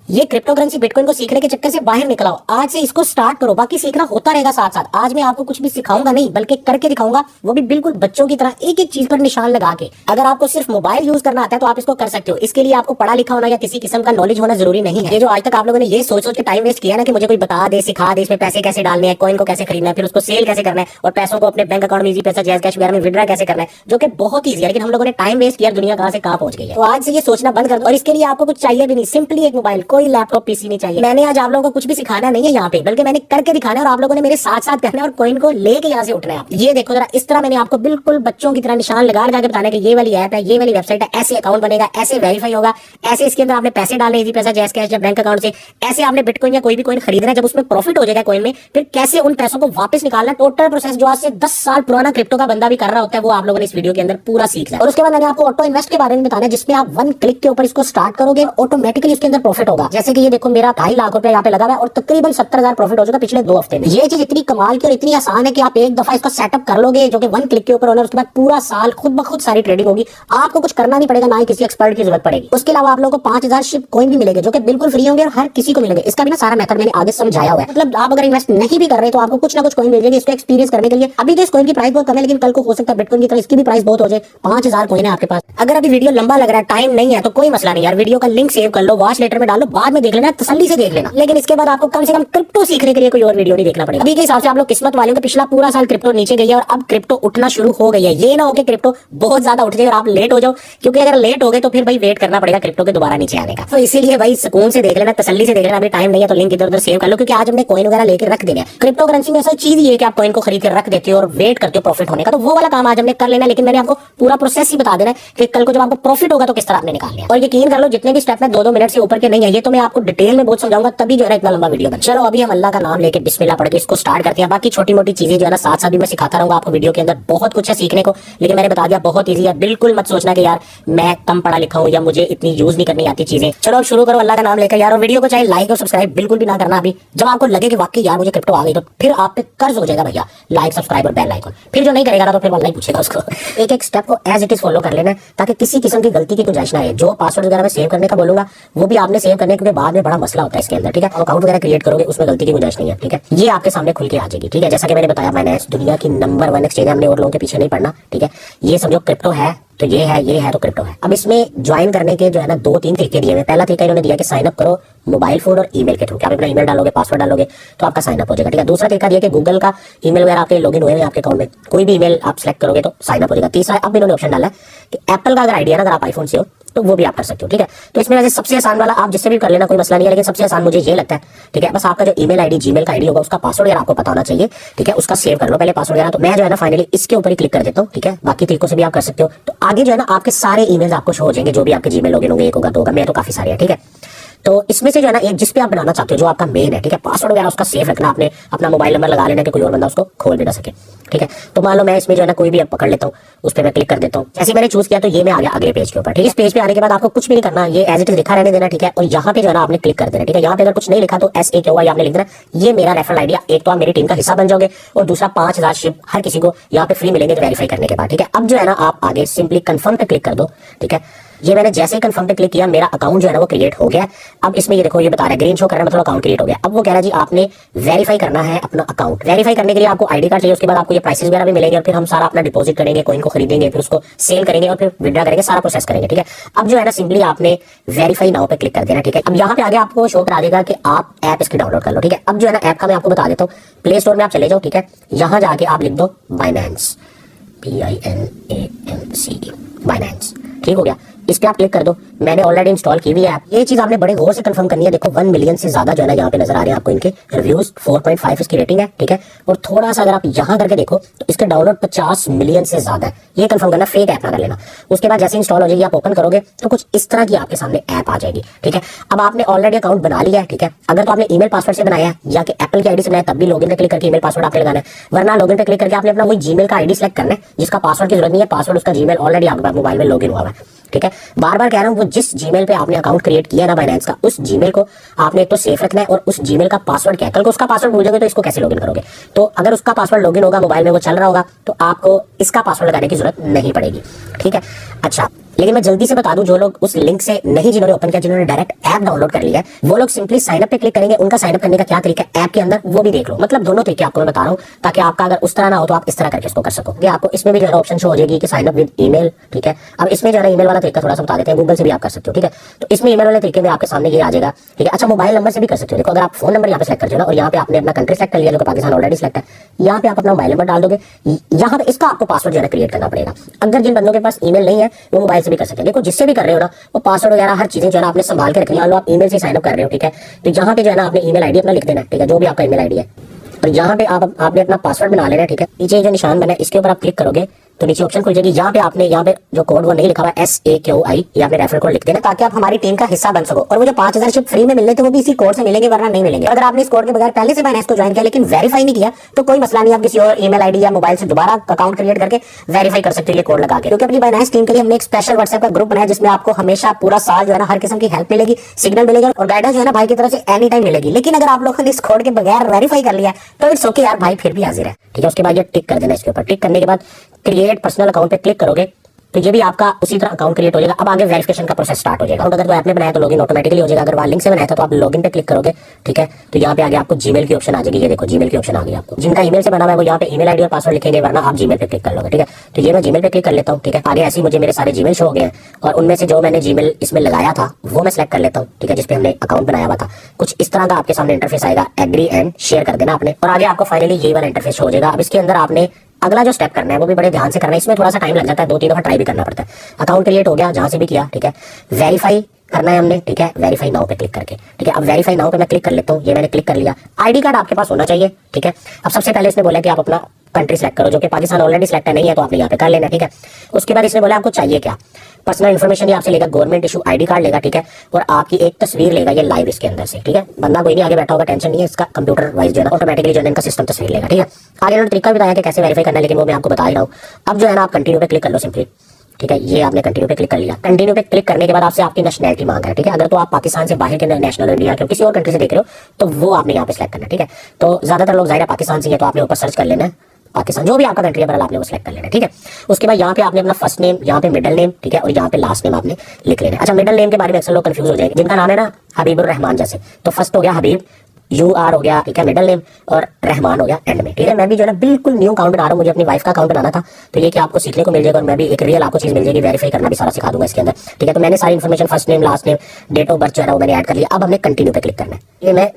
ये crypto currency bitcoin को सीखने के चक्कर से बाहर निकल आओ। आज से इसको स्टार्ट करो, बाकी सीखना होता रहेगा साथ साथ। आज मैं आपको कुछ भी सिखाऊंगा नहीं, बल्कि करके दिखाऊंगा, वो भी बिल्कुल बच्चों की तरह, एक एक चीज पर निशान लगा के। अगर आपको सिर्फ मोबाइल यूज करना आता है तो आप इसको कर सकते हो। इसके लिए आपको पढ़ा लिखा होना या किसी किस्म का नॉलेज होना जरूरी नहीं है। ये जो आज तक आप लोगों ने ये सोच सोच के टाइम वेस्ट किया ना कि मुझे कोई बता दे, सिखा दे, इसमें पैसे कैसे डालने हैं, कॉइन को कैसे खरीदना है, फिर उसको सेल कैसे करना है और पैसों को अपने बैंक अकाउंट में इजी पैसा, जैज कैश वगैरह में विड्रॉ कैसे करना है, जो कि बहुत ईजी है। लेकिन हम लोगों ने टाइम वेस्ट किया, दुनिया कहां से कहां पहुंच गई है। तो आज से ये सोचना बंद कर दो। और इसके लिए आपको कुछ चाहिए भी नहीं, सिंपली एक मोबाइल, कोई लैपटॉप पीसी नहीं चाहिए। मैंने आज आप लोगों को कुछ भी सिखाना नहीं है यहाँ पे, बल्कि मैंने करके दिखाना है और आप लोगों ने मेरे साथ साथ करना है और कॉइन को लेके यहाँ से उठना है। ये देखो जरा, इस तरह मैंने आपको बिल्कुल बच्चों की तरह निशान लगा लगा के बताना है कि ये वाली ऐप है, ये वाली वेबसाइट है, ऐसे अकाउंट बनेगा, ऐसे वेरीफाई होगा, ऐसे इसके अंदर आपने पैसे डालने, इजी पैसा, जैज कैश या बैंक अकाउंट से, ऐसे आपने बिटकॉइन या कोई भी कॉइन खरीदना है। जब उसमें प्रॉफिट हो जाएगा कॉइन में, फिर कैसे उन पैसों को वापस निकालना, टोटल प्रोसेस जो आज से 10 साल पुराना क्रिप्टो का बंदा भी कर रहा होता है, वो आप लोगों ने इस वीडियो के अंदर पूरा सीख लिया। और उसके बाद मैंने आपको ऑटो इन्वेस्ट के बारे में बताना है, जिसमें आप 1 क्लिक के ऊपर इसको स्टार्ट करोगे, ऑटोमेटिकली उसके अंदर प्रॉफिट होगा। जैसे कि ये देखो, मेरा 2.5 लाख रुपए यहाँ पे लगा हुआ है और तकरीबन 70,000 प्रॉफिट हो चुका पिछले 2 हफ्ते में। ये चीज इतनी कमाल की और इतनी आसान है कि आप एक दफा इसको सेटअप कर लोगे, जो कि 1 क्लिक के ऊपर होना है। उसके बाद पूरा साल खुद ब खुद सारी ट्रेडिंग होगी, आपको कुछ करना नहीं पड़ेगा, ना ही किसी एक्सपर्ट की जरूरत पड़ेगी। उसके अलावा आप लोगों को 5,000 शिप कॉइन भी मिलेंगे, जो कि बिल्कुल फ्री होंगे और हर किसी को मिलेंगे। इसका भी ना सारा मेथड मैंने आगे समझाया हुआ है। मतलब आप अगर इन्वेस्ट नहीं भी कर रहे तो आपको कुछ ना कुछ कॉइन मिलेंगे इसको एक्सपीरियंस करने के लिए। अभी तो इस कॉइन की प्राइस बहुत कम है, लेकिन कल को हो सकता है बिटकॉइन की तरह इसकी भी प्राइस बहुत हो जाए। 5,000 कॉइन है आपके पास। अगर अभी वीडियो लंबा लग रहा है, टाइम नहीं है, तो कोई मसला नहीं यार, वीडियो का लिंक सेव कर लो, वॉच लेटर में डाल लो, बाद में देख लेना, तसल्ली से देख लेना। लेकिन इसके बाद आपको कम से कम क्रिप्टो सीखने के लिए कोई और वीडियो नहीं देखना पड़ेगा। अभी के हिसाब से आप लोग किस्मत वाले हो कि पिछला पूरा साल क्रिप्टो नीचे गई है और अब क्रिप्टो उठना शुरू हो गई है। ये ना हो कि क्रिप्टो बहुत ज्यादा उठ जाए और आप लेट हो जाओ, क्योंकि अगर लेट हो गए तो फिर भाई वेट करना पड़ेगा क्रिप्टो के दोबारा नीचे आने का। तो इसीलिए भाई सुकून से देख लेना, तसल्ली से देख लेना। अभी टाइम नहीं है तो लिंक इधर उधर सेव कर लो, क्योंकि आज हमने कॉइन वगैरह लेकर रख देना है। क्रिप्टो करेंसी में ऐसा चीज ये है कि आप कॉइन को खरीद कर रख देते हो और वेट करते हो प्रॉफिट होने का, तो वो वाला काम आज हमने कर लेना। लेकिन मैंने आपको पूरा प्रोसेस ही बता देना है कि कल को जब आपको प्रॉफिट होगा तो किस तरह आपने निकालना है। और यकीन कर लो, जितने भी स्टेप में 2-2 मिनट से ऊपर के नहीं है, ये तो मैं आपको डिटेल में बहुत समझाऊंगा, तभी जो है इतना लंबा वीडियो बन। चलो अभी हम अल्लाह का नाम लेके बिस्मिल्लाह पढ़ के इसको स्टार्ट करते हैं। बाकी छोटी मोटी चीजें जो है ना साथ साथ भी मैं सिखाता रहूंगा आपको। वीडियो के अंदर बहुत कुछ है सीखने को, लेकिन मैंने बता दिया बहुत ईजी है। बिल्कुल मत सोचना कि यार मैं कम पढ़ा लिखा हूं या मुझे इतनी यूज नहीं करनी आती चीजें। चलो अब शुरू करो अल्लाह का नाम लेकर यार। और वीडियो को चाहे लाइक और सब्सक्राइब बिल्कुल भी ना करना अभी। जब आपको लगे कि वाकई यार मुझे क्रिप्टो आ गई, तो फिर आप पे कर्ज हो जाएगा भैया, लाइक सब्सक्राइब और बेल आइकन। फिर जो नहीं करेगा ना तो फिर वाला ही पूछेगा उसको। एक एक स्टेप को एज इट इज फॉलो कर लेना, ताकि किसी किस्म की गलती की गुंजाइश ना है। जो पासवर्ड वगैरह मैं सेव करने का बोलूंगा वो भी आपने सेव करने, क्योंकि बाद में बड़ा मसला होता है इसके अंदर। ठीक है, अकाउंट वगैरह क्रिएट करोगे उसमें गलती की गुंजाइश नहीं है। ठीक है, ये आपके सामने खुल के आ जाएगी। ठीक है, जैसा कि मैंने बताया, बाइनेंस दुनिया की नंबर 1 एक्सचेंज है। हमने और लोगों के पीछे नहीं पड़ना। ठीक है, ये समझो क्रिप्टो है तो ये है तो क्रिप्टो है। अब इसमें ज्वाइन करने के जो है ना 2-3 तरीके दिए हुए। पहला तरीका इन्होंने दिया कि साइन अप करो मोबाइल फोन और ईमेल के थ्रू। आप अपना ईमेल डालोगे, पासवर्ड डालोगे तो आपका साइन अप हो जाएगा। ठीक है, दूसरा तरीका दिया कि गूगल का ईमेल वगैरह आपके लॉगिन हुए हैं आपके अकाउंट में, कोई भी ईमेल आप सेलेक्ट करोगे तो साइन अप हो जाएगा। तीसरा अब इन्होंने ऑप्शन डाला है कि एप्पल का अगर आइडिया ना, अगर आप आईफोन से हो तो वो भी आप कर सकते हो। ठीक है, तो इसमें वैसे सबसे आसान वाला आप जिससे भी कर लेना, कोई मसला नहीं है, लेकिन सबसे आसान मुझे ये लगता है। ठीक है, बस आपका जो ईमेल आईडी, जीमेल का आईडी होगा, उसका पासवर्ड यार आपको पता होना चाहिए। ठीक है, उसका सेव कर लो पहले पासवर्ड यार। तो मैं जो है ना फाइनली इसके ऊपर ही क्लिक कर देता हूँ। ठीक है, बाकी तरीकों से भी आप कर सकते हो। तो आगे जो है ना आपके सारे ईमेल्स आपको शो हो जाएंगे, जो भी आपके जीमेल लॉगिन होंगे, 1 होगा 2 होगा, मैं तो काफी सारे हैं। ठीक है, तो इसमें से जो है ना एक जिस पे आप बनाना चाहते हो, जो आपका मेन है। ठीक है, पासवर्ड वगैरह उसका सेफ रखना, आपने अपना मोबाइल नंबर लगा लेना कि कोई और बंदा उसको खोल भी ना सके। ठीक है, तो मान लो मैं इसमें जो है ना कोई भी ऐप पकड़ लेता हूँ, उस पर मैं क्लिक कर देता हूँ। जैसे मैंने चूज किया तो ये मैं आ गया अगले पेज के ऊपर। ठीक है, इस पेज पे आने के बाद आपको कुछ भी नहीं करना, ये एज इट इज लिखा रहने देना। ठीक है, और यहाँ पे जो है ना आपने क्लिक कर देना। ठीक है, यहाँ पे अगर कुछ नहीं लिखा तो SAKY आपने लिख देना, ये मेरा रेफरल आइडिया। एक तो आप मेरी टीम का हिस्सा बन जाओगे और दूसरा 5,000 शिप हर किसी को यहाँ पे फ्री मिलेंगे वेरीफाई करने के बाद। ठीक है, अब जो है ना आप आगे सिंपली कंफर्म पे क्लिक कर दो। ठीक है, ये मैंने जैसे ही कंफर्म पे क्लिक किया, मेरा अकाउंट जो है ना वो क्रिएट हो गया। अब इसमें ये देखो, ये बता रहा है ग्रीन शो कर रहा है, मतलब अकाउंट क्रिएट हो गया। अब वो कह रहा है जी आपने वेरीफाई करना है अपना अकाउंट। वेरीफाई करने के लिए आपको आईडी कार्ड चाहिए, उसके बाद आपको ये प्राइसेस वगैरह भी मिलेंगे और फिर हम सारा अपना डिपॉजिट करेंगे, कॉइन को खरीदेंगे, फिर उसको सेल करेंगे और फिर विड्रॉ करेंगे, सारा प्रोसेस करेंगे। ठीक है, अब जो है ना सिंपली आपने वेरीफाई नाउ पे क्लिक कर देना। ठीक है, अब यहाँ पे आगे आपको शो करा देगा कि आप ऐप इसकी डाउनलोड कर लो। ठीक है, अब जो है ना ऐप का मैं आपको बता देता हूँ। प्ले स्टोर में आप चले जाओ। ठीक है, यहाँ जाके आप लिख दो बाइनेंस, BINANCE, बाइनेंस। ठीक हो गया, इस पे आप क्लिक कर दो। मैंने ऑलरेडी इंस्टॉल की हुई है ऐप। ये चीज आपने बड़े गौर से कंफर्म करनी है। देखो 1 मिलियन से ज्यादा जो है ना यहाँ पे नजर आ रहे हैं आपको इनके रिव्यूज, 4.5 इसकी रेटिंग है। ठीक है, और थोड़ा सा अगर आप यहाँ करके देखो तो इसके डाउनलोड 50 मिलियन से ज्यादा है। ये कंफर्म करना, फेक ऐप ना कर लेना। उसके बाद जैसे इंस्टॉल हो जाएगी, आप ओपन करोगे तो कुछ इस तरह की आपके सामने ऐप आ जाएगी। ठीक है, अब आपने ऑलरेडी अकाउंट बना लिया है। ठीक है, अगर तो आपने ईमेल पासवर्ड से बनाया है या कि एप्पल की आईडी से बनाया, तब भी लॉगिन पे क्लिक करके ईमेल पासवर्ड आपने लगाना है। वरना लॉगिन पे क्लिक करके आपने अपना वही जीमेल का आईडी सेलेक्ट करना है, जिसका पासवर्ड की जरूरत नहीं है। पासवर्ड उसका जीमेल ऑलरेडी आपके मोबाइल में लॉगिन हुआ है। ठीक है, बार बार कह रहा हूँ, वो जिस जीमेल पे आपने अकाउंट क्रिएट किया ना बाइनेंस का, उस जीमेल को आपने एक तो सेफ रखना है और उस जीमेल का पासवर्ड क्या है। कल को उसका पासवर्ड भूल जाओगे तो इसको कैसे लॉगिन करोगे। तो अगर उसका पासवर्ड लॉगिन होगा, मोबाइल में वो चल रहा होगा, तो आपको इसका पासवर्ड लगाने की जरूरत नहीं पड़ेगी। ठीक है, अच्छा लेकिन मैं जल्दी से बता दूं, जो लोग उस लिंक से नहीं जिन्होंने ओपन किया, जिन्होंने डायरेक्ट ऐप डाउनलोड कर लिया है, वो लोग सिंपली साइन अप पे क्लिक करेंगे। उनका साइन अप करने का क्या तरीका है ऐप के अंदर वो भी देख लो। मतलब दोनों तरीके आपको मैं बता रहा हूँ, ताकि आपका अगर उस तरह ना हो तो आप इस तरह करके इसको कर सको। आपको इसमें भी जो है ऑप्शन शो हो जाएगी कि साइन अप विद ईमेल, ठीक है। अब इसमें जो है ईमेल वाला तरीका थोड़ा सा बता देते हैं, गूगल से भी आप कर सकते हो, ठीक है। तो इसमें ईमेल वाले तरीके में आपके सामने ये आ जाएगा, ठीक है। अच्छा, मोबाइल नंबर से भी कर सकते हो। देखो, अगर आप फोन नंबर यहाँ पे सेलेक्ट कर दो ना, और यहाँ पे आपने अपना कंट्री सेलेक्ट कर लिया, जो पाकिस्तान ऑलरेडी सेलेक्ट है, यहाँ पे आप अपना मोबाइल नंबर डाल दोगे। यहाँ पे इसका आपको पासवर्ड जो है क्रिएट करना पड़ेगा। अगर जिन बंदों के पास ईमेल नहीं है वो मोबाइल से भी कर सकते हैं। देखो, जिससे भी कर रहे हो ना, वो पासवर्ड वगैरह हर चीजें जो है आपने संभाल के रखनी है। आप ईमेल से साइन अप कर रहे हो, ठीक है। तो यहाँ पे जो है ना आपने ईमेल आईडी अपना लिख देना, ठीक है, जो भी आपका ईमेल आईडी है। और यहाँ पे आपने अपना पासवर्ड बना लेना, ठीक है। नीचे जो निशान बना है इसके ऊपर आप क्लिक करोगे तो नीचे ऑप्शन खुल जाएगी। यहाँ पे आपने यहाँ पे जो कोड वो नहीं लिखा हुआ SAQI, ये आपने रेफरल कोड लिख देना, ताकि आप हमारी टीम का हिस्सा बन सको। और वो जो 5000 शिप फ्री में मिलने थे वो भी इसी कोड से मिलेंगे, वरना नहीं मिलेंगे। अगर आपने इस कोड के बगैर पहले से बाइनेंस को ज्वाइन किया लेकिन वेरीफाई नहीं किया तो कोई मसला नहीं, आप किसी और ईमेल आईडी या मोबाइल से दोबारा अकाउंट क्रिएट करके वेरीफाई कर सकते हो ये कोड लगा के। क्योंकि अपनी बाइनेंस टीम के लिए हमने एक स्पेशल व्हाट्सएप का ग्रुप बनाया, जिसमें आपको हमेशा पूरा साल जो है ना हर किस्म की हेल्प मिलेगी, सिग्नल मिलेगा और गाइडेंस जो है ना भाई की तरफ से एनी टाइम मिलेगी। लेकिन अगर आप लोगों ने इस कोड के बगैर वेरीफाई कर लिया तो इट्स ओके यार, भाई फिर भी हाजिर है, ठीक है। उसके बाद ये टिक कर देना इसके ऊपर। टिक करने के बाद क्रिएट पर्सनल अकाउंट पे क्लिक करोगे तो ये भी आपका उसी तरह अकाउंट क्रिएट हो जाएगा। अब आगे वेरिफिकेशन का प्रोसेस स्टार्ट हो जाएगा। अगर कोई ऐप में बनाया तो लॉगिन ऑटोमेटिकली हो जाएगा। अगर वहाँ लिंक से बनाया था तो आप लॉगिन पे क्लिक करोगे, ठीक है। तो यहाँ पे आगे आपको जीमेल की ऑप्शन आ जाएगी। ये देखो, जीमेल की ऑप्शन आ गई आपको। जिनका ईमेल से बना हुआ है वो यहाँ पे ईमेल आईडी और पासवर्ड लिखेंगे, वरना आप जीमेल पे क्लिक कर लोगे, ठीक है। तो ये मैं जीमेल पे क्लिक कर लेता हूँ, ठीक है। आगे ऐसे ही मुझे मेरे सारे जीमेल शो हो गए हैं और उनमें से जो मैंने जीमेल इसमें लगाया था वो मैं सेलेक्ट कर लेता हूँ, ठीक है, जिसपे हमने अकाउंट बनाया हुआ था। कुछ इस तरह का आपके सामने इंटरफेस आएगा, एग्री एंड शेयर कर देना आपने, और आगे आपको फाइनली ये वाला इंटरफेस हो जाएगा। अब इसके अंदर आपने अगला जो स्टेप करना है वो भी बड़े ध्यान से करना है। इसमें थोड़ा सा टाइम लग जाता है, 2-3 दफा ट्राई भी करना पड़ता है। अकाउंट क्रिएट हो गया जहां से भी किया, ठीक है। वेरीफाई करना है हमने, ठीक है, वेरीफाई नाउ पे क्लिक करके, ठीक है। अब वेरीफाई नाउ पे मैं क्लिक कर लेता हूँ। ये मैंने क्लिक कर लिया। आईडी कार्ड आपके पास होना चाहिए, ठीक है। अब सबसे पहले इसने बोला कि आप अपना कंट्री सेलेक्ट करो, जो कि पाकिस्तान ऑलरेडी सेलेक्ट नहीं है तो आपने यहाँ पे कर लेना, ठीक है। उसके बाद इसने बोला आपको चाहिए क्या, पर्सनल इन्फॉर्मेशन ये आपसे लेगा, गवर्नमेंट इशू आईडी कार्ड लेगा, ठीक है, और आपकी एक तस्वीर लेगा ये लाइव इसके अंदर से, ठीक है। बंदा कोई नहीं आगे बैठा होगा, टेंशन नहीं है, इसका कंप्यूटर वाइज जो है ना ऑटोमेटिकली जो है इनका सिस्टम तस्वीर लेगा, ठीक है। आगे उन्होंने तरीका बताया कि कैसे वेरीफाई करना है, लेकिन वो मैं आपको बता ही रहा हूँ। अब जो है ना आप कंटिन्यू पे क्लिक कर लो सिंपली, ठीक है। ये आपने कंटिन्यू पे क्लिक कर लिया। कंटिन्यू पे क्लिक करने के बाद आपसे आपकी नेशनलिटी मांग है, ठीक है। अगर तो आप पाकिस्तान से बाहर के नेशनल इंडिया के किसी और कंट्री से देख रहे हो तो वो आपने यहाँ पे सिलेक्ट करना है, ठीक है। तो ज्यादातर लोग जाहिर है पाकिस्तान से है तो आपने ऊपर सर्च कर लेना है पाकिस्तान, जो भी आपका कंट्री है बहरहाल आपने वो सिलेक्ट कर लेना है, ठीक है। उसके बाद यहाँ पे आपने अपना फर्स्ट नेम, यहाँ पे मिडिल नेम, ठीक है, और यहाँ पे लास्ट नेम आपने लिख लेना है। अच्छा, मिडिल नेम के बारे में अक्सर लोग कंफ्यूज हो जाएंगे, जिनका नाम है ना हबीबुर रहमान जैसे, तो फर्स्ट हो गया हबीब, UR हो गया, ठीक है, मिडिल नेम, और रहमान हो गया एंड में, ठीक है। मैं भी जो है ना बिल्कुल न्यू अकाउंट बना रहा हूँ, मुझे अपनी वाइफ का अकाउंट बनाना था, तो ये कि आपको सीखने को मिल जाएगा और मैं भी एक रियल आपको चीज मिल जाएगी, वेरीफाई करना भी सारा सिखा दूंगा इसके अंदर, ठीक है। तो मैंने सारी information first name, last name, date of birth जो है वो मैंने ऐड कर लिया। अब हमने कंटिन्यू पे क्लिक करना है। ये मैं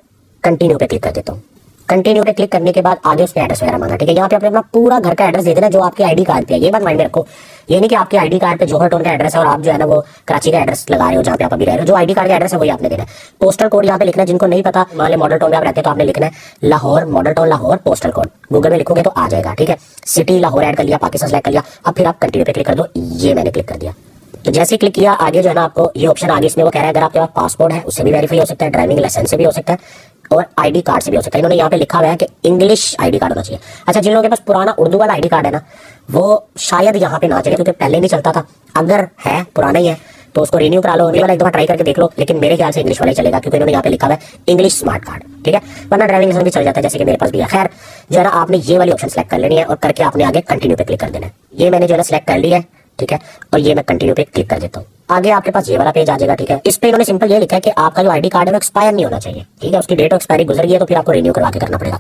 कंटिन्यू पे क्लिक कर देता हूँ। कंटिन्यू पे क्लिक करने के बाद आगे उसके एड्रेस वगैरह मांगा, ठीक है। यहाँ पे आपने अपना पूरा घर का एड्रेस दे देना जो आपके आईडी कार्ड पे है। ये बात माइंड में रखो, ये नहीं कि आपके आईडी कार्ड पे जोहर टाउन का एड्रेस है और आप जो है ना वो कराची का एड्रेस लगा रहे हो जहाँ पे आप अभी रह रहे हो। जो आईडी कार्ड का एड्रेस है वही आपने देना है। पोस्टल कोड यहाँ पे लिखना है, जिनको नहीं पता मान लो मॉडल टाउन में आप रहते हैं तो आपने लिखना है Lahore, model town Lahore, postal code Google में लिखोगे तो आ जाएगा, ठीक है। सिटी लाहौर ऐड कर लिया, पाकिस्तान सेलेक्ट कर लिया। अब फिर आप कंटिन्यू पे क्लिक कर दो। ये मैंने क्लिक कर दिया। तो जैसे क्लिक किया आगे जो है ना आपको ये ऑप्शन आगे इसमें वो कह रहा है अगर आपके पास पासपोर्ट है उससे भी वेरीफाई हो सकता है, ड्राइविंग लाइसेंस से भी हो सकता है और आईडी कार्ड से भी हो सकता है। इन्होंने यहाँ पे लिखा हुआ है कि इंग्लिश आईडी कार्ड होना चाहिए। अच्छा, जिन लोगों के पास पुराना उर्दू वाला आईडी कार्ड है ना वो शायद यहाँ पे ना चले, क्योंकि पहले नहीं चलता था। अगर है पुराना ही है तो उसको रिन्यू करा लो, ये वाला एक दफा ट्राई करके देख लो, लेकिन मेरे ख्याल से इंग्लिश वाला ही चलेगा क्योंकि इन्होंने यहाँ पे लिखा हुआ है इंग्लिश स्मार्ट कार्ड, ठीक है। वरना ड्राइविंग लाइसेंस भी चल जाता है जैसे कि मेरे पास भी है। खैर जो है ना आपने ये वाली ऑप्शन सेलेक्ट कर लेनी है और करके आपने आगे कंटिन्यू पे क्लिक कर देना है। ये मैंने जो है सेलेक्ट कर लिया है, ठीक है, और ये मैं कंटिन्यू पे क्लिक कर देता हूँ। आगे आपके पास ये वाला पेज आ जाएगा, ठीक है। इस पे इन्होंने सिंपल ये लिखा है कि आपका जो आईडी कार्ड है वो एक्सपायर नहीं होना चाहिए, ठीक है। उसकी डेट ऑफ एक्सपायरी गुजर गई है तो फिर आपको रिन्यू करवा के करना पड़ेगा,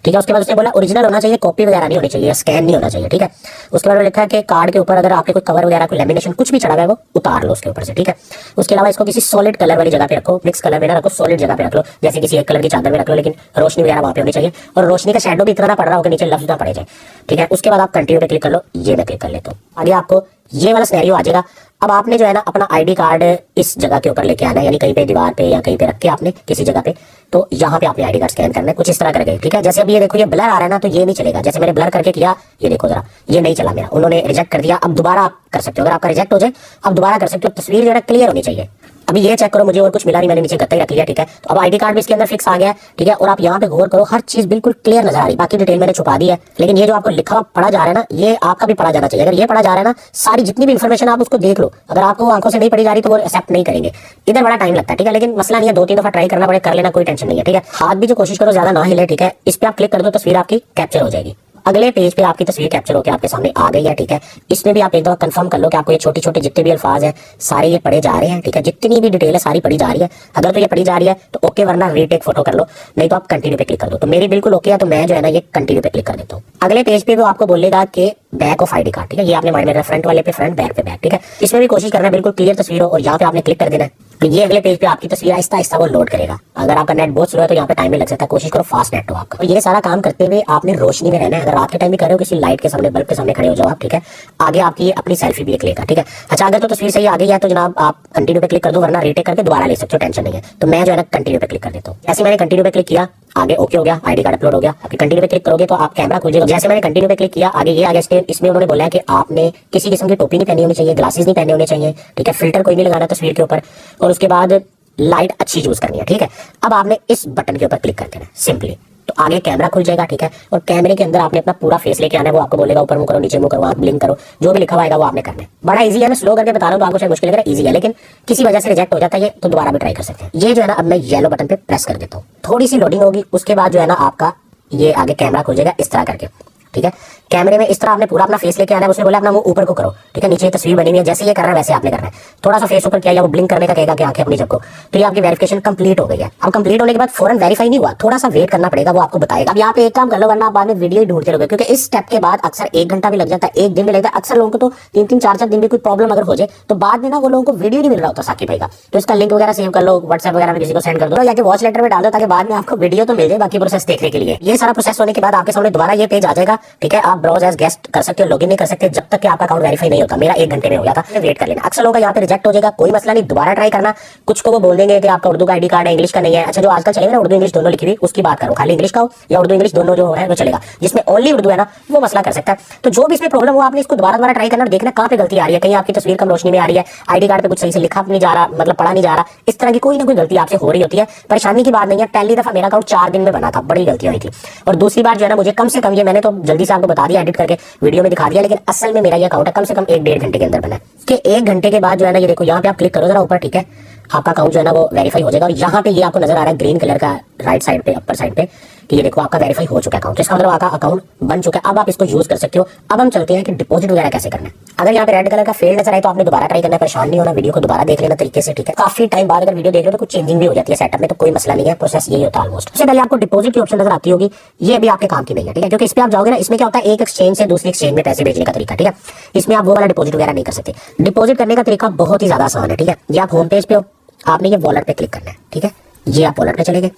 ठीक है। उसके बाद उसने बोला ओरिजिनल होना चाहिए, कॉपी वगैरह नहीं होनी चाहिए, स्कैन नहीं होना चाहिए, ठीक है। उसके बाद लिखा है कि कार्ड के ऊपर अगर आपके कोई कवर वगैरह कोई लेमिनेशन कुछ भी चढ़ा हुआ है वो उतार लो उसके ऊपर से, ठीक है। उसके अलावा इसको किसी सॉलिड कलर वाली जगह पे रखो, मिक्स कलर में ना रखो, सॉलिड जगह पे रख लो, जैसे किसी एक कलर की चादर में रख लो, लेकिन रोशनी वगैरह वहाँ पे होनी चाहिए और रोशनी का शैडो भी इतना ना पड़ रहा हो कि नीचे लफ्ज ना पड़े जाए, ठीक है। उसके बाद आप कंटिन्यू पे क्लिक कर लो। ये मैं क्लिक कर लेता हूँ। आगे आपको ये वाला सिनेरियो आ जाएगा। अब आपने जो है ना अपना आईडी कार्ड इस जगह के ऊपर लेके आना है, यानी कहीं पे दीवार पे या कहीं पे रख के आपने किसी जगह पे, तो यहाँ पे आपने आईडी कार्ड स्कैन करना है कुछ इस तरह करके, ठीक है। जैसे अब ये देखो ये ब्लर आ रहा है ना, तो ये नहीं चलेगा। जैसे मैंने ब्लर करके किया, ये देखो जरा, ये नहीं चला मेरा, उन्होंने रिजेक्ट कर दिया। अब दोबारा आप कर सकते हो, अगर आपका रिजेक्ट हो जाए अब दोबारा कर सकते हो। तस्वीर जो है क्लियर होनी चाहिए। अभी ये चेक करो, मुझे और कुछ मिला नहीं, मैंने नीचे गत्ता ही रख लिया, ठीक है। तो अब आईडी कार्ड भी इसके अंदर फिक्स आ गया है, ठीक है। और आप यहाँ पे गौर करो, हर चीज बिल्कुल क्लियर नजर आ रही। बाकी डिटेल मैंने छुपा दी है, लेकिन ये जो आपको लिखा हुआ पढ़ा जा रहा है ना, ये आपका भी पढ़ा जाना चाहिए। अगर ये पढ़ा जा रहा है ना, सारी जितनी भी इन्फॉर्मेशन आप उसको देख लो। अगर आपको आंखों से नहीं पढ़ी जा रही तो वो एक्सेप्ट नहीं करेंगे। इधर बड़ा टाइम लगता है, ठीक है, लेकिन मसला नहीं है, 2-3 दफा ट्राई करना पड़े, कर लेना, कोई टेंशन नहीं है, ठीक है। हाथ भी जो कोशिश करो ज्यादा ना हिले, ठीक है। इस पे आप क्लिक कर दो, तस्वीर आपकी कैप्चर हो जाएगी। अगले पेज पे आपकी तस्वीर कैप्चर होकर आपके सामने आ गई है, ठीक है। इसमें भी आप एक दफा कंफर्म कर लो कि आपको ये छोटे छोटे जितने भी अल्फाज हैं सारे ये पढ़े जा रहे हैं, ठीक है। जितनी भी डिटेल है सारी पढ़ी जा रही है। अगर तो ये पढ़ी जा रही है तो ओके, वरना रीटेक फोटो कर लो, नहीं तो आप कंटिन्यू पे क्लिक कर दो। तो मेरी बिल्कुल ओके है, तो मैं जो है ना ये कंटिन्यू पे क्लिक कर देता हूँ। अगले पेज पे वो आपको बोलेगा कि बैक ऑफ आईडी कार्ड, ठीक है। ये आपने माइंड में फ्रंट वाले पे फ्रंट, बैक पे बैक, ठीक है। इसमें भी कोशिश करना है बिल्कुल क्लियर तस्वीर हो और यहाँ पे आपने क्लिक कर देना है। तो ये अगले पेज पे आपकी तस्वीर आहिस्ता आहिस्ता वो लोड करेगा। अगर आपका नेट बहुत स्लो है तो यहाँ पे टाइम भी लग सकता है, कोशिश करो फास्ट नेट हो आपका। तो ये सारा काम करते हुए आपने रोशनी में रहना है। अगर रात के टाइम भी कर रहे हो किसी लाइट के सामने, बल्ब के सामने खड़े हो जाओ आप, ठीक है। आगे आपकी अपनी सेल्फी भी एक लेगा, ठीक है। अच्छा, अगर तो तस्वीर सही आ गई है तो जनाब आप कंटिन्यू पे क्लिक कर दो, वरना रीटेक करके दोबारा ले सकते हो, टेंशन नहीं है। तो मैं जो है ना कंटिन्यू पे क्लिक कर देता हूँ। जैसे मैंने कंटिन्यू पे क्लिक किया, आगे ओके हो गया, आईडी कार्ड अपलोड हो गया। अभी कंटिन्यू पे क्लिक करोगे तो आप कैमरा खुल जाएगा। जैसे मैंने कंटिन्यू पे क्लिक किया, आगे ये आ गया स्टेप। इसमें उन्होंने बोला है कि आपने किसी किस्म की टोपी नहीं पहनी होनी चाहिए, ग्लासेस नहीं पहने होने चाहिए, ठीक है। फिल्टर कोई नहीं लगाना तस्वीर के ऊपर, और उसके बाद लाइट अच्छी यूज करनी है, ठीक है। अब आपने इस बटन के ऊपर क्लिक कर देना सिंपली, तो आगे कैमरा खुल जाएगा, ठीक है। और कैमरे के अंदर आपने अपना पूरा फेस लेके आना है। वो आपको बोलेगा ऊपर मुंह करो, नीचे मुंह करो, आंख ब्लिंक करो, जो भी लिखा हुआ वो आपने करना है। बड़ा इजी है, मैं स्लो करके बता रहा हूँ तो आपको शायद मुश्किल लग रहा है, इजी है, लेकिन किसी वजह से रिजेक्ट हो जाता है ये, तो दोबारा भी ट्राई कर सकते हैं। ये जो है ना, अब मैं येलो बटन पे प्रेस कर देता हूँ, थोड़ी सी लोडिंग होगी, उसके बाद जो है ना आपका ये आगे कैमरा खुल जाएगा इस तरह करके, ठीक है। कैमरे में इस तरह आपने पूरा अपना फेस लेके आना है। उसने बोला अपना मुंह ऊपर को करो, ठीक है। नीचे तस्वीर बनी हुई है, जैसे ये कर रहा है वैसे आपने करना है। थोड़ा सा फेस ऊपर किया या वो ब्लिंक करने का कहेगा कि आंखें अपनी जब को, तो ये आपकी वेरिफिकेशन कंप्लीट हो गई है। अब कंप्लीट होने के बाद फौरन वेरीफाई नहीं हुआ, थोड़ा सा वेट करना पड़ेगा, वो आपको बताएगा। अब यहाँ पे एक काम कर लो, वरना आप बाद में वीडियो ही ढूंढते रहोगे, क्योंकि इस स्टेप के बाद अक्सर 1 घंटा भी लग जाता है, 1 दिन भी लगता है। अक्सर लोगों को तो 3-3, 4-4 दिन भी कोई प्रॉब्लम अगर हो जाए तो बाद में ना वो लोगों को वीडियो नहीं मिल रहा होता साकिब भाई का। तो इसका लिंक वगैरह सेव कर लो, व्हाट्सएप वगैरह में किसी को सेंड कर दो, या कि वॉच लेटर में डाल दो, ताकि बाद में आपको वीडियो तो मिल जाए बाकी प्रोसेस देखने के लिए। ये सारा प्रोसेस होने के बाद आपके सामने दोबारा ये पेज आ जाएगा, ठीक है। आप ब्राउज एज गेस्ट कर सकते हो, लॉगिन नहीं कर सकते जब तक कि आपका अकाउंट वेरीफाई नहीं होता। मेरा 1 घंटे में हो गया था, वेट कर लेना। अक्सर लोगों का यहाँ पे रिजेक्ट हो जाएगा, कोई मसला नहीं, दोबारा ट्राई करना। कुछ को वो बोल देंगे कि आपका उर्दू का आईडी कार्ड है, इंग्लिश का नहीं है। अच्छा, जो आजकल चलेगा ना उर्दू इंग्लिश दोनों लिखी हुई, उसकी बात करो, खाली इंग्लिश का हो या उर्दू इंग्लिश दोनों जो है वो चलेगा। जिसमें ओनली उर्दू है ना वो मसला कर सकता है। तो जो भी इसमें प्रॉब्लम हो आपने इसको दोबारा ट्राई करना और देखना कहाँ पे गलती आ रही है। कहीं आपकी तस्वीर कम रोशनी में आ रही है, आईडी कार्ड पे कुछ सही से लिखा नहीं जा रहा, मतलब पढ़ा नहीं जा रहा, इस तरह की कोई ना कोई गलती आपसे हो रही होती है। परेशानी की बात नहीं है। पहली दफा मेरा अकाउंट 4 दिन में बना था, बड़ी गलती हुई थी। और दूसरी बार जो है ना मुझे कम से कम, ये मैंने तो जल्दी से आपको बता दिया, एडिट करके वीडियो में दिखा दिया, लेकिन असल में मेरा ये अकाउंट है कम से कम 1-1.5 घंटे के अंदर बना है। कि 1 घंटे के बाद जो है ना, ये देखो यहाँ पे आप क्लिक करो जरा ऊपर, ठीक है। आपका अकाउंट जो है ना वो वेरीफाई हो जाएगा। और यहाँ पे ये आपको नजर आ रहा है ग्रीन कलर का राइट साइड पे, अपर साइड पे, कि ये देखो आपका वेरीफाई हो चुका है अकाउंट। इसका मतलब आपका अकाउंट बन चुका है, अब आप इसको यूज कर सकते हो। अब हम चलते हैं कि डिपॉजिट वगैरह कैसे करना है। अगर यहाँ पे रेड कलर का फेल नजर आए तो आपने दोबारा ट्राई करना है, परेशान नहीं होना, वीडियो को दोबारा देख लेना तरीके से, ठीक है। काफी टाइम बाद अगर वीडियो देख लो तो कुछ चेंजिंग भी हो जाती है सेटअप में, तो कोई मसला नहीं है, प्रोसेस यही होता है ऑलमोस्ट। सबसे पहले आपको डिपॉजिट की ऑप्शन नजर आती होगी, ये भी आपके काम की नहीं है, ठीक है। क्योंकि इस पे आप जाओगे ना, इसमें क्या होता है, एक एक्सचेंज से दूसरी एक्सचेंज में पैसे भेजने का तरीका, ठीक है। इसमें आप वो वाला डिपॉजिट वगैरह नहीं कर सकते। डिपॉजिट करने का तरीका बहुत ही ज्यादा आसान है, ठीक है। ये आप होम पेज पे हो, आपने ये वॉलेट पे क्लिक करना है, ठीक है। ये आप वॉलेट पे चले गए।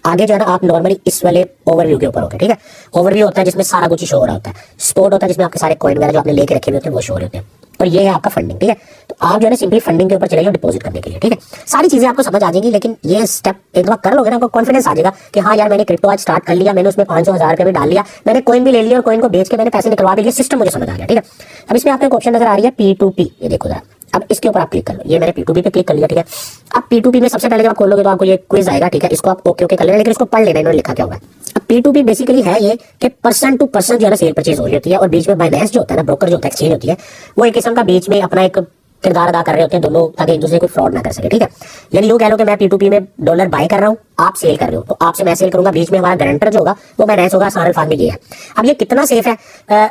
आगे जो है ना आप नॉर्मली इस वाले ओवरव्यू के ऊपर होते हैं, ठीक है। ओवरव्यू होता है जिसमें सारा कुछ शो हो रहा होता है। स्पोर्ट होता है जिसमें आपके सारे कॉइन वगैरह जो आपने लेके रखे हुए होते हैं वो शो होते हैं। और ये है आपका फंडिंग, ठीक है। तो आप जो है ना सिंपली फंडिंग के ऊपर चले जाओ डिपॉजिट करने के लिए, ठीक है। सारी चीजें आपको समझ आ जाएंगी, लेकिन ये स्टेप एक बार कर लोगे ना, आपको कॉन्फिडेंस आ जाएगा कि हाँ यार मैंने क्रिप्टो आज स्टार्ट कर लिया, मैंने उसमें 500-1000 रुपये भी डाल लिया, मैंने कॉइन भी ले लिया और कॉइन को बेच के मैंने पैसे निकलवा भी लिए, सिस्टम मुझे समझ आ गया, ठीक है। अब इसमें आपको एक ऑप्शन नजर आ रही है P2P, ये देखो जरा। अब इसके ऊपर आप क्लिक कर लो, ये मैंने P2P पे क्लिक कर लिया, ठीक है। अब P2P में सबसे पहले जब आप खोलोगे तो आपको ये क्विज आएगा, ठीक है। इसको आप ओके कर लेना, लेकिन इसको पढ़ लेना, इन्होंने लिखा क्या हुआ है। अब P2P बेसिकली है ये कि पर्सन टू पर्सन जो है ना सेल परचेज हो रही होती है, और बीच में बाइनेंस जो होता है ना, ब्रोकर जो होता है, एक्सचेंज होती है, वो एक किस्म का बीच में अपना एक किरदार अदा कर रहे होते हैं दोनों, ताकि एक दूसरे को फ्रॉड ना कर सके, ठीक है। यानी यूं कह लो कि मैं P2P में डॉलर बाय कर रहा हूँ, आप सेल कर रहे हो, तो आपसे मैं सेल करूंगा, बीच में हमारा गारंटर जो होगा वो बाइनेंस होगा, आसान अल्फाज में ये है। अब ये कितना सेफ है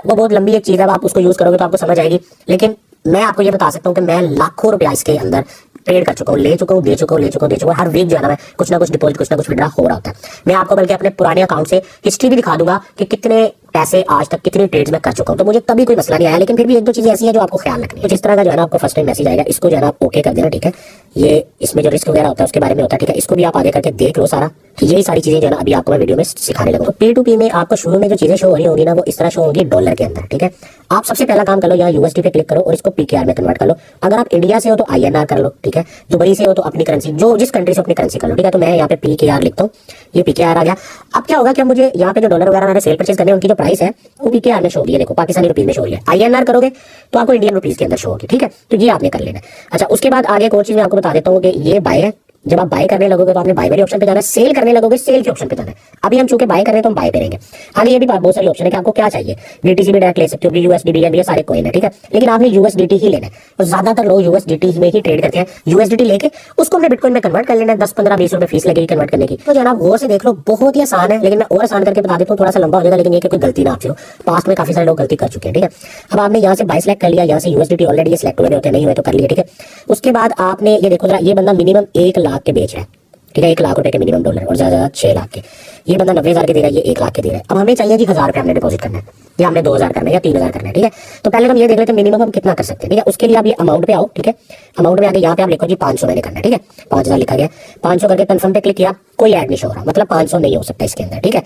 वो बहुत लंबी एक चीज है, आप उसको यूज करोगे तो आपको समझ आएगी, लेकिन मैं आपको ये बता सकता हूँ कि मैं लाखों रुपया इसके अंदर ट्रेड कर चुका हूँ, ले चुका हूँ, दे चुका हूँ। हर वीक जो है ना मैं कुछ ना कुछ डिपॉजिट, कुछ ना कुछ विड्रॉ हो रहा होता है। मैं आपको बल्कि अपने पुराने अकाउंट से हिस्ट्री भी दिखा दूंगा कि कितने पैसे आज तक कितने ट्रेड्स में कर चुका हूँ, तो मुझे कभी कोई मसला नहीं आया। लेकिन फिर भी 1-2 चीजें ऐसी हैं जो आपको ख्याल रखनी है। जिस तरह का जो है ना आपको फर्स्ट टाइम मैसेज आएगा, इसको जो है ना आप ओके कर देना, ठीक है। ये इसमें जो रिस्क वगैरह होता है उसके बारे में होता है, ठीक है। इसको भी आप आगे करके देख लो सारा, यही सारी चीजें जो है ना अभी आपको मैं वीडियो में सिखाने लगा। तो P2P में आपको शुरू में जो चीजें शो हो रही होंगी ना, वो इस तरह शो होगी डॉलर के अंदर, ठीक है। आप सबसे पहला काम कर लो, यहाँ USD पे क्लिक करो और इसको PKR में कन्वर्ट कर लो। अगर आप इंडिया से हो तो INR कर लो, ठीक है। दुबई से हो तो अपनी करेंसी, जो जिस कंट्री से अपनी करेंसी कर लो, ठीक है। तो मैं यहाँ पे PKR लिखता हूँ, ये PKR आ गया। अब क्या होगा कि मुझे यहाँ पे जो डॉलर वगैरह मैंने सेल परचेज करने उनकी जो प्राइस है वो PKR में शो हो रही है, देखो पाकिस्तानी रुपीज में शो हो रही है। INR करोगे तो आपको इंडियन रुपीज के अंदर शो होगी, ठीक है। तो ये आपने कर लेना है। अच्छा, उसके बाद आगे एक और चीज मैं आपको बता देता हूँ कि ये बाय है, जब आप बाय करने लगोगे तो आपने बाय वाले ऑप्शन पे जाना है, सेल करने लगोगे सेल के ऑप्शन पे जाना है। अभी हम चूंकि बाय कर रहे हैं तो हम बाय करेंगे। आगे ये भी बहुत सारी ऑप्शन है कि आपको क्या चाहिए, बीटीसी भी डायरेक्ट ले सकते हो, यूएसडी भी, ये सारे कॉइन है, ठीक है, लेकिन आपने यूएसडीटी ही लेना है। और ज्यादातर लोग यूएसडीटी में ही ट्रेड करते हैं। यूएसडीटी लेके उसको हमने बिटकॉइन में कन्वर्ट कर लेना है, 10 15 20 रुपए फीस लगेगी कन्वर्ट करने की। तो जनाब गौर से देख लो, बहुत ही आसान है, लेकिन मैं और आसान करके बता देता हूँ, थोड़ा सा लंबा हो जाएगा, लेकिन ये कोई गलती ना आपसे हो, पास्ट में काफी सारे लोग गलती कर चुके हैं, ठीक है। अब आपने यहाँ से बाय सेलेक्ट कर लिया, यहाँ से यूएसडीटी ऑलरेडी ये सिलेक्ट हुए होते नहीं हुए तो कर लिया, ठीक है। उसके बाद आपने ये देखो जरा, ये बंदा मिनिमम 1 लाख के बेच रहा है, ठीक है, 1 लाख रुपए के मिनिमम डॉलर, और ज्यादा 6 लाख के। ये बंदा 90,000 के दे रहा है, ये 1 लाख के दे रहा है। अब हमें चाहिए जी 1000 रुपये हमने डिपॉजिट करना है, या हमने 2000 करना है, या 3000 करना है, ठीक है। तो पहले हम ये देख लेते हैं मिनिमम हम कितना कर सकते हैं, ठीक है। उसके लिए आप ये अमाउंट पे आओ, ठीक है। अमाउंट में आके यहाँ पे आप लिखो जी 500 मैंने करना है, ठीक है। 5000 लिखा गया, 500 करके कन्फर्म पे क्लिक किया, कोई ऐड नहीं शो हो रहा, मतलब 500 नहीं हो सकता इसके अंदर, ठीक है।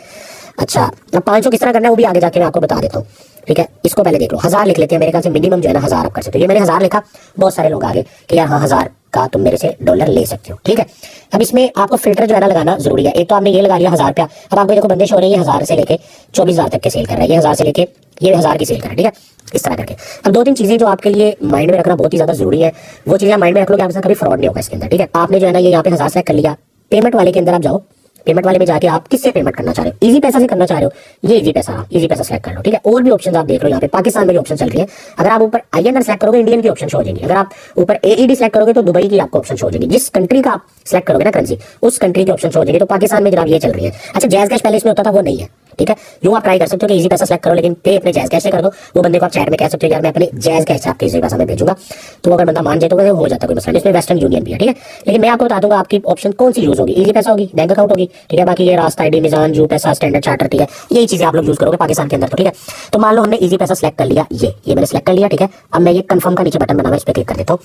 अच्छा, अब 500 किस तरह करना है वो भी आगे जाके मैं आपको बता देता हूँ, ठीक है। इसको पहले देख लो, 1000 लिख लेते हैं, मेरे ख्याल से मिनिमम जो है ना 1000 आप कर सकते हो। ये मैंने 1000 लिखा, बहुत सारे लोग आगे कि यार हाँ 1000 का तुम मेरे से डॉलर ले सकते हो, ठीक है। अब इसमें आपको फिल्टर जो है ना लगाना जरूरी है। एक तो आपने ये लगा लिया 1000 रुपया, अब आपको देखो बंदे शो हो रहे हैं 1000 से लेके 24,000 तक के सेल कर रहा है, ये 1000 से लेके ये 1000 की सेल कर रहा है, ठीक है, इस तरह करके। अब 2-3 चीजें जो आपके लिए माइंड में रखना बहुत ही ज्यादा जरूरी है, वो चीजें आप माइंड में रख लो कि आपके साथ कभी फ्रॉड नहीं होगा इसके अंदर, ठीक है। आपने जो है ना ये यहाँ पे 1000 सेलेक्ट कर लिया, पेमेंट वाले के अंदर आप जाओ, पेमेंट वाले में जाके आप किससे पेमेंट करना चाह रहे हो, इजी पैसा से करना चाह रहे हो, ये इजी पैसा सेलेक्ट कर लो, ठीक है। और भी ऑप्शन आप देख लो, यहाँ पे पाकिस्तान में भी ऑप्शन चल रही है। अगर आप ऊपर INR सेलेक्ट करोगे इंडियन की ऑप्शन शो हो जाएगी, अगर आप ऊपर AED सेलेक्ट करोगे तो दुबई की आपको ऑप्शन शो हो जाएगी। जिस कंट्री का आप सेलेक्ट करोगे ना करेंसी, उस कंट्री की ऑप्शन शो हो जाएगी। तो पाकिस्तान में जनाब ये चल रही है। अच्छा, जैज कैश पहले इसमें होता था, वो नहीं है, ठीक है। यूं आप ट्राई कर सकते हो कि इजी पैसा सेलेक्ट करो, लेकिन पे अपने जैज कैश से कर दो। वो बंदे को आप चैट में कह सकते हो यार मैं अपने जैज कैश से आपके इजी पैसा में भेजूंगा, तो अगर बंदा मान जाए तो हो जाता है, कोई मसला नहीं। इसमें वेस्टर्न यूनियन भी है, ठीक है। लेकिन मैं आपको बता दूंगा आपकी ऑप्शन कौन सी यूज होगी, इजी पैसा होगी, बैंक अकाउंट होगी, ठीक है। बाकी ये रास्ता ID, मिजान, जू पैसा, स्टैंडर्ड चार्टर, ठीक है, यही चीजें आप लोग यूज करोगे पाकिस्तान के अंदर, तो ठीक है। तो मान लो हमने इजी पैसा सेलेक्ट कर लिया, ये मैंने सेलेक्ट कर लिया, ठीक है। अब मैं ये कंफर्म का नीचे बटन बना हुआ है, इस पर क्लिक कर देता हूँ।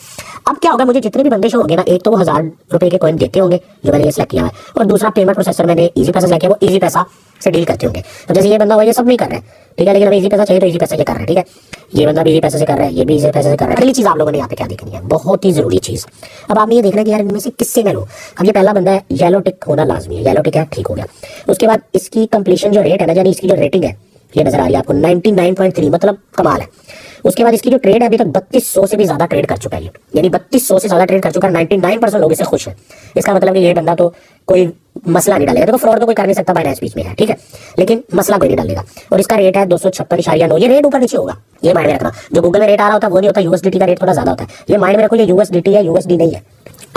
अब क्या होगा, मुझे जितने भी बंदे शो होंगे ना, एक तो वो 1000 रुपए के कॉइन देते होंगे जो मैंने ये सेलेक्ट किया है, और दूसरा पेमेंट प्रोसेसर मैंने इजी पैसा सेलेक्ट किया, वो इजी पैसा से डील करते होंगे। तो जैसे ये बंदा हुआ, ये सब नहीं कर रहे हैं, ठीक है, लेकिन हमें इजी पैसा चाहिए तो इजी पैसा से कर रहे हैं, ठीक है। ये बंदा भी इजी पैसे से कर रहा है, ये भी इजी पैसे से कर रहा है। अगली चीज आप लोगों ने यहाँ पे क्या देखनी है, बहुत ही जरूरी चीज। अब आपने ये देखना है कि यार इनमें से किससे मैं लूं। अब ये पहला बंदा है, येलो टिक होना लाजमी है, येलो टिक है, ठीक हो गया। उसके बाद इसकी कंप्लीशन जो रेट है ना, यानी इसकी जो रेटिंग है, ये नजर आ रही है आपको 99.3, मतलब कमाल है। उसके बाद इसकी जो ट्रेड है अभी तक 3200 से भी ज्यादा ट्रेड कर चुका है, यानी 3200 से ज्यादा ट्रेड कर चुका है, 99% लोग इससे खुश हैं। इसका मतलब कि ये बंदा तो कोई मसला नहीं डालेगा। देखो फ्रॉड तो कोई कर नहीं सकता, बाइनेंस बीच में है, ठीक है, लेकिन मसला कोई नहीं डालेगा। और इसका रेट है 256.9, ये रेट ऊपर नीचे होगा, ये माइंड में रखना। जो गूगल में रेट आ रहा होता है वो नहीं होता, USDT का रेट थोड़ा ज्यादा होता है, ये माइंड में रखो, ये USDT है, USD नहीं है।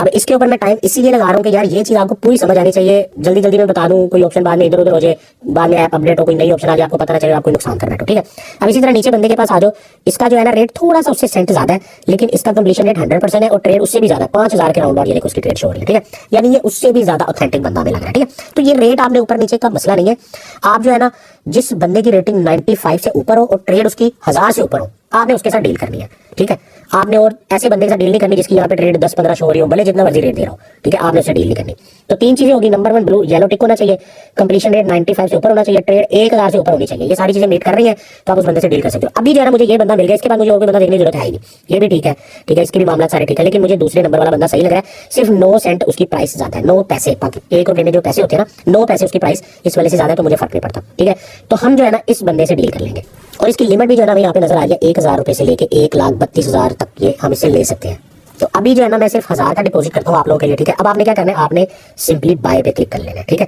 अब इसके ऊपर मैं टाइम इसीलिए लगा रहा हूँ कि यार ये चीज आपको पूरी समझ आनी चाहिए। जल्दी जल्दी में बता दूं, कोई ऑप्शन बाद में इधर उधर हो जाए, बाद में ऐप अपडेट हो, कोई नई ऑप्शन आ जाए, आपको पता ना चले, आपको नुकसान कर बैठो, ठीक है। अब इसी तरह नीचे बंदे के पास आ जाओ, इसका जो है ना रेट थोड़ा सा उससे सेंट ज्यादा है, लेकिन इसका कंप्लीशन रेट 100% है, और ट्रेड उससे भी ज्यादा 5000 के राउंड, और ये देखो उसकी ट्रेड शो हो रही है, ठीक है, यानी ये उससे भी ज्यादा ऑथेंटिक बंदा हमें लग रहा है, ठीक है। तो ये रेट आपने ऊपर नीचे का मसला नहीं है। आप जो है ना, जिस बंदे की रेटिंग 95 से ऊपर हो और ट्रेड उसकी 1000 से ऊपर हो, आपने उसके साथ डील करनी है, ठीक है। आपने और ऐसे बंदे के साथ डील नहीं करनी जिसकी यहाँ पे ट्रेड 10-15 शो हो रही हो, भले जितना मर्जी रेट दे रहा हो, ठीक है, आपने उससे डील नहीं करनी। तो 3 चीजें होगी, नंबर 1 ब्लू येलो टिक होना चाहिए, कंप्लीशन रेट 95 से ऊपर होना चाहिए, ट्रेड 1000 से ऊपर होनी चाहिए। ये सारी चीजें मीट कर रही है तो आप उस बंदे से डील कर सकते हो। अभी जो है ना, मुझे ये बंदा मिल गया, इसके बाद मुझे और कोई बंदा देखने की जरूरत है ही नहीं, ये भी ठीक है, ठीक है, इसके भी मामला सारे ठीक है, लेकिन मुझे दूसरे नंबर वाला बंदा सही लग रहा है। सिर्फ 9 सेंट उसकी प्राइस ज्यादा है, 9 पैसे, बाकी 1 रुपये में जो पैसे होते हैं ना, 9 पैसे उसकी प्राइस इस वाले से ज्यादा है, तो मुझे फर्क नहीं पड़ता, ठीक है। तो हम जो है ना इस बंदे से डील कर लेंगे, और इसकी लिमिट भी जो है ना यहाँ पे नजर आ रही है, 1000 रुपए से लेके 1,32,000 तक ये हम इससे ले सकते हैं। तो अभी जो है ना मैं सिर्फ 1000 का डिपॉजिट करता हूँ आप लोगों के लिए, ठीक है। अब आपने क्या करना है, आपने सिंपली बाय पे क्लिक कर लेना है, ठीक है।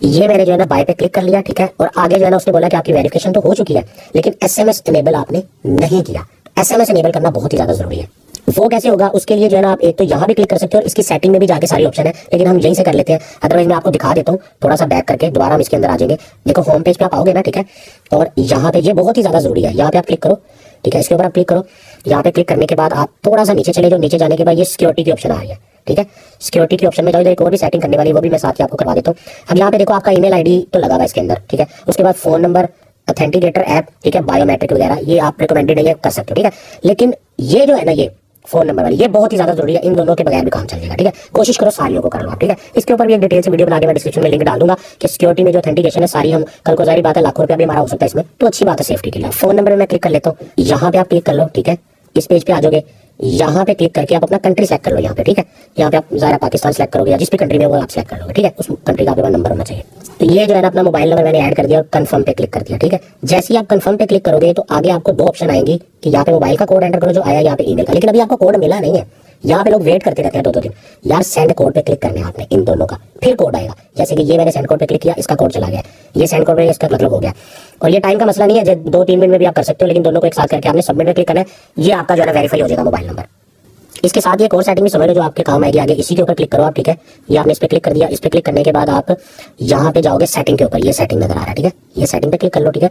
ये मैंने जो है ना बाय पे क्लिक कर लिया, ठीक है। और आगे जो है ना उसने बोला कि आपकी वेरिफिकेशन तो हो चुकी है, लेकिन SMS इनेबल आपने नहीं किया। SMS इनेबल करना बहुत ही ज्यादा जरूरी है। वो कैसे होगा, उसके लिए जो है ना आप एक तो यहाँ भी क्लिक कर सकते हो, और इसकी सेटिंग में भी जाके सारी ऑप्शन है, लेकिन हम यहीं से कर लेते हैं। अदरवाइज मैं आपको दिखा देता हूँ, थोड़ा सा बैक करके दोबारा हम इसके अंदर आ जाएंगे। देखो होम पेज पे आप आओगे ना, ठीक है, और यहाँ पे ये बहुत ही ज्यादा जरूरी है, यहाँ पे आप क्लिक करो, ठीक है, इसके ऊपर आप क्लिक करो। यहाँ पे क्लिक करने के बाद आप थोड़ा सा नीचे चले जाओ, नीचे जाने के बाद ये सिक्योरिटी की ऑप्शन आ रही है, ठीक है। सिक्योरिटी की ऑप्शन में जाओ, एक और भी सेटिंग करने वाली, वो भी मैं साथ ही आपको करवा देता हूँ। अब यहाँ पे देखो आपका ईमेल ID तो लगा हुआ है इसके अंदर, ठीक है। उसके बाद फोन नंबर, ऑथेंटिकेटर ऐप, ठीक है, बायोमेट्रिक वगैरह ये आप रिकमेंडेड है, ये कर सकते हो, ठीक है। लेकिन ये जो है ना, ये फोन नंबर वाली, ये बहुत ही ज्यादा जरूरी है, इन दोनों के बगैर भी काम चलेगा, ठीक है। कोशिश करो सारियों को कर लो, ठीक है। इसके ऊपर भी एक डिटेल से वीडियो बना के मैं डिस्क्रिप्शन में लिंक डाल दूंगा कि सिक्योरिटी में जो ऑथेंटिकेशन है सारी हम कल को, जारी बात है, लाखों रुपया भी हमारा हो सकता है इसमें, तो अच्छी बात है सेफ्टी के लिए। फोन नंबर में मैं क्लिक कर लेता हूँ, यहाँ पे आप क्लिक कर लो, ठीक है। इस पेज पे आ जाओगे, यहाँ पे क्लिक करके आप अपना कंट्री सेलेक्ट कर लो, यहाँ पे, ठीक है। यहाँ पे आप ज़ाहिर पाकिस्तान सेलेक्ट करोगे, या जिस भी कंट्री में वो आप सेलेक्ट कर लोगे, ठीक है। उस कंट्री का आपके पास नंबर होना चाहिए। तो ये जो है ना अपना मोबाइल नंबर मैंने ऐड कर दिया और कंफर्म पे क्लिक कर दिया। ठीक है, जैसे ही आप कंफर्म पे क्लिक करोगे तो आगे आपको दो ऑप्शन आएंगी कि यहाँ पे मोबाइल का कोड एंटर करो जो आया, यहाँ पे ईमेल का, लेकिन अभी आपको कोड मिला नहीं है। यहाँ पे लोग वेट करते रहते हैं 2-2 दिन। यार सेंड कोड पे क्लिक करना है आपने इन दोनों का, फिर कोड आएगा। जैसे कि ये मैंने सेंड कोड पे क्लिक किया, इसका कोड चला गया, ये सेंड कोड पे इसका मतलब हो गया। और ये टाइम का मसला नहीं है, 2-3 मिनट में भी आप कर सकते हो, लेकिन दोनों को एक साथ करके आपने सबमिट पे क्लिक करना है। ये आपका जो है वेरीफाई हो जाएगा मोबाइल नंबर। इसके साथ ये कोर सेटिंग भी समझ लो जो आपके काम आएगी आगे। इसी के ऊपर क्लिक करो आप। ठीक है, ये आपने इस पे क्लिक कर दिया। इस पे क्लिक करने के बाद आप यहाँ पे जाओगे सेटिंग के ऊपर, ये सेटिंग नजर आ रहा है। ठीक है, ये सेटिंग पे क्लिक कर लो। ठीक है,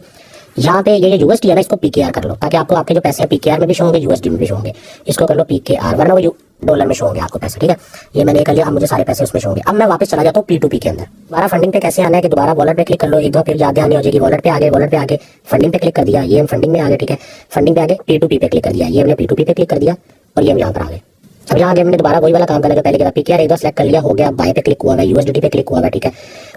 यहाँ पे ये यूएसडी है ना, इसको पीकेआर कर लो ताकि आपको आपके जो पैसे हैं पीकेआर में भी शो होंगे, यूएसडी में भी शो होंगे। इसको कर लो पीकेआर, वरना वो डॉलर में शो होंगे आपको पैसे। ठीक है, ये मैंने कर लिया, अब मुझे सारे पैसे उसमें शो होंगे। अब मैं वापस चला जाता हूँ P2P के अंदर। दोबारा फंडिंग पे कैसे आना है कि दोबारा वॉलेट पे क्लिक कर लो, एक दो फिर याद ध्यान हो जाएगी। वॉलेट पे आगे, वॉलेट पे आगे फंडिंग पे क्लिक कर दिया, ये हम फंडिंग में आ गए। ठीक है, फंडिंग पे आगे P2P पे क्लिक कर दिया, ये हमने P2P पे क्लिक कर दिया और ये हम यहाँ पर आ गए। अब यहाँ आगे हमने दोबारा वही वाला काम करना जो पहले किया, पीकेआर एक दो सेलेक्ट कर लिया, हो गया। बाय पे क्लिक हुआ है, यूएसडीटी पे क्लिक हुआ है। ठीक है,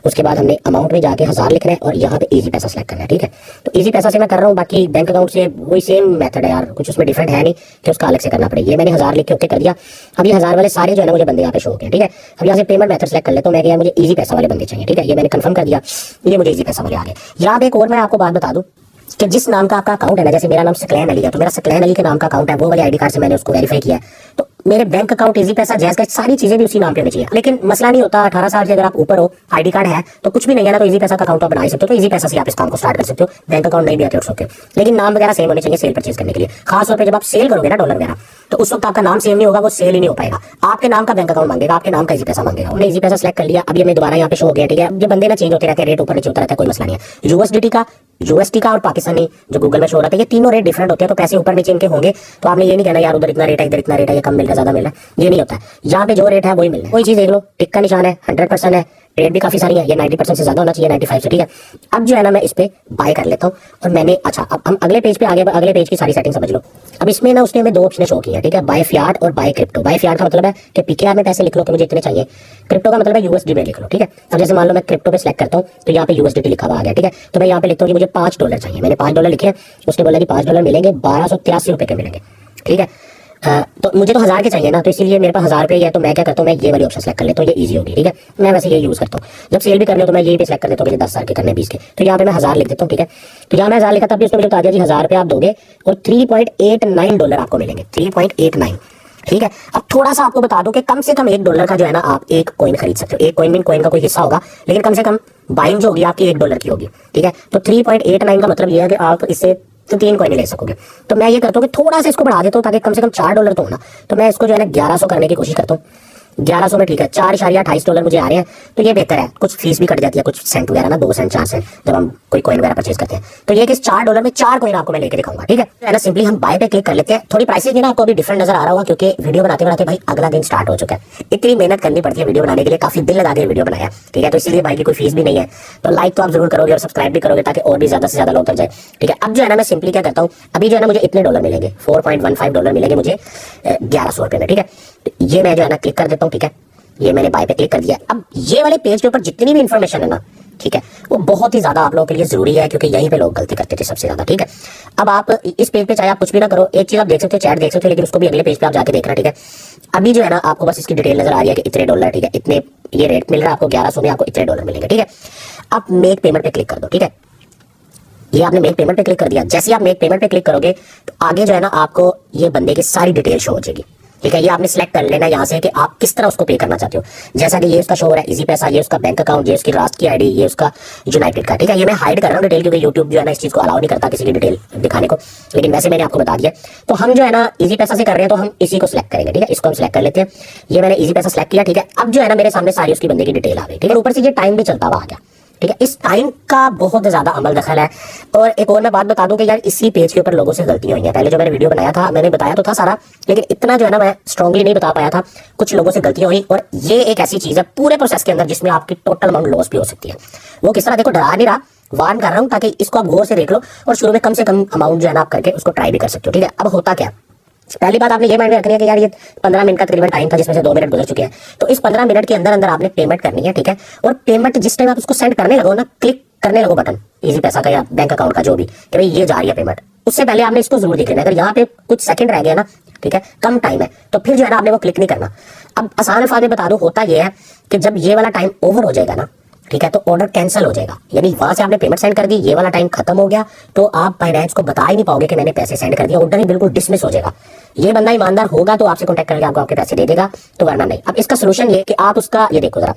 उसके बाद हमने अमाउंट में जाके 1000 लिखना है और यहाँ पे इजी पैसा सेलेक्ट करना है। ठीक है, तो इजी पैसा से मैं कर रहा हूँ, बाकी बैंक अकाउंट से वही सेम मेथड है यार, कुछ उसमें डिफरेंट है नहीं कि उसका अलग से करना पड़ेगा। ये मैंने 1000 लिख के ओके कर दिया। अब ये 1000 वाले सारे जो है ना मुझे बंदे यहाँ पे शो हो गए। ठीक है, अब यहाँ से पेमेंट मेथड सेलेक्ट कर लेता हूँ मैं, क्या मुझे इजी पैसा वाले बंदे चाहिए। ठीक है, ये मैंने कंफर्म कर दिया, ये मुझे इजी पैसा वाले आ गए। यहाँ पे एक और मैं आपको बात बता दूं कि जिस नाम का आपका अकाउंट है ना, जैसे मेरा नाम सकलैन अली है, तो मेरा सकलैन अली के नाम का अकाउंट है, वो वाले आईडी कार्ड से मैंने उसको वेरीफाई किया है, तो मेरे बैंक अकाउंट इजी पैसा जैज का सारी चीजें भी उसी नाम पे होनी चाहिए। लेकिन मसला नहीं होता, 18 साल से अगर आप ऊपर हो, आईडी कार्ड है तो कुछ भी नहीं है ना, तो इजी पैसा का अकाउंट आप बना सकते हो। तो इजी पैसा से आप इस काम को स्टार्ट कर सकते हो, बैंक अकाउंट नहीं भी आके उठ सकते हो, लेकिन नाम वगैरह सेम होने चाहिए सेल परचेज करने के लिए। खासतौर पर जब आप सेल करोगे ना डॉलर वगैरह, तो उस वक्त आपका नाम सेम नहीं होगा, वो सेल ही नहीं हो पाएगा। आपके नाम का बैंक अकाउंट मांगेगा, आपके नाम का इजी पैसा मांगेगा। हमने इजी पैसा सेलेक्ट कर लिया, अब ये मैं दोबारा यहाँ पे शो हो गया। ठीक है, ये बंदे ना चेंज होते रहते हैं, रेट ऊपर नीचे होता रहता है, कोई मसला नहीं है। यूएसडी का और पाकिस्तानी जो गूगल में शो हो रहा था, ये तीनों रेट डिफरेंट होते हैं, तो पैसे ऊपर नीचे इनके होंगे। तो आपने ये नहीं कहना यार उधर इतना रेट है इधर इतना रेट है, ये कम मिल रहा है ज्यादा मिल रहा है, ये नहीं होता है। यहाँ पे जो रेट है वही मिल रहा है। कोई चीज देख लो, टिक का निशान है, 100% है, रेट भी काफी सारी है, ये 90% से ज्यादा होना चाहिए, 95 से। ठीक है, अब जो है ना मैं इस पे बाय कर लेता हूँ और मैंने अच्छा अब हम अगले पेज पे आगे, अगले पेज की सारी सेटिंग समझ लो। अब इसमें ना उसने हमें दो ऑप्शन शो किया। ठीक है, बाय फियाट और बाय क्रिप्टो। बाय फियाट का मतलब है कि पीकेआर में पैसे लिख लो कि मुझे इतने चाहिए, क्रिप्टो का मतलब है यूएसडी में लिख लो। ठीक है, अब जैसे मान लो मैं क्रिप्टो पे सिलेक्ट करता हूँ तो यहाँ पे यूएसडी लिखा हुआ आ गया। ठीक है, तो मैं यहाँ पे लिखता हूँ कि मुझे $5 चाहिए, मैंने $5 लिखे, उसने बोला कि $5 मिलेंगे, 1283 रुपए के मिलेंगे। ठीक है, तो मुझे तो 1000 के चाहिए ना, तो इसीलिए मेरे पास 1000 रुपये है, तो मैं क्या करता हूँ, मैं ये वाली ऑप्शन सेलेक्ट कर लेता हूँ, ये इजी होगी। ठीक है, मैं वैसे ये यूज करता हूँ जब सेल भी करने हो, तो मैं ये भी सेलेक्ट कर लेता हूँ कि 10,000 के करने 20 के, तो यहाँ पे मैं 1000 लिख देता हूँ। ठीक है, तो यहाँ मैं 1000 लिखा, तब भी उसने मुझे बता दिया जी 1000 रुपये आप दोगे और $3.89 आपको मिलेंगे, 3.89। ठीक है, अब थोड़ा सा आपको बता दूं कि कम से कम $1 का जो है ना आप एक कॉइन खरीद सकते हो। एक कॉइन में कॉइन का कोई हिस्सा होगा, लेकिन कम से कम बाइंग जो होगी आपकी $1 की होगी। ठीक है, तो 3.89 का मतलब ये है कि आप इससे तो 3 कॉइन ले सकोगे। तो मैं ये करता हूँ कि थोड़ा सा इसको बढ़ा देता हूँ ताकि कम से कम $4 तो होना, तो मैं इसको जो है ना 1100 करने की कोशिश करता हूँ। 1100 में ठीक है, $4.28 मुझे आ रहे हैं, तो ये बेहतर है। कुछ फीस भी कट जाती है, कुछ सेंट वगैरह ना, 2 सेंट 4 सेंट जब हम कोई कॉइन वगैरह परचेज करते हैं। तो ये कि $4 में 4 कॉइन आपको मैं लेके दिखाऊंगा। ठीक है ना, सिंपली हम बाय पे क्लिक कर लेते हैं। थोड़ी प्राइसेज ना आपको अभी डिफरेंट नजर आ रहा होगा, क्योंकि वीडियो बनाते बनाते भाई अगला दिन स्टार्ट हो चुका है। इतनी मेहनत करनी पड़ती है वीडियो बनाने के लिए, काफी दिल लगा के वीडियो बनाया। ठीक है, तो इसलिए भाई की कोई फीस भी नहीं है, तो लाइक तो आप जरूर करोगे और सब्सक्राइब भी करोगे ताकि और भी ज्यादा से ज्यादा लोग तक जाए। ठीक है, अब जो है ना मैं सिंपली क्या करता हूँ, अभी जो है ना मुझे इतने डॉलर मिलेंगे, $4.15 मिलेंगे मुझे 1100 रुपये में। ठीक है, ये मैं जो है ना क्लिक कर देता हूँ। ठीक है, ये मैंने बाय पे क्लिक कर दिया। अब ये वाले पेज के ऊपर जितनी भी इंफॉर्मेशन है ना, ठीक है, वो बहुत ही ज्यादा आप लोगों के लिए जरूरी है, क्योंकि यहीं पे लोग गलती करते थे सबसे ज्यादा। ठीक है, अब आप इस पेज पे चाहे आप कुछ भी ना करो, एक चीज आप देख सकते हो, चैट देख सकते हो, लेकिन उसको भी अगले पेज पे आप जाके देखना। ठीक है, अभी जो है ना आपको बस इसकी डिटेल नजर आ रही है कि इतने डॉलर, ठीक है, इतने ये रेट मिल रहा है आपको, 1100 में आपको इतने डॉलर मिलेंगे। ठीक है, अब मेक पेमेंट पे क्लिक कर दो। ठीक है, ये आपने मेक पेमेंट पे क्लिक कर दिया। जैसे आप मेक पेमेंट पे क्लिक करोगे तो आगे जो है ना आपको ये बंदे की सारी डिटेल शो हो जाएगी। ठीक है, ये आपने सेलेक्ट कर लेना यहाँ से कि आप किस तरह उसको पे करना चाहते हो। जैसा कि ये उसका शो हो रहा है इजी पैसा, ये उसका बैंक अकाउंट, ये उसकी राष्ट्र की आईडी, ये उसका यूनाइटेड का। ठीक है, ये मैं हाइड कर रहा हूँ डिटेल, क्योंकि यूट्यूब जो है ना इस चीज को अलाउ नहीं करता किसी की डिटेल दिखाने को, लेकिन वैसे मैंने आपको बता दिया। तो हम जो है ना इजी पैसा से कर रहे हैं, तो हम इसी को सिलेक्ट करेंगे। ठीक है, इसको हम सिलेक्ट कर लेते हैं। ये मैंने इजी पैसा सिलेक्ट किया। ठीक है, अब जो है ना मेरे सामने सारी उसकी बंदे की डिटेल आ गई। ठीक है, ऊपर से ये टाइम भी चलता हुआ आ गया। ठीक है, इस टाइम का बहुत ज्यादा अमल दखल है। और एक और मैं बात बता दूं कि यार इसी पेज के ऊपर लोगों से गलतियां हुई हैं। पहले जो मैंने वीडियो बनाया था मैंने बताया तो था सारा, लेकिन इतना जो है ना मैं स्ट्रांगली नहीं बता पाया था, कुछ लोगों से गलतियां हुई। और ये एक ऐसी चीज है पूरे प्रोसेस के अंदर जिसमें आपकी टोटल अमाउंट लॉस भी हो सकती है। वो किस तरह, देखो डरा नहीं रहा, वार्न कर रहा हूं ताकि इसको आप गौर से देख लो और शुरू में कम से कम अमाउंट जो है ना आप करके उसको ट्राई भी कर सकते हो। ठीक है, अब होता क्या, पहली बात आपने ये माइंड में रखनी है कि यार ये 15 मिनट का तकरीबन टाइम था, जिसमें से 2 मिनट गुजर चुके हैं। तो इस 15 मिनट के अंदर अंदर आपने पेमेंट करनी है। ठीक है, और पेमेंट जिस टाइम आप उसको सेंड करने लगो ना, क्लिक करने लगो बटन इजी पैसा का या बैंक अकाउंट का जो भी, कि भाई ये जा रही है पेमेंट, उससे पहले आपने इसको जरूर देख लेना। अगर यहाँ पे कुछ सेकंड रह गया ना, ठीक है, कम टाइम है, तो फिर जो है ना आपने वो क्लिक नहीं करना। अब आसान अल्फाज में बता दूं, होता यह है कि जब ये वाला टाइम ओवर हो जाएगा ना, ठीक है, तो ऑर्डर कैंसिल हो जाएगा, यानी वहां से आपने पेमेंट सेंड कर दी, ये वाला टाइम खत्म हो गया, तो आप बाइनेंस को बता ही नहीं पाओगे कि मैंने पैसे सेंड कर दिया, ऑर्डर ही बिल्कुल डिसमिस हो जाएगा। ये बंदा ईमानदार होगा तो आपसे कॉन्टैक्ट करके आपको आपके पैसे दे देगा, तो वरना नहीं। अब इसका सोल्यूशन ये कि आप उसका, ये देखो जरा,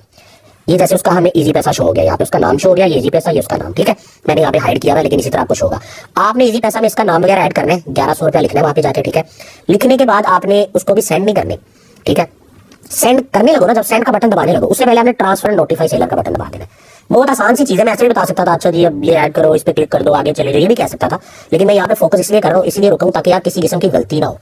ये जैसे उसका हमें इजी पैसा शो हो गया, यहाँ पे उसका नाम शो हो गया, ये इजी पैसा, ये उसका नाम, ठीक है, मैंने यहाँ पे हाइड किया हुआ, लेकिन इसी तरह आपको शो होगा। आपने इजी पैसा में इसका नाम वगैरह ऐड करना है, 1100 रुपया लिखना है वहाँ पे जाके, ठीक है। लिखने के बाद आपने उसको भी सेंड नहीं करनी, ठीक है। सेंड करने लगो ना, जब सेंड का बटन दबाने लगो उससे पहले आपने ट्रांसफर एंड नोटिफाई सेलर का बटन दबा देना है। बहुत आसान सी चीज है, मैं ऐसे भी बता सकता था, अच्छा जी अब ये ऐड करो, इस पे क्लिक कर दो, आगे चले जाओ, ये भी कह सकता था, लेकिन मैं यहाँ पे फोकस इसलिए कर रहा हूँ, इसलिए रुका हूँ ताकि यार किसी किस्म की गलती ना हो।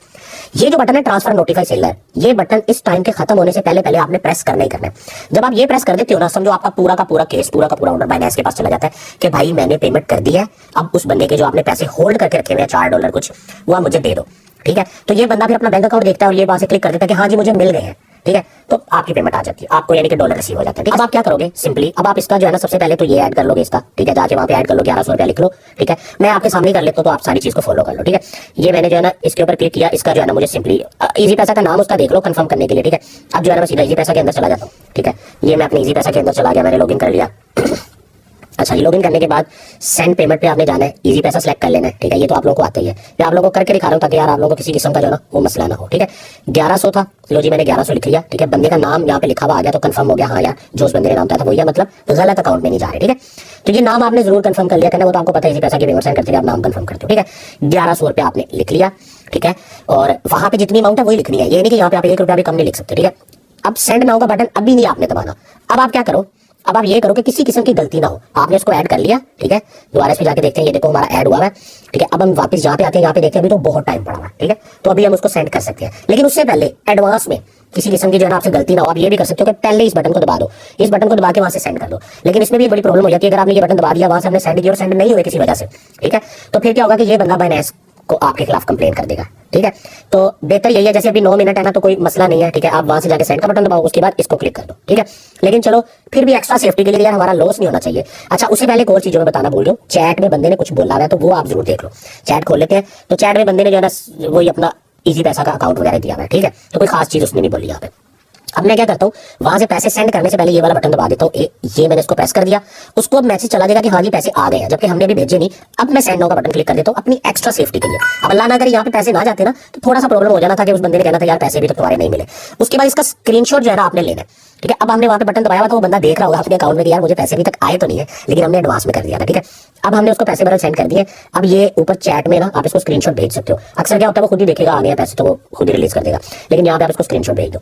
ये जो बटन है ट्रांसफर नोटिफाई सेलर, ये बटन इस टाइम के खत्म होने से पहले पहले आपने प्रेस करना ही करना है। जब आप ये प्रेस कर देते हो ना, समझो आपका पूरा का पूरा केस, पूरा का पूरा ऑर्डर बाइनेंस के पास चला जाता है कि भाई मैंने पेमेंट कर दी है, अब उस बंदे के जो आपने पैसे होल्ड करके रखे हुए हैं $4 कुछ, वो आप मुझे दे दो, ठीक है। तो ये बंदा फिर अपना बैंक अकाउंट देखता है और ये वहां से क्लिक कर देता है कि हाँ जी मुझे मिल गए हैं, ठीक है, तो आपकी पेमेंट आ जाती है आपको, यानी कि डॉलर रिसीव हो जाता है। अब आप क्या करोगे, सिंपली अब आप इसका जो है ना, सबसे पहले तो ये ऐड कर लोगे इसका, ठीक है, जाके वहां पे ऐड कर लो, 1100 रुपया लिख लो, ठीक है। मैं आपके सामने कर लेता हूँ तो आप सारी चीज को फॉलो कर लो, ठीक है। ये मैंने जो है ना इसके ऊपर क्लिक किया, इसका जो है ना मुझे सिंपली इजी पैसा का नाम उसका देख लो कंफर्म करने के लिए, ठीक है। अब जो है ना मैं सीधा इजी पैसा के अंदर चला जाता हूँ, ठीक है। ये मैं अपने इजी पैसा के अंदर चला गया, मैंने लॉगिन कर लिया। अच्छा, ये लॉगिन करने के बाद सेंड पेमेंट पे आपने जाना है, इजी पैसा सेलेक्ट कर लेना है, ठीक है। ये तो आप लोगों को आता ही है, मैं आप लोगों को करके दिखा रहा हूँ ताकि यार आप लोगों को किसी किस्म का जो ना वो मसला ना हो, ठीक है। 1100 था, लो जी मैंने 1100 लिख लिया, ठीक है। बंदे का नाम यहाँ पे लिखा हुआ आ गया तो कंफर्म हो गया, हाँ यार जो उस बंदे का नाम था वही है, मतलब गलत अकाउंट में नहीं जा रहे, ठीक है। तो ये नाम आपने जरूर कंफर्म कर लिया करना, वो तो आपको पता है, इसी पैसा की पेमेंट सेंड करते हैं आप नाम कंफर्म करते हो, ठीक है। 1100 रुपया आपने लिख लिया, ठीक है, और वहां पे जितनी अमाउंट है वही लिखनी है, ये नहीं कि यहाँ पे आप 1 रुपया भी कम नहीं लिख सकते, ठीक है। अब सेंड नाउ का बटन अभी नहीं आपने दबाना। अब आप क्या करो, अब आप ये करो कि किसी किस्म की गलती ना हो, आपने इसको ऐड कर लिया, ठीक है। दोबारा इस पे जाके देखते हैं, ये देखो हमारा ऐड हुआ है, ठीक है। अब हम वापस जहाँ पे आते हैं, यहाँ पे देखते हैं अभी तो बहुत टाइम पड़ा हुआ है, ठीक है। तो अभी हम उसको सेंड कर सकते हैं, लेकिन उससे पहले एडवांस में किसी किस्म की जो है आपसे गलती ना हो, आप ये भी कर सकते हो कि पहले इस बटन को दबा दो, इस बटन को दबा के वहां से सेंड कर दो। लेकिन इसमें भी बड़ी प्रॉब्लम हो जाती है, अगर आपने ये बटन दबा दिया, वहां से हमने सेंड किया और सेंड नहीं हुए किसी वजह से, ठीक है, तो फिर क्या होगा कि ये बंदा बाइनेंस को आपके खिलाफ कंप्लेन कर देगा, ठीक है। तो बेहतर यही है, जैसे अभी 9 मिनट है ना, तो कोई मसला नहीं है, ठीक है। आप वहां से जाके सेंड का बटन दबाओ, उसके बाद इसको क्लिक कर दो, ठीक है। लेकिन चलो फिर भी एक्स्ट्रा सेफ्टी के लिए यार हमारा लॉस नहीं होना चाहिए। अच्छा, उससे पहले एक और चीजों में बताना भूल गया, चैट में बंदे ने कुछ बोला है तो वो आप जरूर देख लो। चैट खोल लेते हैं, तो चैट में बंदे ने जो है ना वही अपना इजी पैसा का अकाउंट वगैरह दिया है, ठीक है। तो कोई खास चीज उसने नहीं बोली यहाँ पे। अब मैं क्या करता हूँ, वहां से पैसे सेंड करने से पहले ये वाला बटन दबा देता हूँ, ये मैंने इसको प्रेस कर दिया, उसको मैसेज चला जाएगा कि हाँ जी पैसे आ गए हैं, जबकि हमने अभी भेजे नहीं। अब मैं सेंड नाउ का बटन क्लिक कर देता हूँ अपनी एक्स्ट्रा सेफ्टी के लिए। अब अल्लाह ना करे यहाँ पे पैसे ना जाते ना, तो थोड़ा सा प्रॉब्लम हो जाना था कि उस बंदे ने कहना था यार पैसे भी तो तुम्हारे नहीं मिले। उसके बाद इसका स्क्रीनशॉट जो है ना आपने लेना है, ठीक है। अब हमने वहां पे बटन दबाया हुआ था, वो बंदा देख रहा होगा अपने अकाउंट में कि यार मुझे पैसे अभी तक आए तो नहीं है, लेकिन हमने एडवांस में कर दिया था, ठीक है। अब हमने उसको पैसे बदल सेंड कर दिए। अब ये ऊपर चैट में ना आप इसको स्क्रीनशॉट भेज सकते हो। अक्सर क्या होता है, वो खुद ही देखेगा आ गया पैसे तो वो खुद ही रिलीज कर देगा, लेकिन यहाँ पे आप इसको स्क्रीनशॉट भेज दो।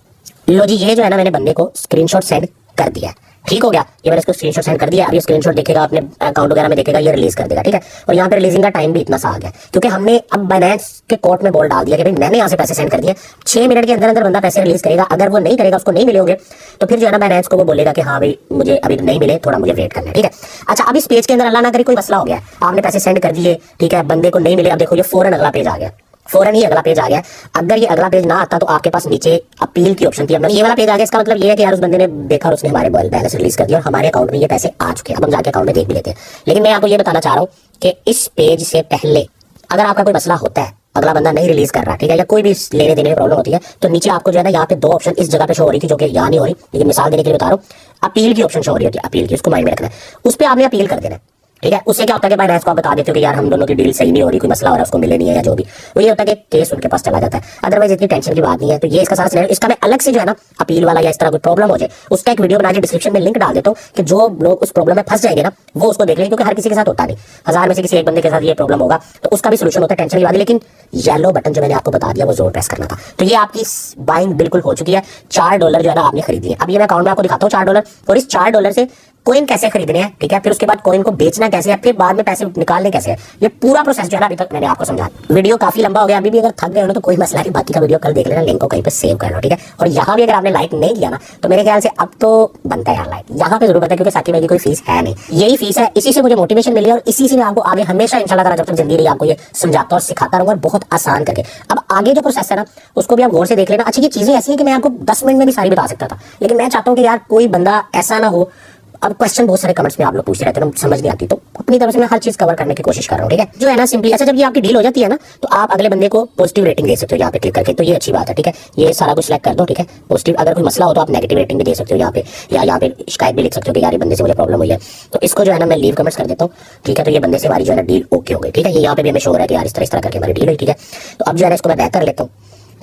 लो जी, ये जो है ना मैंने बंदे को स्क्रीनशॉट सेंड कर दिया, ठीक हो गया। ये मैंने इसको स्क्रीनशॉट सेंड कर दिया। अब ये स्क्रीनशॉट देखेगा अपने अकाउंट वगैरह में देखेगा, ये रिलीज कर देगा, ठीक है। और यहाँ पे रिलीजिंग का टाइम भी इतना सा आ गया, क्योंकि हमने अब बाइनेंस के कोर्ट में बोल डाल दिया कि भाई मैंने यहाँ से पैसे सेंड कर दिए, 6 मिनट के अंदर अंदर बंदा पैसे रिलीज करेगा। अगर वो नहीं करेगा, उसको नहीं मिले होंगे, तो फिर जो है ना बाइनेंस को वो बोलेगा कि हाँ भाई मुझे अभी नहीं मिले, थोड़ा मुझे वेट करना है, ठीक है। अच्छा, अब इस पेज के अंदर अल्लाह ना करे कोई मसला हो गया, आपने पैसे सेंड कर दिए, ठीक है, बंदे को नहीं मिले। अब देखो ये फौरन अगला पेज आ गया, फौरन ही अगला पेज आ गया। अगर ये अगला पेज ना आता तो आपके पास नीचे अपील की ऑप्शन थी, अब ये वाला पेज आ गया। इसका मतलब ये है कि यार उस बंदे ने देखा और उसने हमारे बैलेंस रिलीज कर दिया और हमारे अकाउंट में ये पैसे आ चुके हैं। अब हम जाके अकाउंट में देख भी लेते हैं। लेकिन मैं आपको ये बताना चाह रहा हूँ कि इस पेज से पहले अगर आपका कोई मसला होता है, अगला बंदा नहीं रिलीज कर रहा, ठीक है, या कोई भी लेने देने में प्रॉब्लम होती है, तो नीचे आपको जो है ना यहाँ पे 2 ऑप्शन इस जगह पे शो हो रही थी, जो कि यहाँ नहीं हो रही, लेकिन मिसाल देने के लिए बता रहा हूँ, अपील की ऑप्शन शो हो रही होती है, अपील की, उसको माइंड में रखना है, उस पर आपने अपील कर देना है, ठीक है। उससे क्या होता है कि बाइनेंस को आप बता देते हो कि यार हम दोनों की डील सही नहीं हो रही, कोई मसला हो रहा है, उसको मिले नहीं है या जो भी, वो ये होता है कि केस उनके पास चला जाता है। अदरवाइज इतनी टेंशन की बात नहीं है। तो ये इसका सारा सिनेरियो, इसका मैं अलग से जो है ना अपील वाला या इस तरह कोई प्रॉब्लम हो जाए उसका एक वीडियो बना के डिस्क्रिप्शन में लिंक डाल देता हूँ कि जो लोग उस प्रॉब्लम में फंस जाएंगे ना वो उसको देख लेंगे, क्योंकि हर किसी के साथ होता नहीं, 1000 में से किसी एक बंदे के साथ ये प्रॉब्लम होगा, तो उसका भी सोल्यूशन होता है, टेंशन की बात है। लेकिन येलो बटन जो मैंने आपको बता दिया वो जोर प्रेस करना था। तो ये आपकी बाइंग बिल्कुल हो चुकी है। $4 जो है ना आपने खरीदी है। अब ये मैं अकाउंट में आपको दिखाता हूँ $4, और इस $4 से कोइन कैसे खरीदने हैं, ठीक है, फिर उसके बाद कोइन को बेचना कैसे है, फिर बाद में पैसे निकालने कैसे है, ये पूरा प्रोसेस जो है ना अभी तक मैंने आपको समझाया। वीडियो काफी लंबा हो गया, अभी भी अगर थक गए हो ना तो कोई मसला नहीं, बाकी का वीडियो कल देख लेना, लिंक को कहीं पे सेव कर लो, ठीक है। और यहाँ भी अगर आपने लाइक नहीं किया ना तो मेरे ख्याल से अब तो बनता है यार लाइक, यहाँ पे जरूर बनता है, क्योंकि साकी भाई की कोई फीस है नहीं, यही फीस है, इसी से मुझे मोटिवेशन मिली और इसी से मैं आपको आगे हमेशा इंशाल्लाह ताला जब तक जिंदगी रही आपको ये समझाता और सिखाता रहूंगा, बहुत आसान करके। अब आगे जो प्रोसेस है ना उसको भी आप गौर से देख लेना। अच्छा, ये चीजें ऐसी है कि मैं आपको 10 मिनट में भी सारी बता सकता था, लेकिन मैं चाहता हूँ कि यार कोई बंदा ऐसा ना हो। अब क्वेश्चन बहुत सारे कमेंट्स में आप लोग पूछते रहते हैं, समझ नहीं आती, तो अपनी तरफ से मैं हर चीज कवर करने की कोशिश कर रहा हूँ, ठीक है। जो है ना सिंपली, अच्छा जब ये आपकी डील हो जाती है ना तो आप अगले बंदे को पॉजिटिव रेटिंग दे सकते हो यहाँ पे क्लिक करके, तो ये अच्छी बात है, ठीक है। ये सारा कुछ सिलेक्ट कर दो, ठीक है। पॉजिटिव, अगर कोई मसला हो तो आप नेगेटिव रेटिंग भी दे सकते हो यहाँ पे, या यहाँ पे शिकायत भी लिख सकते हो कि यार ये बंदे से मुझे प्रॉब्लम हुई है। तो इसको जो है ना मैं लीव कमेंट्स कर देता हूँ, ठीक है। तो ये बंदे से हमारी जो है ना डील ओके हो गई, ठीक है। ये यहाँ पे भी हमें शो हो रहा है कि यार इस तरह करके हमारी डील हुई, ठीक है। तो अब जो है ना इसको मैं बैक कर लेता हूँ,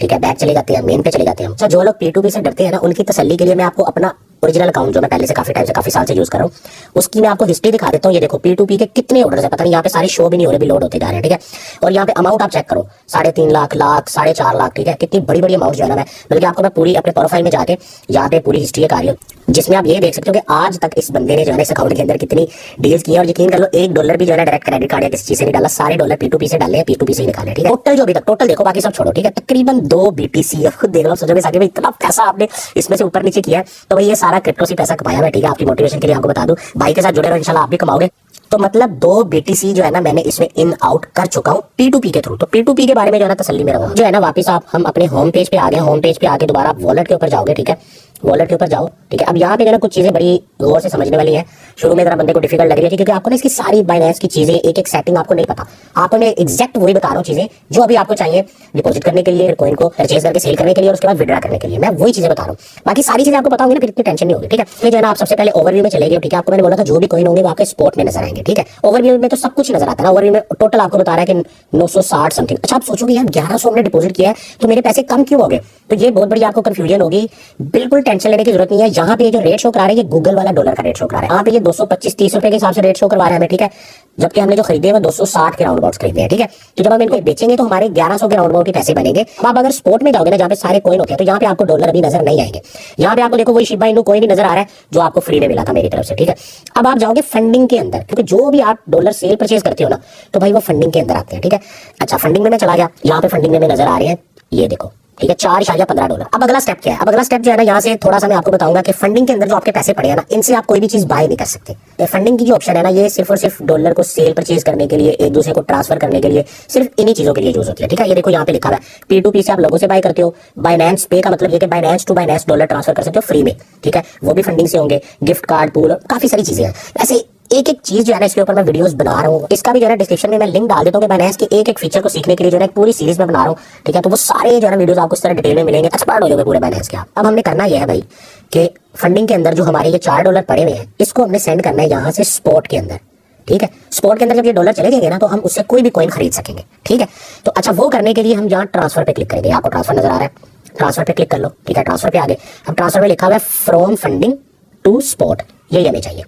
ठीक है। बैक चले जाते हैं, मेन पे चले जाते हैं। अच्छा, जो लोग P2P से डरते हैं ना, उनकी तसल्ली के लिए मैं आपको अपना ओरिजिनल अकाउंट जो मैं पहले से काफी टाइम से काफी साल से यूज कर रहा हूँ उसकी मैं आपको हिस्ट्री दिखा देता हूँ। ये देखो P2P के कितने ऑर्डर्स है, पता नहीं यहाँ पे सारे शो भी नहीं हो रहे, भी लोड होते जा रहे हैं, ठीक है। और यहाँ पे अमाउंट आप चेक करो, 3.5 लाख, 4.5 लाख, ठीक है। कितनी बड़ी बड़ी अमाउंट जो है ना, मैं बल्कि आपको मैं पूरी अपने प्रोफाइल में जाके यहाँ पे पूरी हिस्ट्री दिखा रही हूँ, जिसमें आप ये देख सकते हो कि आज तक इस बंदे ने जो है इस अकाउंट के अंदर कितनी डील्स की है। और यकीन कर लो $1 भी जो है ना डायरेक्ट क्रेडिट कार्ड या किसी चीज से नहीं डाला, सारे डॉलर P2P से डाले हैं, P2P से ही निकाले, ठीक है। टोटल जो अभी तक टोटल देखो, बाकी सब छोड़ो, ठीक है। तकरीबन 2 BTC खुद देख लो, सोचो में इतना पैसा आपने इसमें से ऊपर नीचे किया है, तो भाई ये सारा क्रिप्टो से पैसा कमाया है, ठीक है। आपकी मोटिवेशन के लिए आपको बता दूं, भाई के साथ जुड़े रहो, इंशाल्लाह आप भी कमाओगे। तो मतलब 2 BTC जो है ना मैंने इसमें इन आउट कर चुका हूँ P2P के थ्रू। तो P2P के बारे में जो है ना तसल्ली में रहो। जो है ना वापस आप हम अपने होम पेज पे आ गए, होम पेज पे आके दोबारा आप वॉलेट के ऊपर जाओगे, ठीक है। वॉलेट के ऊपर जाओ, ठीक है। अब यहाँ पे जो ना कुछ चीजें बड़ी गौर से समझने वाली है, शुरू में जरा बंदे को डिफिकल्ट लग रही है क्योंकि आपको ना इसकी सारी बाइनेंस की चीजें एक एक सेटिंग आपको नहीं पता। आपको मैं एग्जैक्ट वही बता रहा हूँ चीजें जो अभी आपको चाहिए डिपॉजिट करने के लिए, कॉइन को परचेज करके सेल करने के लिए और उसके बाद विड्रॉ करने के लिए, मैं वही चीजें बता रहा हूँ। बाकी सारी चीजें आपको पता होंगी ना, फिर इतनी टेंशन नहीं होगी, ठीक है। फिर जो है ना आप सबसे पहले ओवरव्यू में चले गए, ठीक है। आपको मैंने बोला था जो भी कॉइन होंगे वो आपके स्पॉट में नजर आएंगे, ठीक है। ओवरव्यू में तो सब कुछ नजर आता है ना, ओवरव्यू में टोटल आपको बता रहा है कि 960 समथिंग। अच्छा, आप सोचोगे यार 1100 हमने डिपॉजिट किया है तो मेरे पैसे कम क्यों हो गए, तो ये बहुत बड़ी आपको कंफ्यूजन होगी। बिल्कुल टेंशन लेने की जरूरत नहीं है। यहाँ पे जो रेट शो करा रहे हैं ये गूगल वाला डॉलर का रेट शो करा रहा है। यहाँ पे ये 225-30 रुपए के हिसाब से रेट शो करवा रहा है हमें, ठीक है। जबकि हमने जो खरीदे वो 260 के राउंड अबाउट खरीदे हैं, ठीक है। तो जब हम इनको बेचेंगे तो हमारे 1100 के राउंड अबाउट के पैसे बनेंगे। अब आप अगर स्पॉट में जाओगे ना, जहाँ पे सारे कॉइन होते हैं, तो यहाँ पे आपको डॉलर अभी नजर नहीं आएंगे। यहाँ पे आपको देखो वही शिबा इनू कॉइन नजर आ रहा है जो आपको फ्री में मिला था मेरी तरफ से, ठीक है। अब आप जाओगे फंडिंग के अंदर, क्योंकि जो भी आप डॉलर सेल परचेज करते हो ना तो भाई वो फंडिंग के अंदर आते हैं, ठीक है। अच्छा, फंडिंग में मैं चला गया, यहाँ पे फंडिंग में नजर आ रही है, ये देखो, ठीक है, $4.15। अब अगला स्टेप क्या है? अब अगला स्टेप जो है ना, यहाँ से थोड़ा सा मैं आपको बताऊंगा कि फंडिंग के अंदर जो आपके पैसे पड़े हैं ना, इनसे आप कोई भी चीज बाय नहीं कर सकते। तो फंडिंग की जो ऑप्शन है ना, ये सिर्फ और सिर्फ डॉलर को सेल परचेज करने के लिए, एक दूसरे को ट्रांसफर करने के लिए, सिर्फ इन्हीं चीजों के लिए यूज होती है, ठीक है। ये देखो यहाँ पे लिखा हुआ है P2P से आप लोगों से बाय करते हो, बाइनेंस पे का मतलब ये कि Binance to Binance dollar transfer कर सकते हो फ्री में, ठीक है। वो भी फंडिंग से होंगे, गिफ्ट कार्ड, पूल, काफी सारी चीजें हैं। ऐसे एक एक चीज जो है ना इसके ऊपर मैं वीडियोस बना रहा हूँ, इसका भी जो है डिस्क्रिप्शन में मैं लिंक डाल देता हूँ कि बाइनेंस के एक एक फीचर को सीखने के लिए जो है पूरी सीरीज में बना रहा हूँ, ठीक है। तो वो सारे जो है वीडियोस आपको इस तरह डिटेल में मिलेंगे, एक्सपर्ट हो जाओगे पूरे बाइनेंस के आप। अब हमने करना यह है भाई कि फंडिंग के अंदर जो हमारे ये $4 पड़े हुए हैं, इसको हमने सेंड करना है यहाँ से स्पॉट के अंदर, ठीक है। स्पॉट के अंदर जब ये डॉलर चले जाएंगे ना तो हम उससे कोई भी कॉइन खरीद सकेंगे, ठीक है। तो अच्छा, वो करने के लिए हम यहाँ ट्रांसफर पे क्लिक करेंगे, आपको ट्रांसफर नजर आ रहा है, ट्रांसफर पे क्लिक कर लो, ठीक है। ट्रांसफर पे आ गए, अब ट्रांसफर में लिखा हुआ है फ्रॉम फंडिंग टू स्पॉट, ये हमें चाहिए,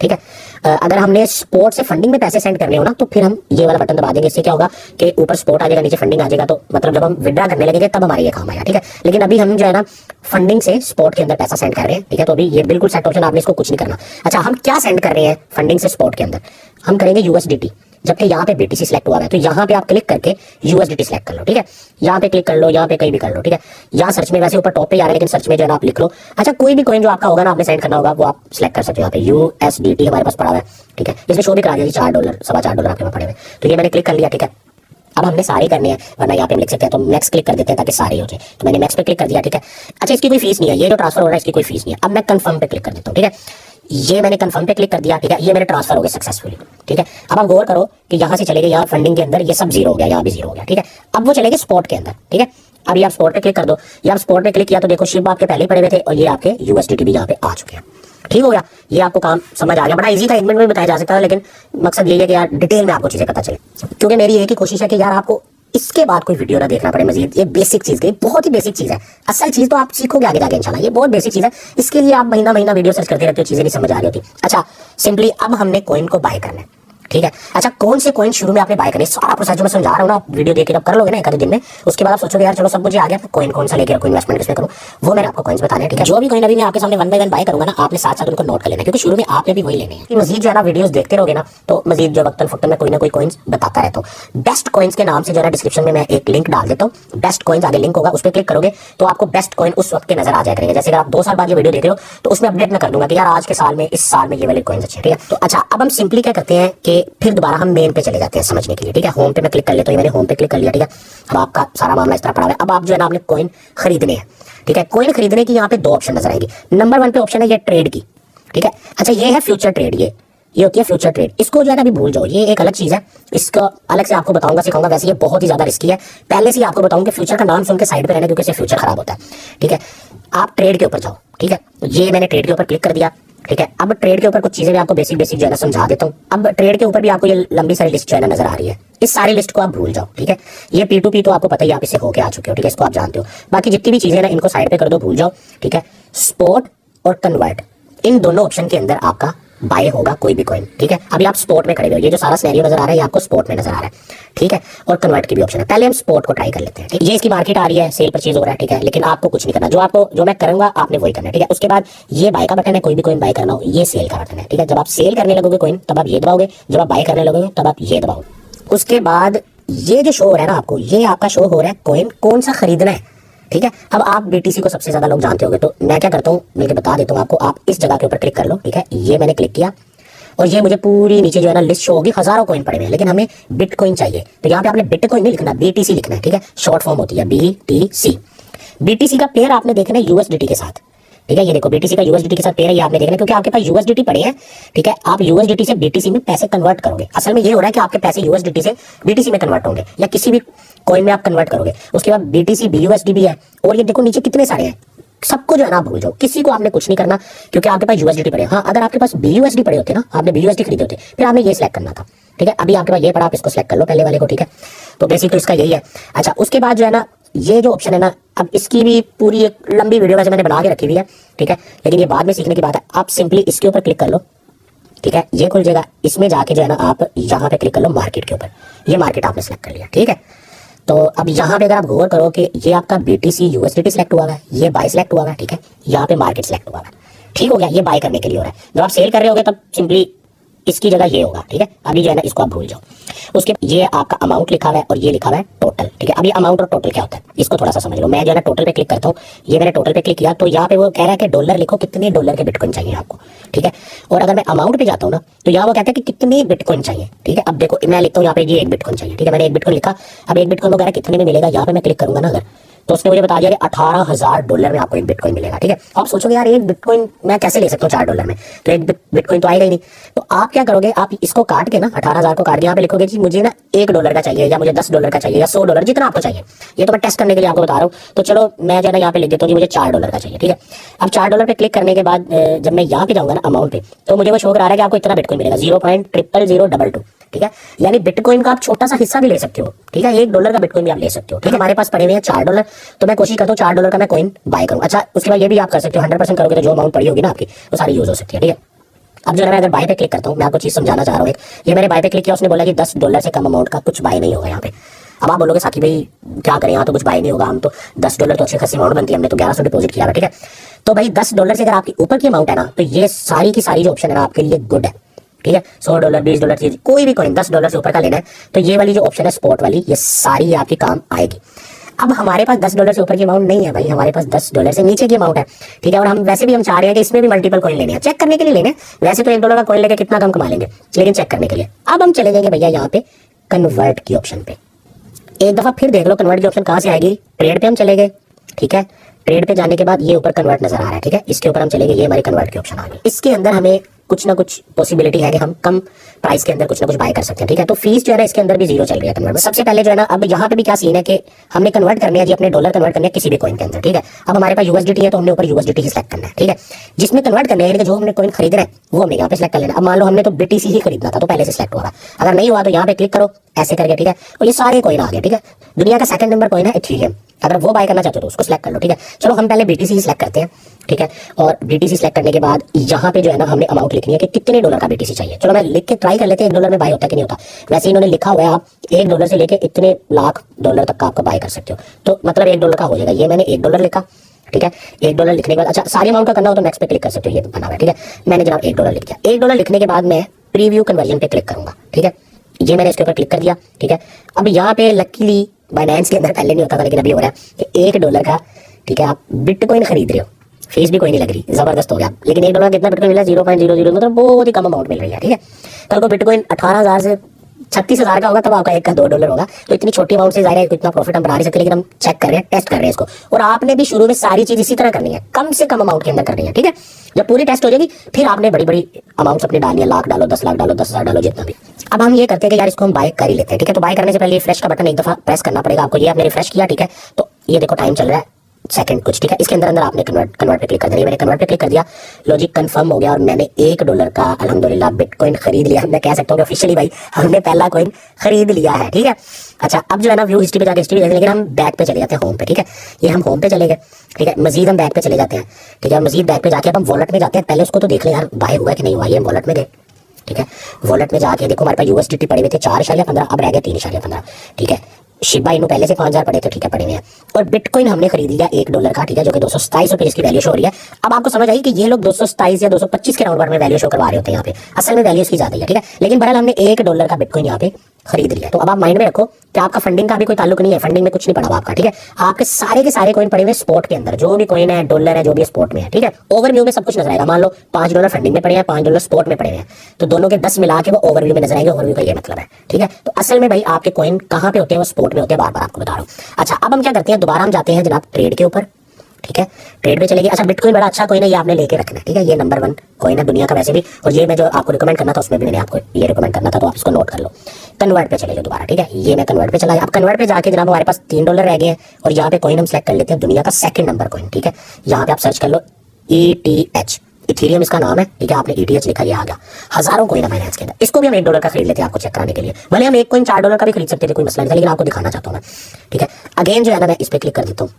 ठीक है। अगर हमने स्पॉट से फंडिंग में पैसे सेंड करने हो ना तो फिर हम ये वाला बटन दबा देंगे। इससे क्या होगा कि ऊपर स्पॉट आ जाएगा, नीचे फंडिंग आ जाएगा, तो मतलब जब हम विड्रॉ करने लगेंगे तब हमारे ये काम आएगा, ठीक है। लेकिन अभी हम जो है ना फंडिंग से स्पॉट के अंदर पैसा सेंड कर रहे हैं, ठीक है। तो अभी ये बिल्कुल सेट ऑप्शन, आपने इसको कुछ नहीं करना। अच्छा, हम क्या सेंड कर रहे हैं फंडिंग से स्पॉट के अंदर? हम करेंगे USDT, जबकि यहाँ पे BTC सिलेक्ट हुआ है, तो यहाँ पे आप क्लिक करके USDT सिलेक्ट कर लो, ठीक है। यहाँ पे क्लिक कर लो, यहाँ पे कहीं भी कर लो, ठीक है। यहाँ सर्च में वैसे ऊपर टॉप पे आ रहा है, लेकिन सर्च में जो है ना आप लिख लो। अच्छा, कोई भी कॉइन जो आपका होगा ना, आपने सेंड करना होगा, वो आप सिलेक्ट कर सकते हो। यहाँ पे USDT हमारे पास पड़ा हुआ है, ठीक है। इसमें शो भी करा दिया $4, $4.25 आपके पास पड़े हुए, तो ये मैंने क्लिक कर लिया, ठीक है। अब हमने सारे करने हैं, वरना यहाँ पे लिख सकते हैं, तो नेक्स्ट क्लिक कर देते हैं ताकि सारे हो जाए। तो मैंने नेक्स्ट पे क्लिक कर दिया, ठीक है। अच्छा, इसकी कोई फीस नहीं है, ये जो ट्रांसफर हो रहा है इसकी कोई फीस नहीं है। अब मैं कंफर्म पे क्लिक कर देता हूँ, ठीक है। ये मैंने कंफर्म पे क्लिक कर दिया, ठीक है। ये मेरे ट्रांसफर हो गए सक्सेसफुली, ठीक है। अब आप गौर करो कि यहाँ से चले गए, यहाँ फंडिंग के अंदर ये सब जीरो हो गया, यहाँ भी जीरो हो गया, ठीक है। अब वो चले गए स्पॉट के अंदर, ठीक है। अब ये आप स्पॉट पे क्लिक कर दो, ये आप स्पॉट पे क्लिक किया तो देखो शिप आपके पहले पड़े हुए थे और ये आपके USDT भी यहाँ पे आ चुके हैं, ठीक हो गया। ये आपको काम समझ आ गया, बड़ा इजी था, 1 मिनट में बताया जा सकता है, लेकिन मकसद ये है कि यार डिटेल में आपको चीजें पता चले, क्योंकि मेरी एक ही कोशिश है कि यार आपको इसके बाद कोई वीडियो ना देखना पड़े मजीद। ये बेसिक चीज की, बहुत ही बेसिक चीज है, असल चीज तो आप सीखोगे आगे जाके इंशाल्लाह। ये बहुत बेसिक चीज है, इसके लिए आप महीना महीना वीडियो सर्च करते रहते हो, चीजें नहीं समझ आ रही होती। अच्छा, सिंपली अब हमने कॉइन को बाय करना है, ठीक है। अच्छा, कौन से कॉइन शुरू में आपने बाय करने, सारा प्रोसेस जो मैं समझा रहा हूँ ना, वीडियो देख के जब कर लोगे ना एक आधे दिन में, उसके बाद आप सोचोगे यार चलो सब मुझे आ गया, कॉइन कौन सा लेके रखो, इन्वेस्टमेंट किसमें करूँ, वो मैंने आपको कॉइन्स बताने हैं, ठीक है। जो भी कॉइन अभी मैं आपके सामने 1 बाय 1 बाय करूंगा ना, आपने साथ साथ उनको नोट कर लेना, क्योंकि शुरू में आपने भी वही लेने हैं। मजीद जो है ना वीडियोस देखते रहोगे ना तो मजीद जो वक्तन फुक्तन में कोई ना कोई कॉइन्स बताता रहता हूँ। बेस्ट कॉइन्स के नाम से जो है डिस्क्रिप्शन में मैं एक लिंक डाल देता हूँ, बेस्ट कॉइन्स आगे लिंक होगा, उस पर क्लिक करोगे तो आपको बेस्ट कॉइन उस वक्त के नजर आ जाया करेंगे। जैसे अगर आप 2 साल बाद ये वीडियो देख रहे हो तो उसमें अपडेट मैं कर दूंगा कि यार आज के साल में, इस साल में ये वाले कॉइन्स अच्छे, ठीक है। तो अच्छा, अब हम सिंपली क्या करते हैं कि फिर दोबारा हम मेन पे चले जाते हैं समझने के लिए, ठीक है। होम पे मैं क्लिक कर लेता हूँ, मैंने होम पे क्लिक कर लिया, ठीक है। अब आपका सारा मामला इस तरह पड़ा है। अब आप जो है ना आपने कॉइन खरीदने हैं, ठीक है। कॉइन खरीदने की यहाँ पे 2 ऑप्शन नजर आएगी। नंबर 1 पे ऑप्शन है ये ट्रेड की, ठीक है। अच्छा, ये है फ्यूचर ट्रेड, ये होती है फ्यूचर ट्रेड। इसको जो है ना अभी भूल जाओ, ये एक अलग चीज है, इसका अलग से आपको बताऊंगा, सिखाऊंगा। वैसे ये बहुत ही ज्यादा रिस्की है, पहले से ही आपको बताऊंगा कि फ्यूचर का नाम सुन के साइड पे रहना, क्योंकि इससे फ्यूचर खराब होता है। ठीक है, आप ट्रेड के ऊपर जाओ। ठीक है, ये मैंने ट्रेड के ऊपर क्लिक कर दिया। ठीक है, अब ट्रेड के ऊपर कुछ चीजें मैं आपको बेसिक बेसिक जो है ना समझा देता हूँ। अब ट्रेड के ऊपर भी आपको ये लंबी सारी लिस्ट जो है ना नजर आ रही है, इस सारी लिस्ट को आप भूल जाओ। ठीक है, ये P2P तो आपको पता ही, आप इससे होके आ चुके हो। ठीक है, इसको आप जानते हो। बाकी जितनी भी चीजें ना इनको साइड पे कर दो, भूल जाओ। ठीक है, स्पॉट और कन्वर्ट, इन दोनों ऑप्शन के अंदर आपका बाय होगा कोई भी कॉइन। ठीक है, अभी आप स्पॉट में खड़े हो, ये जो सारा सिनेरियो नजर आ रहा है ये आपको स्पॉट में नजर आ रहा है। ठीक है, और कन्वर्ट की भी ऑप्शन है। पहले हम स्पॉट को ट्राई कर लेते हैं। ठीक है, ये इसकी मार्केट आ रही है, सेल परचेज हो रहा है। ठीक है, लेकिन आपको कुछ नहीं करना, जो मैं करूंगा आपने वही करना है। ठीक है, उसके बाद ये बाय का बटन है, कोई भी कॉइन बाय करना हो, ये सेल का बटन है। ठीक है, जब आप सेल करने लगोगे कॉइन तब आप ये दबाओगे, जब आप बाय करने लगोगे तब आप ये दबाओगे। उसके बाद ये जो शो हो रहा है ना आपको, ये आपका शो हो रहा है कॉइन कौन सा खरीदना है। ठीक है, अब आप BTC को सबसे ज्यादा लोग जानते होंगे, तो मैं क्या करता हूँ मिलकर बता देता हूँ आपको। आप इस जगह के ऊपर क्लिक कर लो। ठीक है, ये मैंने क्लिक किया और ये मुझे पूरी नीचे जो है ना लिस्ट शो होगी, हजारों कॉइन पड़े हुए हैं, लेकिन हमें बिटकॉइन चाहिए। तो यहाँ पे आपने बिटकॉइन नहीं लिखना, BTC लिखना है। ठीक है, शॉर्ट फॉर्म होती है BTC। BTC का पेयर आपने देखना है USDT के साथ। ठीक है, ये देखो BTC का USDT के साथ पेयर है, ये आपने देखना है, क्योंकि आपके पास USDT पड़े हैं। ठीक है, आप USDT से BTC में पैसे कन्वर्ट करोगे। असल में ये हो रहा है कि आपके पैसे USDT से BTC में कन्वर्ट होंगे, या किसी भी कॉइन में आप कन्वर्ट करोगे। उसके बाद BTC BUSD भी है, और ये देखो नीचे कितने सारे हैं। सबको जो है ना भूल जाओ, किसी को आपने कुछ नहीं करना, क्योंकि आपके पास USDT पड़े। हाँ, अगर आपके पास BUSD पड़े होते ना, आपने BUSD खरीदे होते, फिर आपने ये सिलेक्ट करना था। ठीक है, अभी आपके पास ये पड़ा, आप इसको सिलेक्ट कर लो पहले वाले को। ठीक है, तो बेसिक तो इसका यही है। अच्छा, उसके बाद जो है ना ये जो ऑप्शन है ना, अब इसकी भी पूरी एक लंबी वीडियो वैसे मैंने बना के रखी हुई है। ठीक है, लेकिन ये बाद में सीखने की बात है। आप सिंपली इसके ऊपर क्लिक कर लो। ठीक है, ये खुल जाएगा, इसमें जाके जो है ना आप यहाँ पे क्लिक कर लो मार्केट के ऊपर। ये मार्केट आपने सेलेक्ट कर लिया। ठीक है, तो अब यहाँ पे अगर आप गौर करो कि ये आपका BTC USDT सिलेक्ट हुआ है, ये बाय सिलेक्ट हुआ है। ठीक है, यहाँ पे मार्केट सिलेक्ट हुआ है। ठीक हो गया, ये बाय करने के लिए हो रहा है। जब आप सेल कर रहे होगे तब सिंपली इसकी जगह ये होगा। ठीक है, अभी जो है ना इसको आप भूल जाओ। उसके ये आपका अमाउंट लिखा हुआ है और ये लिखा हुआ है टोटल। ठीक है, अभी अमाउंट और टोटल क्या होता है इसको थोड़ा सा समझ लो। मैं जो है ना टोटल पे क्लिक करता हूँ, ये मैंने टोटल पे क्लिक किया, तो यहाँ पे वो कह रहा है कि डॉलर लिखो, कितने डॉलर के बिटकॉइन चाहिए आपको। ठीक है, और अगर मैं अमाउंट पे जाता हूँ ना, तो यहाँ वो कहता है कि कितनी बिटकॉइन चाहिए। ठीक है, अब देखो मैं लिखता हूँ यहाँ पे ये 1 बिटकॉइन चाहिए। ठीक है, मैंने 1 बिटकॉइन लिखा। अब 1 बिटकॉइन वगैरह कितने में मिलेगा, यहाँ पे मैं क्लिक करूंगा ना अगर, तो उसने मुझे बता दिया कि $18,000 में आपको 1 बिटकॉइन मिलेगा। ठीक है, आप सोचोगे यार 1 बिटकॉइन मैं कैसे ले सकता हूँ $4 में, तो 1 बिटकॉइन तो आएगा ही नहीं। तो आप क्या करोगे, आप इसको काट के ना 18,000 को काट के यहाँ पे लिखोगे कि मुझे ना $1 का चाहिए, या मुझे $10 का चाहिए, या $100, जितना आपको चाहिए। ये तो मैं टेस्ट करने के लिए आपको बता रहा हूँ। तो चलो मैं जो है ना यहाँ पे लिख देता हूँ कि मुझे $4 का चाहिए। ठीक है, अब $4 पे क्लिक करने के बाद जब मैं यहाँ पे जाऊंगा ना अमाउंट पे, तो मुझे वो शो करा रहा है कि आपको इतना बिटकॉइन मिलेगा, 0.00022। ठीक है, यानी बिटकॉइन का आप छोटा सा हिस्सा भी ले सकते हो। ठीक है, $1 का बिटकॉइन भी आप ले सकते हो। ठीक है, हमारे पास पड़े हुए हैं $4, तो मैं कोशिश करता हूँ $4 का मैं कॉइन बाय करूँ। अच्छा, उसके बाद ये भी आप कर सकते हो, 100% करोगे तो जो अमाउंट पड़ी होगी ना आपकी वो सारी यूज हो सकती है। ठीक है, अब जो है मैं अगर बाय पे क्लिक करता हूँ, मैं आपको चीज समझाना चाह रहा हूँ। ये मैंने बाय पे क्लिक किया, उसने बोला कि $10 से कम अमाउंट का कुछ बाय नहीं होगा यहाँ पे। अब आप बोलोगे साकी भाई क्या करें, यहाँ तो कुछ बाय नहीं होगा, हम तो $10 तो अच्छी खासी अमाउंट बनती है, हमने तो 1100 डिपॉजिट किया है। ठीक है, तो भाई $10 से अगर आपकी ऊपर की अमाउंट है ना, तो ये सारी की सारी जो ऑप्शन है ना आपके लिए गुड है। ठीक है, $100 $20 चीज कोई भी कॉइन $10 से ऊपर का लेना है, तो ये वाली जो ऑप्शन है स्पॉट वाली, ये सारी आपकी काम आएगी। अब हमारे पास $10 से ऊपर की अमाउंट नहीं है भाई, हमारे पास $10 से नीचे की अमाउंट है। ठीक है, और हम वैसे भी हम चाह रहे हैं कि इसमें भी मल्टीपल कॉइन लेने हैं, चेक करने के लिए लेने। वैसे तो $1 का कॉइन लेके कितना कम कमा लेंगे, लेकिन चेक करने के लिए। अब हम चले जाएंगे भैया यहाँ पे कन्वर्ट की ऑप्शन पे। एक दफा फिर देख लो कन्वर्ट की ऑप्शन कहाँ से आएगी। ट्रेड पे हम चले गए। ठीक है, ट्रेड पे जाने के बाद ये ऊपर कन्वर्ट नजर आ रहा है। ठीक है, इसके ऊपर हम चले गए, ये हमारी कन्वर्ट की ऑप्शन आ गई। इसके अंदर हमें कुछ ना कुछ पॉसिबिलिटी है कि हम कम प्राइस के अंदर कुछ ना कुछ बाय कर सकते हैं। ठीक है, तो फीस जो है ना इसके अंदर भी 0 चल रही है कन्वर्ट में। सबसे पहले जो है ना, अब यहाँ पे भी क्या सीन है कि हमने कन्वर्ट करने है जी, अपने डॉलर कन्वर्ट करने हैं किसी भी कॉइन के अंदर। ठीक है, अब हमारे पास USDT है, तो हमने ऊपर USDT ही सिलेक्ट करना है। ठीक है, जिसमें कन्वर्ट करने है, जो हमने कॉइन खरीदना है वो हमने यहाँ पे सिलेक्ट कर लेना। अब मान लो हमने तो BTC ही खरीदना था, तो पहले से सिलेक्ट होगा। अगर नहीं हुआ तो यहाँ पे क्लिक करो ऐसे करके। ठीक है, और ये सारे कॉइन आ गए। ठीक है, दुनिया का 2nd नंबर कॉइन है इथेरियम, अगर वो बाय करना चाहते हो तो उसको सिलेक्ट कर लो। ठीक है, चलो हम पहले BTC ही सिलेक्ट करते हैं। ठीक है, और BTC सिलेक्ट करने के बाद यहाँ पे जो है ना हमने अमाउंट लिखनी है कि कितने डॉलर का BTC चाहिए। चलो मैं लिख के ट्राई कर लेते हैं $1 में बाय होता है कि नहीं होता। वैसे इन्होंने लिखा हुआ है आप $1 से लेके इतने लाख डॉलर तक का आपका बाय कर सकते हो, तो मतलब $1 का हो जाएगा। ये मैंने $1 लिखा। ठीक है, $1 लिखने के बाद अच्छा सारी अमाउंट का करना हो तो नेक्स्ट पे क्लिक कर सकते हो, ये बना हुआ है। ठीक है, मैंने जनाब $1 लिख दिया। $1 लिखने के बाद मैं प्रीव्यू कन्वर्जन पे क्लिक करूंगा। ठीक है, ये मैंने इसके ऊपर क्लिक कर दिया। ठीक है, अब यहाँ पे लकीली बाइनेंस के अंदर पहले नहीं होता था, लेकिन अभी हो रहा है कि $1 का, ठीक है, आप बिटकॉइन खरीद रहे हो, फीस भी कोई नहीं लग रही, जबरदस्त हो गया। लेकिन $1 का कितना बिटकॉइन मिला, 0.00, मतलब बहुत ही कम अमाउंट मिल रही है। ठीक है, कल को बिटकॉइन 18,000 से 36,000 का होगा तब आपका एक का $2 होगा। तो इतनी छोटी अमाउंट से जाहिर है इतना प्रॉफिट हम बना नहीं सकते, लेकिन हम चेक कर रहे हैं, टेस्ट कर रहे हैं इसको। और आपने भी शुरू में सारी चीज इसी तरह करनी है, कम से कम अमाउंट के अंदर करनी है, ठीक है। जब पूरी टेस्ट हो जाएगी फिर आपने बड़ी बड़ी अमाउंट अपनी डालनी है, लाख डालो, 10 लाख डालो, 10,000 डालो, जितना भी। अब हम ये करते हैं कि यार इसको हम बाय कर ही लेते हैं, ठीक है। तो बाय करने से पहले रिफ्रेश का बटन एक दफा प्रेस करना पड़ेगा आपको। ये आपने रिफ्रेश किया, ठीक है। तो ये देखो टाइम चल रहा है सेकंड कुछ, ठीक है। इसके अंदर आपने कन्वर्ट पे क्लिक कर दिया। मैंने कन्वर्ट पे क्लिक कर दिया, लॉजिक कंफर्म हो गया और मैंने $1 का अल्हम्दुलिल्लाह बिटकॉइन खरीद लिया। मैं कह सकता हूँ कि ऑफिशियली भाई हमने पहला कॉइन खरीद लिया है, ठीक है। अच्छा, अब जो है ना व्यू हिस्ट्री पे जाके हिस्ट्री देखें, लेकिन हम बैक पे चले जाते हैं, होम पे, ठीक है। ये हम होम पे चले गए, ठीक है। मजीद हम बैक पे चले जाते हैं, ठीक है। मजीद बैक पे जाके अब हम वॉलेट में जाते हैं। पहले उसको तो देख ले यार बाय हुआ है कि नहीं हुआ, ये हम वॉलेट में गए, ठीक है। वॉलेट में जाके देखो हमारे पास USDT पड़े हुए थे 4.15, अब रह गए 3.15, ठीक है। शिबा इनू पहले से 5,000 पड़े थे, ठीक है, पड़े हुए हैं। और बिटकॉइन हमने खरीद लिया $1 का, ठीक है, जो कि 227 रुपए इसकी वैल्यू शो हो रही है। अब आपको समझ आई कि ये लोग 227 या 225 के राउंड में वैल्यू शो करवा रहे होते हैं यहाँ पे, असल में वैल्यू इसकी ज्यादा है, ठीक है। लेकिन बहरहाल हमने $1 का बिटकॉइन यहाँ पे खरीद लिया। तो अब आप माइंड में रखो कि आपका फंडिंग का भी कोई ताल्लुक नहीं है, फंडिंग में कुछ नहीं पड़ा आपका, ठीक है। आपके सारे के सारे कॉइन पड़े हुए स्पॉट के अंदर, जो भी कॉइन है, डॉलर है, जो भी स्पॉट में है, ठीक है। ओवरव्यू में सब कुछ नजर आएगा। मान लो $5 फंडिंग में पड़े हैं, $5 स्पॉट में पड़े हैं, तो दोनों के 10 मिला के वो ओवरव्यू में नजर आएंगे। ओवरव्यू का ये मतलब है, ठीक है। तो असल में भाई आपके कॉइन कहाँ पे होते हैं, वो स्पॉट में होते हैं, बार बार आपको बता रहा हूँ। अच्छा, अब हम क्या करते हैं, दोबारा हम जाते हैं जनाब ट्रेड के ऊपर, ठीक है। ट्रेड पे चलेगी। अच्छा, बिटकॉइन बड़ा अच्छा कॉइन है, ये आपने लेके रखना है, ठीक है। ये नंबर 1 कॉइन है दुनिया का वैसे भी, और ये मैं जो आपको रिकमेंड करना था उसमें भी मैंने आपको ये रिकमेंड करना था, तो आप इसको नोट कर लो। कन्वर्ट पे चले जाओ दोबारा, ठीक है। ये मैं कन्वर्ट पे चला। अब कन्वर्ट पे जाके जनाब हमारे पास $3 रह गए हैं, और यहाँ पे कॉइन हम सेलेक्ट कर लेते हैं दुनिया का सेकंड नंबर कॉइन, ठीक है। यहाँ पे आप सर्च कर लो ETH, इथेरियम इसका नाम है, ठीक है। आपने ETH लिखा, ये आ गया। हजारों कॉइन है फाइनेंस के अंदर। इसको भी हम $1 का खरीद लेते हैं आपको चेक कराने के लिए। भले हम एक कॉइन $4 का भी खरीद सकते थे, कोई मसला नहीं था, लेकिन आपको दिखाना चाहता हूँ मैं, ठीक है। अगेन जो है ना मैं इस पे क्लिक कर देता हूँ,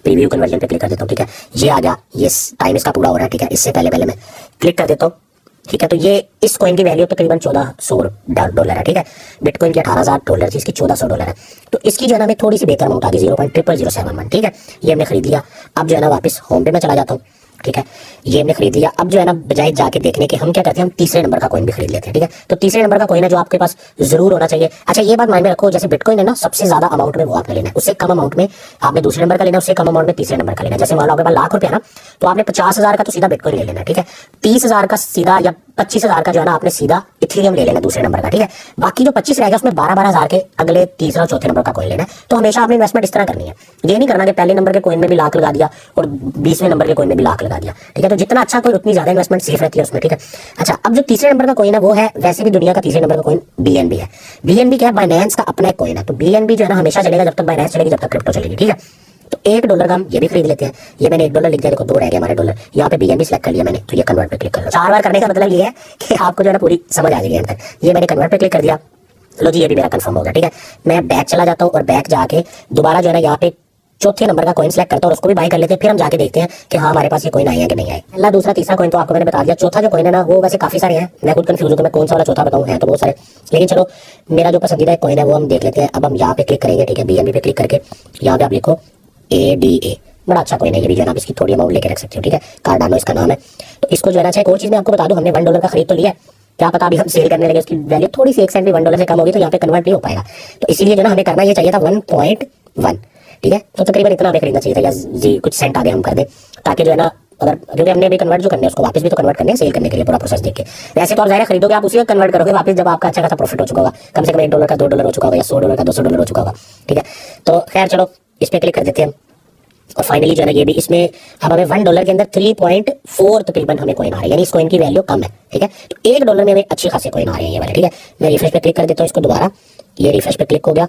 प्रीव्यू कन्वर्जन पे क्लिक कर देता हूँ, ठीक है। ये आ गया, ये टाइम इसका पूरा हो रहा है, ठीक है। इससे पहले मैं क्लिक कर देता हूँ, ठीक है। तो ये इस कॉइन की वैल्यू तकरीबन $1,400 है, ठीक है। बिटकॉइन की $18,000 थी, इसकी $1,400 है। तो इसकी जो है ना मैं थोड़ी सी बेहतर अमाउंट आ गई, 0.0071, ठीक है। ये हमने खरीद लिया। अब जो है ना वापस होम पे मैं चला जाता हूँ, ठीक है। ये हमने खरीद लिया। अब जो है ना बजाय जाके देखने के हम क्या करते हैं, हम तीसरे नंबर का कॉइन भी खरीद लेते हैं, ठीक है। तो तीसरे नंबर का कॉइन है जो आपके पास जरूर होना चाहिए। अच्छा, ये बात माइंड में रखो, जैसे बिटकॉइन है ना सबसे ज्यादा अमाउंट में वो आपने लेना है, उससे कम अमाउंट में आपने दूसरे नंबर का लेना है, उससे कम अमाउंट में तीसरे नंबर का लेना है। जैसे मान लो आपके पास ₹1,00,000 ना, तो आपने 50,000 का तो सीधा बिटकॉइन ले लेना है, ठीक है। 30,000 का सीधा या 25,000 का जो है ना आपने सीधा इथेरियम ले लेना दूसरे नंबर का, ठीक है। बाकी जो 25 रहेगा उसमें 12,000 के अगले तीसरा और चौथे नंबर का कॉइन लेना है। तो हमेशा आपने इन्वेस्टमेंट इस तरह करनी है, ये नहीं करना कि पहले नंबर के कॉइन में भी लाख लगा दिया और 20वें नंबर के कॉइन में भी लाख लगा दिया, ठीक है। तो जितना अच्छा कोई उतनी ज्यादा इन्वेस्टमेंट सेफ रहती है उसमें, ठीक है। अच्छा, अब जो तीसरे नंबर का कॉइन है वो है वैसे भी दुनिया का तीसरे नंबर का कॉइन BNB है। BNB क्या है, बाइनेंस का अपना एक कॉइन है। तो BNB जो है ना हमेशा चलेगा जब तक बाइनेंस चलेगी, जब तक क्रिप्टो चलेगी, ठीक है। तो $1 का हम ये भी खरीद लेते हैं। ये मैंने $1 लिख दिया, देखो 2 रह गए हमारे डॉलर। यहाँ पे BNB सेलेक्ट कर लिया मैंने, तो ये कन्वर्ट पे क्लिक कर लो। 4 बार करने का मतलब ये है कि आपको जो है ना पूरी समझ आ जाएगी अंदर। ये मैंने कन्वर्ट पे क्लिक कर दिया, लो जी, ये भी मेरा कंफर्म हो गया, ठीक है। मैं बैक चला जाता हूँ और बैक जाके दोबारा जो है ना यहाँ पे चौथे नंबर का कॉइन सेलेक्ट करता हूँ और उसको भी बाय कर लेते हैं। फिर हम जाके देखते हैं कि हाँ हमारे पास ये कॉइन आए हैं कि नहीं आए। पहला, दूसरा, तीसरा कॉइन तो आपको मैंने बता दिया। चौथा जो कॉइन है ना वो वैसे काफी सारे हैं, मैं खुद कंफ्यूज हूँ कि मैं कौन सा वाला चौथा बताऊँ, है तो बहुत सारे, लेकिन चलो मेरा जो पसंदीदा कॉइन है वो हम देख लेते हैं। अब हम यहाँ पे क्लिक करेंगे, ठीक है। BNB पे क्लिक करके यहाँ पे आप लिखो ADA, बड़ा अच्छा कॉइन है ये भी, जो है ना आप इसकी थोड़ी अमाउंट लेके रख सकते हो, ठीक है। कार्डानो इसका नाम है। तो इसको जो है ना, अच्छा एक और चीज मैं आपको बता दूं, हमने $1 का खरीद तो लिया, क्या पता अभी हम सेल करने लगे उसकी वैल्यू थोड़ी सी 1 सेंट भी $1 से कम होगी तो यहाँ पे कन्वर्ट नहीं हो पाएगा। तो इसीलिए जो ना हमें करना ये चाहिए था 1.1, ठीक है। तो तकरीबन इतना हमें खरीदना चाहिए था, या जी कुछ सेंट आगे हम कर दें, ताकि जो है ना अगर क्योंकि हमने अभी कन्वर्ट जो करना है उसको वापस भी तो कन्वर्ट करने है, सेल करने के लिए पूरा प्रोसेस देख के। वैसे तो आप ज़ाहिर खरीदोगे, आप उसी को कन्वर्ट करोगे वापस जब आपका अच्छा खासा प्रॉफिट हो चुका होगा, कम से कम $1 का $2 हो चुका होगा, या $100 का $200 हो चुका होगा, ठीक है। तो खैर चलो इस पर क्लिक कर देते हैं। और फाइनली जो है ना ये भी इसमें अब हमें $1 के अंदर 3.4 तकरीबन हमें कॉइन आ रहा है, यानी इस कॉइन की वैल्यू कम है, ठीक है। तो $1 में हमें अच्छी खासी कॉइन आ रही है ये वाले, ठीक है। मैं रिफ्रेश पे क्लिक कर देता हूँ इसको दोबारा, ये रिफ्रेश पे क्लिक हो गया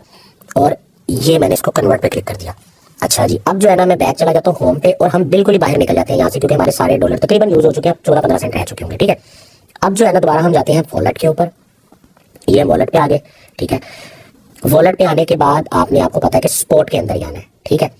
और ये मैंने इसको कन्वर्ट पे क्लिक कर दिया। अच्छा जी, अब जो है ना मैं बैक चला जाता हूँ होम पे और हम बिल्कुल ही बाहर निकल जाते हैं यहाँ से, क्योंकि हमारे सारे डॉलर तकरीबन यूज हो चुके हैं, 14-15 सेंट रह चुके होंगे, ठीक है। अब जो है ना दोबारा हम जाते हैं वॉलेट के ऊपर, ये वॉलेट पे आ गए, ठीक है। वॉलेट पे आने के बाद आपने, आपको पता है कि स्पॉट के अंदर ही आना है, ठीक है।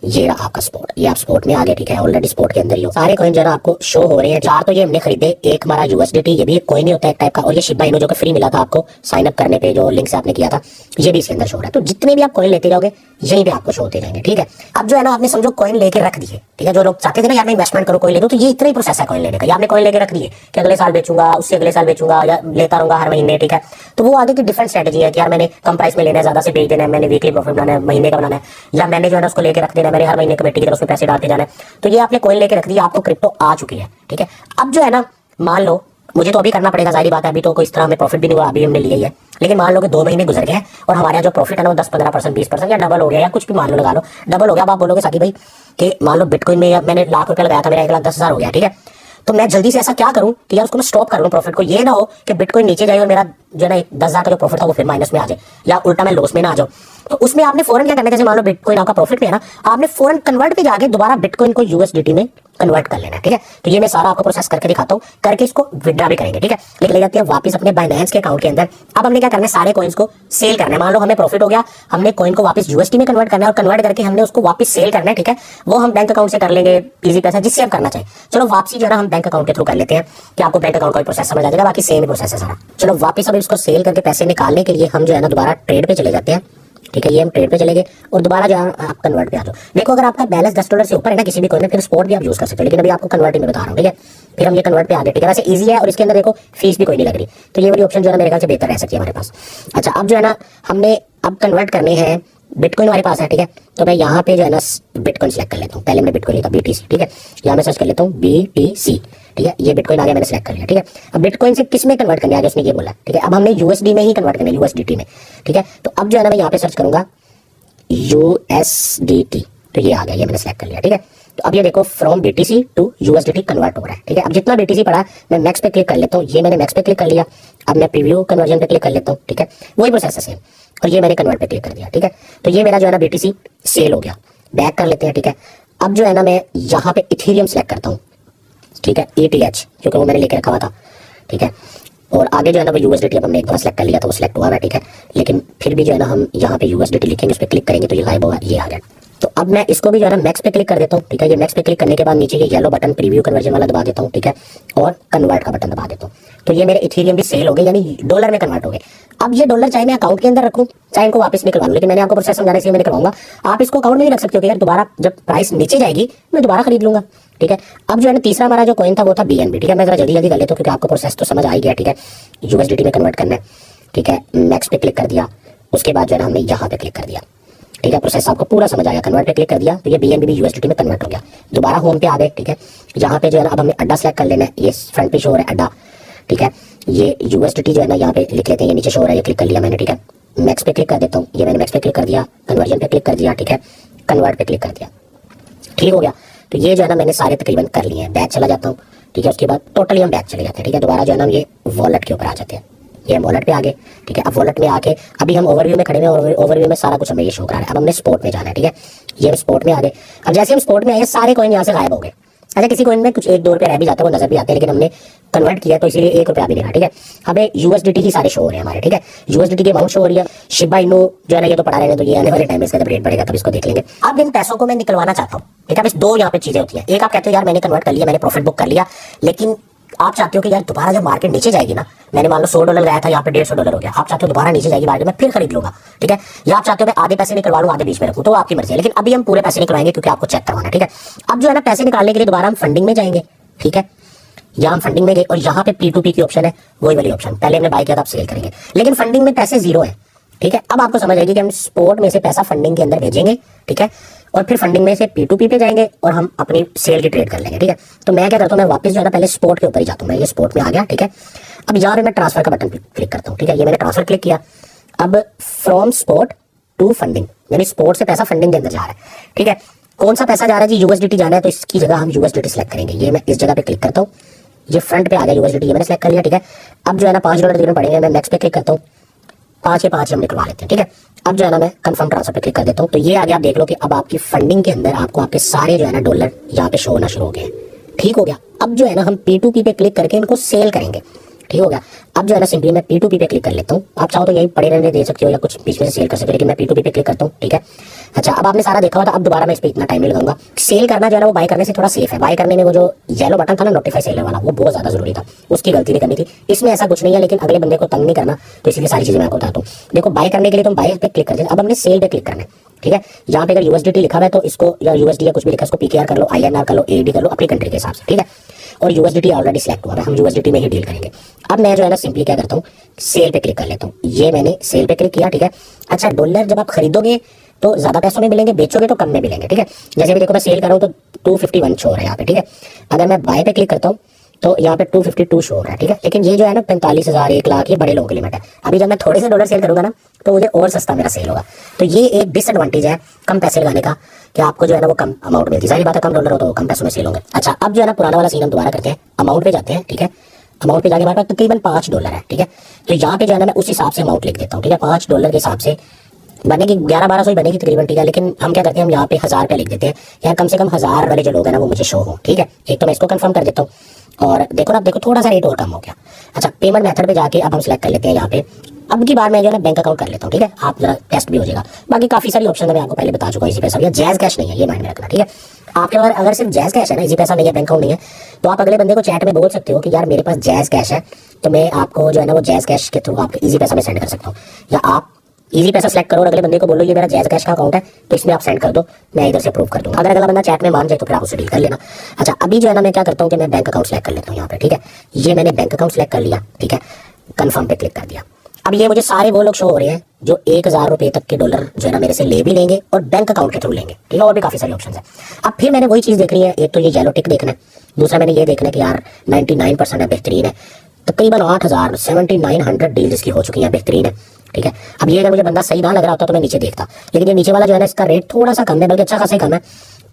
ये रहा आपका स्पॉट, ये आप स्पॉट में आ गए, ठीक है। ऑलरेडी स्पॉट के अंदर ही हो, सारे कॉइन जरा आपको शो हो रहे हैं। 4 तो ये हमने खरीदे, एक हमारा USDT, ये भी एक कॉइन ही होता है एक टाइप का, और ये शिबा इनू जो कि फ्री मिला था आपको साइन अप करने पे, जो लिंक से आपने किया था, ये भी इसके अंदर शो हो रहा है। तो जितने भी आप कॉइन लेते जाओगे यहीं पे आपको शो होते जाएंगे, ठीक है। अब जो है ना आपने समझो कॉइन लेके रख दिए, ठीक है। जो लोग चाहते थे ना यार मैं इन्वेस्टमेंट करो कोई ले दो, तो ये इतना ही प्रोसेस है कॉइन लेने का। या आपने कॉइन लेके रख दिए कि अगले साल बेचूंगा, उससे अगले साल बेचूंगा, या लेता रहूंगा हर महीने, ठीक है। तो वो आगे की डिफरेंट स्ट्रेटेजी है कि यार मैंने कम प्राइस में लेना है, ज्यादा से बेच देना है, मैंने वीकली प्रॉफिट बनाना है, महीने का बनाना है, या मैंने जो है ना उसको लेके रख देना है, मैंने हर महीने कमेटी की तरफ से पैसे डालते जाना है। तो ये आपने कॉइन लेके रख दिया, आपको क्रिप्टो आ चुकी है, ठीक है। अब जो है ना मान लो मुझे तो अभी करना पड़ेगा, जाहिर बात है, अभी तो कोई इस तरह हमें प्रॉफिट भी नहीं हुआ, अभी हमने लिया ही है। लेकिन मान लो कि 2 महीने गुजर गए और हमारे यहाँ जो प्रॉफिट है ना वो 10-15%, 20% या डबल हो गया, या कुछ भी मान लो, लगा लो डबल हो गया। अब आप बोलोगे साकी भाई कि मान लो बिटकॉइन में मैंने ₹1,00,000 लगाया था, मेरा 1,10,000 हो गया, ठीक है, तो मैं जल्दी से ऐसा क्या करूं कि यार उसको मैं स्टॉप कर लूं प्रॉफिट को। ये ना हो कि बिटकॉइन नीचे जाए और मेरा जो है ना 10,000 का जो प्रॉफिट था वो फिर माइनस में आ जाए, या उल्टा मैं लॉस में ना आ जाऊं। तो उसमें आपने फौरन क्या करना है, जैसे मान लो बिटकॉइन आपका प्रॉफिट पे है ना, आपने फौरन कन्वर्ट पे जाके दोबारा बिटकॉइन को यूएसडीटी में कन्वर्ट कर लेना है, ठीक है। तो ये मैं सारा आपको प्रोसेस करके दिखाता हूँ, करके इसको विड्रॉ भी करेंगे, ठीक है। लेके ले जाते हैं वापस अपने बाइनेंस के अकाउंट के अंदर। अब हमने क्या करना है, सारे कॉइन्स को सेल करना है। मान लो हमें प्रॉफिट हो गया, हमने कॉइन को वापस यूएसडी में कन्वर्ट करना है, और कन्वर्ट करके हमने उसको वापस सेल करना है, ठीक है। वो हम बैंक अकाउंट से कर लेंगे, इजी पैसा, जिससे आप करना चाहिए। चलो वापसी जो है हम बैंक अकाउंट के थ्रू कर लेते हैं, कि आपको बैंक अकाउंट का प्रोसेस समझ आ जाएगा, बाकी सेम प्रोसेस है सारा। चलो वापस अब इसको सेल करके पैसे निकालने के लिए हम जो है ना दोबारा ट्रेड पे चले जाते हैं, ठीक है। ये हम ट्रेड पे चले गए और दोबारा जो है आप कन्वर्ट पे आ जाओ। देखो अगर आपका बैलेंस $10 से ऊपर है ना किसी भी कॉइन में, फिर स्पॉट भी आप यूज कर सकते हो, लेकिन अभी आपको कन्वर्ट में बता रहा हूँ, ठीक है। फिर हम ये कन्वर्ट पे आ गए, ठीक है। वैसे इजी है और इसके अंदर देखो फीस भी कोई नहीं लग रही, तो ये वाली ऑप्शन जो है मेरे ख्याल से बेहतर रह सकती है हमारे पास। अच्छा, अब जो है ना हमने अब कन्वर्ट करने हैं, बिटकॉइन हमारे पास है, ठीक है। तो मैं यहाँ पे जो है ना बिटकॉइन सेलेक्ट कर लेता हूँ। पहले मैंने बिटकॉइन लिया था BTC, ठीक है। यहाँ मैं सर्च कर लेता हूँ BTC, ठीक है। ये बिटकॉइन आ गया, मैंने सेलेक्ट कर लिया, ठीक है। अब बिटकॉइन से किस में कन्वर्ट करने आ गया उसने ये बोला, ठीक है। अब हमने USD में ही कन्वर्ट करना है, USDT में, ठीक है। तो अब जो है ना मैं यहाँ पे सर्च करूंगा USDT, तो ये आ गया, ये मैंने सेलेक्ट कर लिया, ठीक है। तो अब ये देखो from BTC to USDT convert हो रहा है, ठीक है। अब जितना BTC पड़ा मैं नेक्स्ट पे क्लिक कर लेता हूँ, ये मैंने नेक्स्ट पे क्लिक कर लिया। अब मैं प्रीव्यू कन्वर्जन पे क्लिक कर लेता हूँ, ठीक है। वही प्रोसेस है सेम, और ये मैंने कन्वर्ट पे क्लिक कर दिया, ठीक है। तो ये मेरा जो है ना BTC सेल हो गया। बैक कर लेते हैं, ठीक है। अब जो है ना मैं यहाँ पे इथेरियम सेलेक्ट करता हूँ, ठीक है, ETH, क्योंकि वो मैंने लेके रखा हुआ था, ठीक है। और आगे जो है ना वो USDT अब हमने एक बार सेलेक्ट कर लिया था, वो सेलेक्ट हुआ है, ठीक है। लेकिन फिर भी जो है ना हम यहाँ पे USDT लिखेंगे, उस पर क्लिक करेंगे तो ये गायब होगा, ये आ गया। तो अब मैं इसको भी जो है ना नेक्स्ट पे क्लिक कर देता हूँ, ठीक है। ये नेक्स्ट पे क्लिक करने के बाद नीचे ये येलो बटन प्रीव्यू कन्वर्जन वाला दबा देता हूँ, ठीक है। और कन्वर्ट का बटन दबा देता हूँ, तो ये मेरे इथेरियम भी सेल हो गए, यानी डॉलर में कन्वर्ट हो गए। अब ये डॉलर चाहे मैं अकाउंट के अंदर रखूँ, चाहे इनको वापस निकलवा लूँ, लेकिन मैंने आपको प्रोसेस समझाने से मैं निकलवाऊंगा। आप इसको अकाउंट में भी रख सकते हो कि यार दोबारा जब प्राइस नीचे जाएगी मैं दोबारा खरीद लूंगा, ठीक है। अब जो है ना तीसरा हमारा जो कॉइन था वो था BNB, ठीक है। मैं जरा जल्दी जल्दी कर लेता हूँ क्योंकि आपको प्रोसेस तो समझ आ ही गया, ठीक है। USDT में कन्वर्ट करना है, ठीक है। नेक्स्ट पे क्लिक कर दिया, उसके बाद जो है ना हमने यहाँ पे क्लिक कर दिया, ठीक है। प्रोसेस आपको पूरा समझ आया, कन्वर्ट पे क्लिक कर दिया तो ये BNB भी USDT में कन्वर्ट हो गया। दोबारा होम पे आ गए, ठीक है। यहाँ पे जो है ना अब हमें अड्डा सेलेक्ट कर लेना है, ये फ्रंट पे शो हो रहा है अड्डा, ठीक है। ये USDT जो है ना यहाँ पे लिख लेते हैं, ये नीचे शो हो रहा है, ये क्लिक कर लिया मैंने, ठीक है। नेक्स्ट पे क्लिक कर देता हूँ, ये मैंने नेक्स्ट पे क्लिक कर दिया, कन्वर्जन पे क्लिक कर दिया, ठीक है। कन्वर्ट पे क्लिक कर दिया, ठीक हो गया। तो ये जो है ना मैंने सारे तकरीबन कर लिए हैं। बैक चला जाता हूँ, ठीक है। उसके बाद टोटली हम बैक चले जाते हैं, ठीक है। दोबारा जो है ना हम ये वॉलेट के ऊपर आ जाते हैं, ये वॉलेट पे आ गए, ठीक है। अब वॉलेट में आके अभी हम ओवरव्यू में खड़े हैं, ओवरव्यू में सारा कुछ हमें ये शो करा है। अब हमने स्पोर्ट में जाना है, ठीक है। ये हम स्पोर्ट में आ गए। अब जैसे हम स्पोर्ट में आए सारे कॉइन यहाँ से गायब हो गए। अच्छा, किसी कॉइन में कुछ 1-2 रुपये रह भी जाते हैं, वो नजर भी आते हैं, लेकिन हमने कन्वर्ट किया तो इसीलिए 1 रुपया भी नहीं रहा, ठीक है। हमें USDT ही सारे शो हो रहे हैं हमारे, ठीक है। USDT की अमाउंट शो हो रही है। शिबा इनू जो है ना ये तो पड़ा रहने, तो ये आने वाले टाइम में इसका जब रेट बढ़ेगा तब इसको देख लेंगे। अब इन पैसों को मैं निकलवाना चाहता हूँ, ठीक है। बस 2 यहाँ पे चीजें होती हैं। एक आप कहते हो यार मैंने कन्वर्ट कर लिया, मैंने प्रॉफिट बुक कर लिया, लेकिन आप चाहते हो कि यार दोबारा जब मार्केट नीचे जाएगी ना, मैंने मान लो $100 लगाया था, यहाँ पे $150 हो गया, आप चाहते हो दोबारा नीचे जाएगी मार्केट में फिर खरीद लूंगा, ठीक है। या आप चाहते हो मैं आधे पैसे निकलवा लूँ, आधे बीच में रखूँ, तो आपकी मर्जी है। लेकिन अभी हम पूरे पैसे निकलवाएंगे क्योंकि आपको चेक करवाना है, ठीक है। अब जो है ना पैसे निकालने के लिए दोबारा हम फंडिंग में जाएंगे, ठीक है। यहाँ हम फंडिंग में गए और यहाँ पे P2P की ऑप्शन है, वही वाली ऑप्शन पहले हमने बाय किया था, आप सेल करेंगे। लेकिन फंडिंग में पैसे 0 है, ठीक है। अब आपको समझ आएगी कि हम स्पोर्ट में से पैसा फंडिंग के अंदर भेजेंगे, ठीक है। और फिर फंडिंग में से P2P पे जाएंगे और हम अपनी सेल की ट्रेड कर लेंगे, ठीक है। तो मैं क्या करता हूँ, मैं वापस जो है ना पहले स्पोर्ट के ऊपर ही जाता हूँ। मैं ये स्पोर्ट में आ गया, ठीक है। अब यहाँ पे मैं ट्रांसफर का बटन क्लिक करता हूँ, ठीक है। ये मैंने ट्रांसफर क्लिक किया। अब फ्रॉम स्पोर्ट टू फंडिंग, यानी स्पोर्ट से पैसा फंडिंग के अंदर जा रहा है, ठीक है। कौन सा पैसा जा रहा है जी, USDT जाना है, तो इसकी जगह हम USDT सेलेक्ट करेंगे। ये मैं इस जगह पे क्लिक करता हूँ, ये फ्रंट पे आ गया USDT, ये मैंने सेलेक्ट कर लिया, ठीक है। अब जो है ना $5 तकरीबन पड़ेंगे, मैं नेक्स्ट पे क्लिक करता हूँ, 5 के 5 हम निकलवा लेते हैं, ठीक है। अब जो है ना मैं कंफर्म ट्रांसफर पे क्लिक कर देता हूँ, तो ये आगे आप देख लो कि अब आपकी फंडिंग के अंदर आपको आपके सारे जो है ना डॉलर यहाँ पे शो होना शुरू हो गए, ठीक हो गया। अब जो है ना हम P2P पे क्लिक करके इनको सेल करेंगे, ठीक हो गया। अब जो है ना सिंपली मैं P2P पे क्लिक कर लेता हूँ। आप चाहो तो यही पड़े रहने दे सकते हो या कुछ बीच में से सेल कर सकते हो, लेकिन मैं P2P पे क्लिक करता हूँ, ठीक है। अच्छा, अब आपने सारा देखा हुआ था, अब दोबारा मैं इस पे इतना टाइम नहीं लगाऊंगा। सेल करना जो है ना वो बाय करने से थोड़ा सेफ है। बाय करने में वो जो येलो बटन था ना नोटिफाई सेलर वाला, वो बहुत ज्यादा जरूरी था, उसकी गलती नहीं करनी थी। इसमें ऐसा कुछ नहीं है, लेकिन अगले बंदे को तंग नहीं करना, तो इसलिए सारी चीजें मैं आपको बताता हूँ। देखो बाय करने के लिए तुम बाय पे क्लिक कर देते, अब हमने सेल पे क्लिक करना है, ठीक है। यहाँ पे अगर USDT लिखा हुआ है तो इसको, या USD या कुछ भी लिखा है, इसको PKR कर लो, INR कर लो, AED कर लो, अपनी कंट्री के हिसाब से, ठीक है। और USDT ऑलरेडी सिलेक्ट हुआ है, हम USDT में ही डील करेंगे। अब मैं जो है ना सिंपली क्या करता हूँ, सेल पे क्लिक कर लेता हूँ। ये मैंने सेल पे क्लिक किया, ठीक है। अच्छा, डॉलर जब आप खरीदोगे तो ज्यादा पैसों में मिलेंगे, बेचोगे तो कम में मिलेंगे, ठीक है। जैसे भी देखो मैं सेल कर रहा हूँ तो 251 शो है यहाँ पे, ठीक है। अगर मैं बाय पे क्लिक करता हूँ तो यहाँ पे 252 शो हो रहा है, ठीक है। लेकिन ये जो है ना 45,000 1 लाख ये बड़े लोगों के लिमिट है। अभी जब मैं थोड़े से डॉलर सेल करूंगा ना तो मुझे और सस्ता मेरा सेल होगा। तो ये एक डिसएडवांटेज है कम पैसे लगाने का कि आपको जो है ना वो कम अमाउंट मिलती है। सारी बात है, कम डॉलर हो तो कम पैसों में सेल होंगे। अच्छा, अब जो है ना पुराना वाला सीन हम दोबारा करते हैं, अमाउंट पे जाते हैं, ठीक है। अमाउंट पे जाके हमारे पास तकरीबन $5 है, ठीक है। तो यहाँ पे जो है ना मैं उस हिसाब से अमाउंट लिख देता हूँ, ठीक है। $5 के हिसाब से बनेगी 11-1200 ही बनेगी तकरीबन, ठीक है। लेकिन हम क्या करते हैं, हम यहाँ पे 1000 रुपया लिख देते हैं यार, कम से कम 1000 वाले जो लोग हैं ना वो मुझे शो हो, ठीक है। एक तो मैं इसको कंफर्म कर देता हूँ और देखो ना, देखो थोड़ा सा रेट और कम हो गया। अच्छा, पेमेंट मेथड पे जाके अब हम सिलेक्ट कर लेते हैं यहाँ पे। अब की बार मैं जो है ना बैंक अकाउंट कर लेता हूँ, ठीक है। आप जरा टेस्ट भी हो जाएगा। बाकी काफी सारी ऑप्शन है, मैं आपको पहले बता चुका हूँ। इजी पैसा या जैज कैश नहीं है, ये माइंड में रखना, ठीक है। आपके पास अगर सिर्फ जैज कैश है ना, इजी पैसा नहीं है, बैंक अकाउंट नहीं है, तो आप अगले बंदे को चैट में बोल सकते हो कि यार मेरे पास जैज कैश है, तो मैं आपको जो है ना वो जैज कैश के थ्रू आपको इजी पैसा में सेंड कर सकता हूँ। या आप इजी पैसा सेलेक्ट करो और अगले बंदे को बोलो ये मेरा जैज कैश का अकाउंट है, तो इसमें आप सेंड कर दो, मैं इधर से अप्रूव कर दूंगा। अगर अगला बंदा चैट में मान जाए तो फिर आप उससे डील कर लेना। अच्छा, अभी जो है ना मैं क्या करता हूँ कि मैं बैंक अकाउंट सेलेक्ट कर लेता हूँ यहाँ पे, ठीक है। ये मैंने बैंक अकाउंट सेलेक्ट कर लिया, ठीक है। कंफर्म पे क्लिक कर दिया। अब ये मुझे सारे वो लोग शो हो रहे हैं जो 1000 रुपए तक के डॉलर जो है ना मेरे से ले भी लेंगे और बैंक अकाउंट के थ्रू लेंगे, ठीक है। और भी काफी सारी ऑप्शन है। अब फिर मैंने वही चीज देखनी है, एक तो ये येलो टिक देखना है, दूसरा मैंने ये देखना है कि यार 99% है, बेहतरीन है। तकरीबन 8000 7900 डील इसकी हो चुकी है, बेहतरीन है, ठीक है। अब ये अगर मुझे बंदा सही ना लग रहा होता तो मैं नीचे देखता, लेकिन ये नीचे वाला जो है ना इसका रेट थोड़ा सा कम है, बल्कि अच्छा खासा कम है,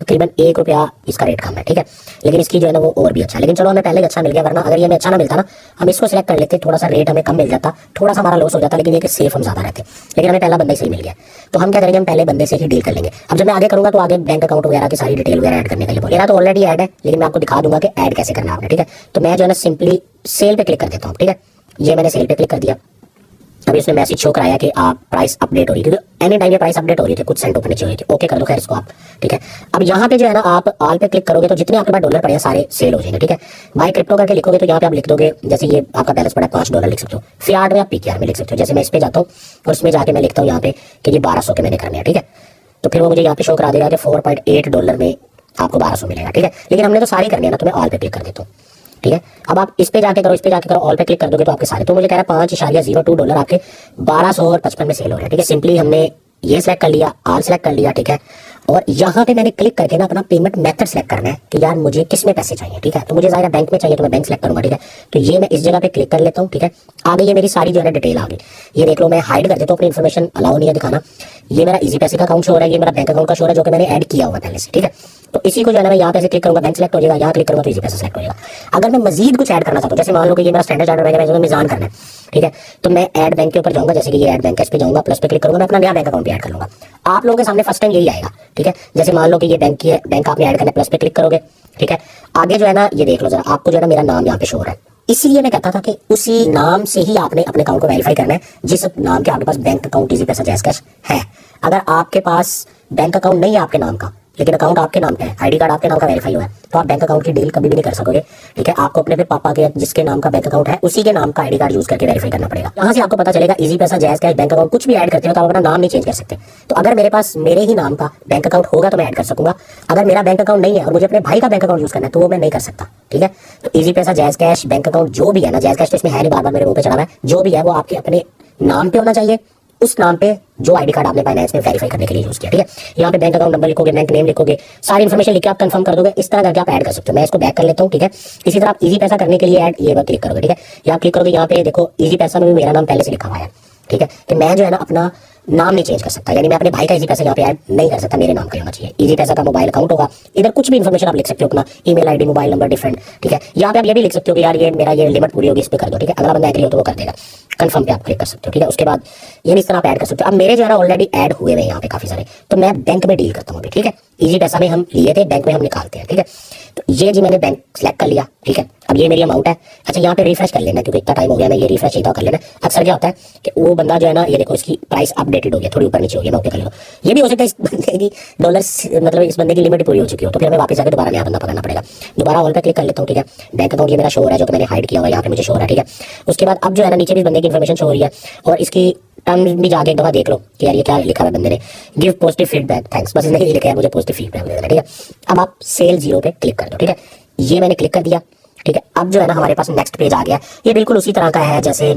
तकरीबन ₹1 इसका रेट कम है, ठीक है। लेकिन इसकी जो है ना वो और भी अच्छा है। लेकिन चलो हमें पहले अच्छा मिल गया, वरना अगर ये हमें अच्छा ना मिलता ना, हम इसको सिलेक्ट कर लेते, थोड़ा सा रेट हमें कम मिल जाता, थोड़ा सा हमारा लॉस हो जाता, लेकिन ये कि सेफ हम ज्यादा रहते। लेकिन हमें पहला बंदा ही सही मिल गया, तो हम क्या करेंगे, हम पहले बंदे से ही डील कर लेंगे। अब जब मैं आगे करूंगा तो आगे बैंक अकाउंट वगैरह की सारी डिटेल वगैरह ऐड करने के लिए बोलेगा, तो ऑलरेडी ऐड है, लेकिन मैं आपको दिखा दूंगा कि ऐड कैसे करना है आपने, ठीक है। तो मैं जो है ना सिंपली सेल पे क्लिक कर देता हूँ, ठीक है। ये मैंने सेल पे क्लिक कर दिया। अभी उसने मैसेज शो कराया कि आप प्राइस अपडेट हो रही थी, तो एनी टाइम ये प्राइस अपडेट हो रही थी, कुछ सेंट ऊपर नीचे हो रही थी, ओके कर दो खैर इसको आप, ठीक है। अब यहाँ पे जो है ना आप ऑल पे क्लिक करोगे तो जितने आपके पास डॉलर पड़े हैं सारे सेल हो जाएंगे, ठीक है। बाय क्रिप्टो करके लिखोगे तो यहाँ पे आप लिख दोगे, जैसे ये आपका बैलेंस पड़ा है $5 लिख सकते हो, फियाट में आप पीकेआर में लिख सकते हो। जैसे मैं इस पे जाता हूँ और इसमें जाके मैं लिखता हूँ यहाँ पे कि ये 1200 के मैंने करने हैं, ठीक है। तो फिर वो मुझे यहाँ पे शो करा देगा कि $4.8 में आपको 1200 मिलेगा, ठीक है। लेकिन हमने तो सारी करनी है ना, तो मैं ऑल पे क्लिक कर देता हूँ, ठीक है। अब आप इस पे जाके करो, इस पे जाके करो, ऑल पे क्लिक कर दोगे तो आपके सारे, तो मुझे कह रहा है $5.02 आपके 1255 में सेल हो रहे हैं, ठीक है। सिंपली हमने ये सिलेक्ट कर लिया, ऑल सेलेक्ट कर लिया, ठीक है। और यहाँ पे मैंने क्लिक करके ना अपना पेमेंट मेथड सेलेक्ट करना है कि यार मुझे किस में पैसे चाहिए, ठीक है। तो मुझे ज़ाहिर बैंक में चाहिए तो मैं बैंक सेलेक्ट करूंगा, ठीक है। तो ये मैं इस जगह पे क्लिक कर लेता हूँ, ठीक है। आगे ये मेरी सारी जो है ना डिटेल आ गई, ये देख लो। मैं हाइड कर देता हूँ, अपनी इन्फॉर्मेशन अलाउ नहीं है दिखाना। ये मेरा इजी पैसे का अकाउंट शो हो रहा है, ये मेरा बैंक अकाउंट का शो हो रहा है जो कि मैंने ऐड किया हुआ पहले से, ठीक है। तो इसी को जो है ना मैं यहाँ पे क्लिक करूंगा, बैंक सेलेक्ट हो जाएगा, यहाँ क्लिक करूंगा तो इजी पैसा सेलेक्ट हो जाएगा। अगर मैं मजीद कुछ ऐड करना चाहता हूँ, जैसे मान लो कि ये मेरा स्टैंडर्ड चार्टर्ड बैंक है, मिजान करना है, ठीक है। तो मैं ऐड बैंक के ऊपर जाऊंगा, जैसे कि ये ऐड बैंक, इस पे जाऊंगा, प्लस पे क्लिक करूंगा, मैं अपना नया बैंक अकाउंट भी ऐड कर लूंगा। आप लोगों के सामने फर्स्ट टाइम यही आएगा, ठीक है। जैसे मान लो कि ये बैंक की है, बैंक आपने ऐड करना है, प्लस पे क्लिक करोगे, ठीक है। आगे जो है ना ये देख लो जरा, आपको जो है ना मेरा नाम यहाँ पे शो हो रहा है, इसीलिए मैं कहता था कि उसी नाम से ही आपने अपने अकाउंट को वेरीफाई करना है जिस नाम के आपके पास बैंक अकाउंट इजी पैसा जैज कैश है। अगर आपके पास बैंक अकाउंट नहीं है आपके नाम का, लेकिन अकाउंट आपके नाम पे है, आईडी कार्ड आपके नाम का वेरीफाई हुआ है, तो आप बैंक अकाउंट की डील कभी भी नहीं कर सकोगे, ठीक है। आपको अपने पापा के जिसके नाम का बैंक अकाउंट है उसी के नाम का आईडी कार्ड यूज करके वेरीफाई करना पड़ेगा। यहाँ से आपको पता चलेगा इजी पैसा जैज कैश बैंक अकाउंट कुछ भी ऐड करते हो तो आप अपना नाम नहीं चेंज कर सकते। तो अगर मेरे पास मेरे ही नाम का बैंक अकाउंट होगा तो मैं ऐड कर सकूंगा। अगर मेरा बैंक अकाउंट नहीं है और मुझे अपने भाई का बैंक अकाउंट यूज करना है तो वो मैं नहीं कर सकता, ठीक है। तो इजी पैसा जैज कैश बैंक अकाउंट जो भी है ना, जैज कैश तो इसमें है नहीं, बार बार मेरे मुंह पे चढ़ा हुआ है, जो भी है वो आपके अपने नाम पे होना चाहिए, उस नाम पे जो आईडी कार्ड आपने फाइनेंस में वेरीफाई करने के लिए यूज किया, ठीक है। यहाँ पे बैंक अकाउंट नंबर लिखोगे, बैंक नेम लिखोगे, सारी इन्फॉर्मेशन लिख के आप कंफर्म कर दोगे, इस तरह करके आप ऐड कर सकते हो। मैं इसको बैक कर लेता हूँ, ठीक है। इसी तरह आप इजी पैसा करने के लिए ऐड ये क्लिक करोगे, ठीक है। यहाँ क्लिक करोगे, यहाँ पे देखो इजी पैसा में भी मेरा नाम पहले से लिखा हुआ है, ठीक है। कि मैं जो है ना अपना नाम नहीं चेंज कर सकता, यानी मैं अपने भाई का इजी पैसा यहाँ पे ऐड नहीं कर सकता, मेरे नाम का होना चाहिए। इजी पैसा का मोबाइल अकाउंट होगा, इधर कुछ भी इन्फॉर्मेशन आप लिख सकते हो, अपना email ID, mobile number different, ठीक है। यहाँ पे आप ये भी लिख सकते हो कि यार ये मेरा ये लिमिट पूरी होगी, इस पे कर दो, ठीक है। अगला बंदा एग्री हो तो वो कर देगा, कंफर्म पे आप क्लिक कर सकते हो, ठीक है। उसके बाद ये इस तरह आप ऐड कर सकते हो। अब मेरे जो है ना ऑलरेडी ऐड हुए हैं यहाँ पे काफी सारे, तो मैं बैंक में डील करता हूँ अभी, ठीक है। इजी पैसा में हम लिए थे, बैंक में हम निकालते हैं, ठीक है। तो ये जी मैंने बैंक सेलेक्ट कर लिया, ठीक है। अब ये मेरी अमाउंट है। अच्छा, यहाँ पे रिफ्रेश कर लेना क्योंकि इतना टाइम हो गया, मैं ये रिफ्रेश चाहिए कर लेना। अक्सर क्या होता है कि वो बंदा जो है ना, ये देखो इसकी प्राइस अपडेटेड हो गया, थोड़ी ऊपर नीचे हो गया, मैं ओके कर लूँ। ये भी हो सकता है इस बंदे की डॉलर मतलब इस बंदे की लिमिट पूरी हो चुकी हो, तो फिर हमें वापस जाकर दोबारा नया बंदा पकड़ना पड़ेगा। दोबारा ऑल पे क्लिक कर लेता हूँ, ठीक है। बैंक अकाउंट ये मेरा शो हो रहा है जो कि मैंने हाइड किया हुआ है, यहाँ पे मुझे शो हो रहा है, ठीक है। उसके बाद अब जो है ना नीचे भी बंदे की इन्फॉर्मेशन शो हो रही है और इसकी टर्म भी जाके एक दफा देख लो कि यार ये क्या लिखा है बंदे ने, गिव पॉजिटिव फीडबैक थैंक्स, बस इसने लिखा है मुझे पॉजिटिव फीडबैक देना, ठीक है। अब आप सेल 0 पे क्लिक कर दो, ठीक है। ये मैंने क्लिक कर दिया। ठीक है, अब जो है ना हमारे पास नेक्स्ट पेज आ गया। ये बिल्कुल उसी तरह का है जैसे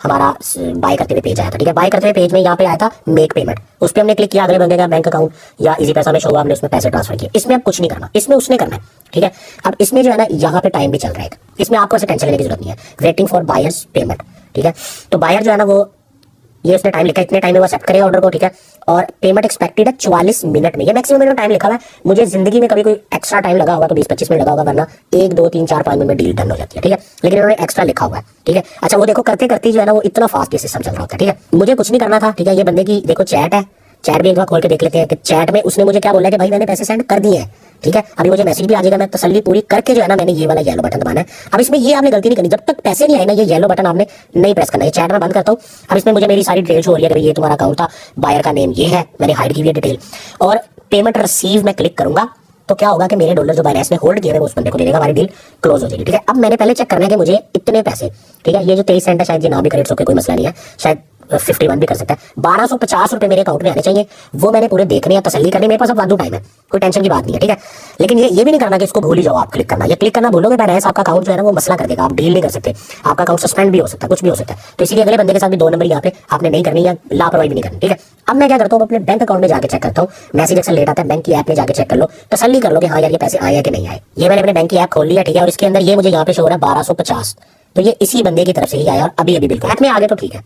हमारा बाय करते हुए पेज आया था। ठीक है, बाय करते हुए पेज में यहाँ पे आया था मेक पेमेंट, उस पर हमने क्लिक किया, अगले बंदे का बैंक अकाउंट या इजी पैसा में शो हुआ, हमने उसमें पैसे ट्रांसफर किए। इसमें अब कुछ नहीं करना, इसमें उसने करना है। ठीक है, अब इसमें जो है ना यहाँ पे टाइम भी चल रहा है, इसमें आपको ऐसे टेंशन लेने की जरूरत नहीं है। Waiting for buyers payment. ठीक है, तो बायर जो है ना वो ये उसने टाइम लिखा है, इतने टाइम में वो एक्सेप्ट करेगा ऑर्डर को। ठीक है, और पेमेंट एक्सपेक्टेड है 44 मिनट में, ये मैक्सिमम मिनट टाइम लिखा हुआ है। मुझे जिंदगी में कभी कोई एक्स्ट्रा टाइम लगा होगा तो 20-25 मिनट लगा होगा, वरना 1, 2, 3, 4, 5 मिनट में डील डन हो जाती है। ठीक है, लेकिन इन्होंने एक्स्ट्रा लिखा हुआ है। ठीक है, अच्छा वो देखो करते करते जो है ना वो इतना फास्ट ये सिस्टम चल रहा होता है। ठीक है, मुझे कुछ नहीं करना था। ठीक है, ये बंदे की देखो चैट है, चैट भी एक बार खोल के देख लेते हैं कि चैट में उसने मुझे क्या बोला है कि भाई मैंने पैसे सेंड कर दिए हैं। ठीक है, अभी मुझे मैसेज भी आ जाएगा, मैं तसल्ली पूरी करके जो है ना मैंने ये वाला येलो बटन दबाना है। अब इसमें ये आपने गलती नहीं करनी, जब तक पैसे नहीं आए ना ये येलो बटन आपने नहीं प्रेस करना है। चैट में बंद करता हूँ। अब इसमें मुझे मेरी सारी डिटेल शो हो रही है कि ये तुम्हारा अकाउंट था, बायर का नेम ये है, मैंने हाइड की हुई है डिटेल, और पेमेंट रिसीव में क्लिक करूंगा तो क्या होगा कि मेरे डॉलर जो बायनेंस में होल्ड किए हुए उस बंदे को दे देगा, हमारी डील क्लोज हो जाएगी। ठीक है, अब मैंने पहले चेक करना है कि मुझे इतने पैसे, ठीक है, ये जो 23 सेंट है शायद ये ना भी क्रेडिट होकर कोई मसला नहीं है, शायद 51 भी कर सकता है। 1250 रुपए मेरे अकाउंट में आने चाहिए, वो मैंने पूरे देखने या तसल्ली करने, मेरे पास अब वादू टाइम है, कोई टेंशन की बात नहीं है। ठीक है, लेकिन ये भी नहीं करना कि इसको भूल ही जाओ आप क्लिक करना, ये क्लिक करना भूलोगे बायनेंस आपका अकाउंट जो है ना वो मसला कर देगा, आप डील नहीं कर सकते, आपका अकाउंट सस्पेंड भी हो सकता है, कुछ भी हो सकता है। तो इसीलिए अगले बंदे के साथ भी 2 नंबर यहाँ पे आपने नहीं करनी या लापरवाही भी नहीं करनी। ठीक है, अब मैं क्या करता हूँ अपने बैंक अकाउंट में जाकर चेक करता हूँ, मैसेज अक्सर लेट आता है, बैंक की ऐप में जाकर चेक कर लो, तसल्ली कर लो कि हाँ यार ये पैसे आए कि नहीं आए। ये मैंने अपने बैंक की ऐप खोल लिया। ठीक है, और इसके अंदर ये मुझे यहाँ पे शो हो रहा है 1250, तो ये इसी बंदे की तरफ से ही आया और अभी बिल्कुल ऐप में आ गया तो ठीक है,